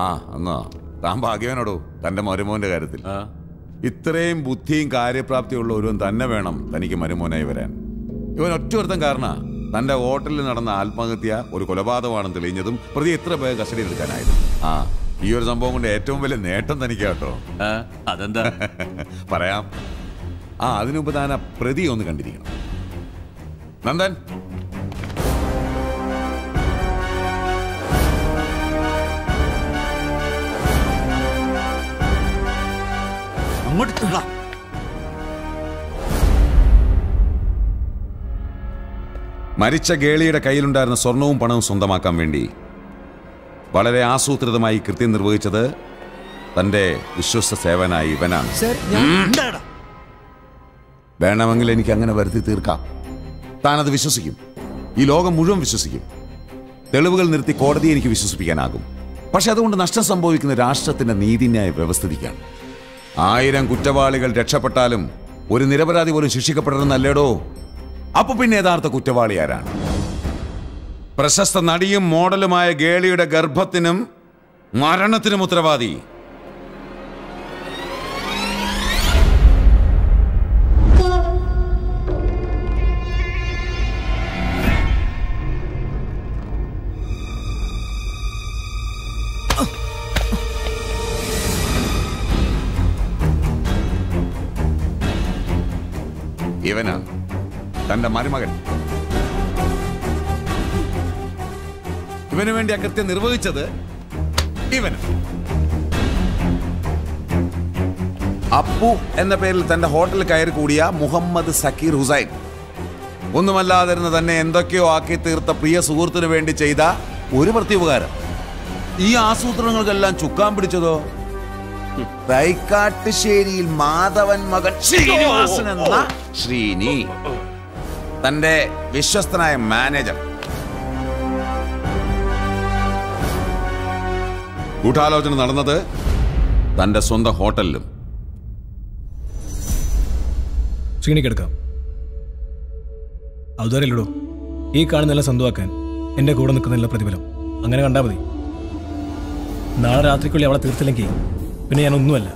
ആ എന്നാ താൻ ഭാഗ്യവാനോടോ തന്റെ മരുമോന്റെ കാര്യത്തിൽ. ഇത്രയും ബുദ്ധിയും കാര്യപ്രാപ്തിയുള്ള ഒരുവൻ തന്നെ വേണം തനിക്ക് മരുമോനായി വരാൻ. ഇവൻ ഒറ്റൊരുത്തൻ കാരണ തന്റെ ഹോട്ടലിൽ നടന്ന ആത്മഹത്യ ഒരു കൊലപാതകമാണെന്ന് തെളിഞ്ഞതും പ്രതി എത്ര പേർ കസ്റ്റഡിയിൽ എടുക്കാനായത്. ഈ ഒരു സംഭവം കൊണ്ട് ഏറ്റവും വലിയ നേട്ടം തനിക്ക് കേട്ടോ. അതെന്താ പറയാം. അതിനുമുമ്പ് താൻ ആ പ്രതി ഒന്ന് കണ്ടിരിക്കണം. നന്ദൻ, മരിച്ച ഗേളിയുടെ കയ്യിലുണ്ടായിരുന്ന സ്വർണവും പണവും സ്വന്തമാക്കാൻ വേണ്ടി വളരെ ആസൂത്രിതമായി കൃത്യം നിർവഹിച്ചത് തന്റെ വിശ്വസ്ത സേവനായി ഇവനാണ്. വേണമെങ്കിൽ എനിക്ക് അങ്ങനെ വരുത്തി തീർക്കാം. താനത് വിശ്വസിക്കും, ഈ ലോകം മുഴുവൻ വിശ്വസിക്കും. തെളിവുകൾ നിർത്തി കോടതിയെ എനിക്ക് വിശ്വസിപ്പിക്കാനാകും. പക്ഷെ അതുകൊണ്ട് നഷ്ടം സംഭവിക്കുന്ന രാഷ്ട്രത്തിന്റെ നീതിന്യായ വ്യവസ്ഥിതിക്കാണ്. 1000 കുറ്റവാളികൾ രക്ഷപ്പെട്ടാലും ഒരു നിരപരാധി പോലും ശിക്ഷിക്കപ്പെടണമെന്നല്ലേടോ. അപ്പൊ പിന്നെ യഥാർത്ഥ കുറ്റവാളി ആരാണ്? പ്രശസ്ത നടിയും മോഡലുമായ ഗേളിയുടെ ഗർഭത്തിനും മരണത്തിനും ഉത്തരവാദി ഇവനാണ്, തന്റെ മരുമകൻ. ഇവന് വേണ്ടി അകൃത്യം നിർവഹിച്ചത് ഇവൻ. അപ്പു എന്ന പേരിൽ തന്റെ ഹോട്ടലിൽ കയറി കൂടിയ മുഹമ്മദ് സക്കീർ ഹുസൈൻ. ഒന്നുമല്ലാതിരുന്ന തന്നെ എന്തൊക്കെയോ ആക്കി തീർത്ത പ്രിയ സുഹൃത്തിനു വേണ്ടി ചെയ്ത ഒരു പ്രത്യുപകാരം. ഈ ആസൂത്രണങ്ങൾക്കെല്ലാം ചുക്കാൻ പിടിച്ചതോ തൈക്കാട്ടുശ്ശേരിയിൽ മാധവൻ മകൻ ശ്രീനിവാസൻ എന്ന ശ്രീനി, തന്റെ വിശ്വസ്തനായ മാനേജർ. ഗൂഢാലോചന നടന്നത് തന്റെ സ്വന്തം ഹോട്ടലിലും. ശ്രീനിക്കെടുക്കാം. അതുവരെയല്ലോ ഈ കാണുന്നെല്ലാം സ്വന്തമാക്കാൻ എന്റെ കൂടെ നിൽക്കുന്നില്ല പ്രതിഫലം. അങ്ങനെ കണ്ടാൽ മതി. നാളെ രാത്രിക്കുള്ളിൽ അവളെ തീർത്തില്ലെങ്കിൽ പിന്നെ ഞാനൊന്നുമല്ല.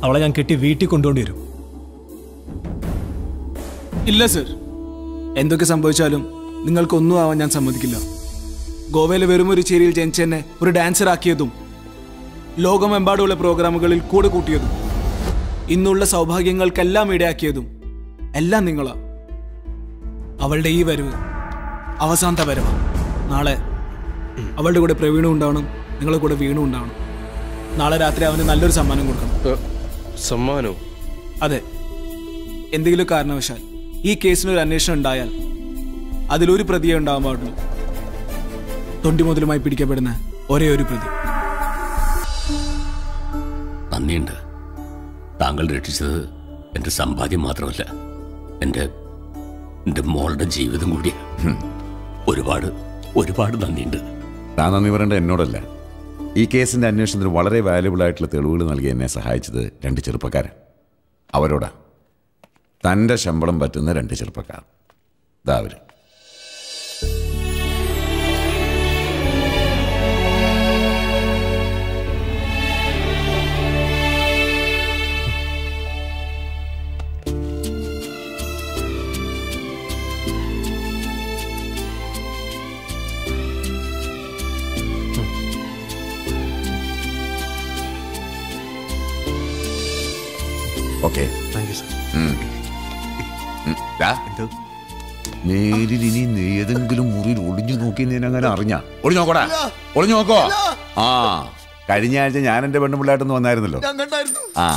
അവളെ ഞാൻ കെട്ടി വീട്ടിൽ കൊണ്ടുപോണ്ടി വരും. ഇല്ല സർ, എന്തൊക്കെ സംഭവിച്ചാലും നിങ്ങൾക്കൊന്നും ആവാൻ ഞാൻ സമ്മതിക്കില്ല. ഗോവയിലെ വെറും ഒരു ചേരിയിൽ ജനിച്ചെന്നെ ഒരു ഡാൻസർ ആക്കിയതും ലോകമെമ്പാടുമുള്ള പ്രോഗ്രാമുകളിൽ കൂടെ കൂട്ടിയതും ഇന്നുള്ള സൗഭാഗ്യങ്ങൾക്കെല്ലാം ഇടയാക്കിയതും എല്ലാം നിങ്ങളാ. അവളുടെ ഈ വരവ് അവസാനത്തെ വരവാ. നാളെ അവളുടെ കൂടെ പ്രവീണും ഉണ്ടാവണം, നിങ്ങളുടെ കൂടെ വീണും ഉണ്ടാവണം. നാളെ രാത്രി അവന് നല്ലൊരു സമ്മാനം കൊടുക്കണം. സമ്മാനോ? അതെ. എന്തെങ്കിലും കാരണവശാൽ ഈ കേസിനൊരു അന്വേഷണം ഉണ്ടായാൽ അതിലൊരു പ്രതിയെ ഉണ്ടാവാൻ പാടുള്ളൂ. തൊണ്ടി മുതലുമായി പിടിക്കപ്പെടുന്ന ഒരേ ഒരു പ്രതി. നന്ദിയുണ്ട്. താങ്കൾ രക്ഷിച്ചത് എൻ്റെ സമ്പാദ്യം മാത്രമല്ല, എൻ്റെ മോളുടെ ജീവിതം കൂടിയാണ്. ഒരുപാട് ഒരുപാട് നന്ദിയുണ്ട്. താൻ നന്ദി പറയേണ്ട എന്നോടല്ല. ഈ കേസിൻ്റെ അന്വേഷണത്തിന് വളരെ വാല്യുബിൾ ആയിട്ടുള്ള തെളിവുകൾ നൽകി എന്നെ സഹായിച്ചത് 2 ചെറുപ്പക്കാരൻ. അവരോടാ തൻ്റെ ശമ്പളം പറ്റുന്ന 2 ചെറുപ്പക്കാർ. ഇതാ അവർ. Okay, thank you sir. നേരിൽ ഇനി നീ ഏതെങ്കിലും മുറിയിൽ ഒളിഞ്ഞു നോക്കി നീനങ്ങനെ അറിഞ്ഞ ഒളിഞ്ഞു നോക്കോടാ, ഒളിഞ്ഞു നോക്കോ. ആ, കഴിഞ്ഞ ആഴ്ച ഞാൻ എൻ്റെ പെണ്ണുപിള്ളായിട്ടൊന്ന് വന്നായിരുന്നല്ലോ. ആ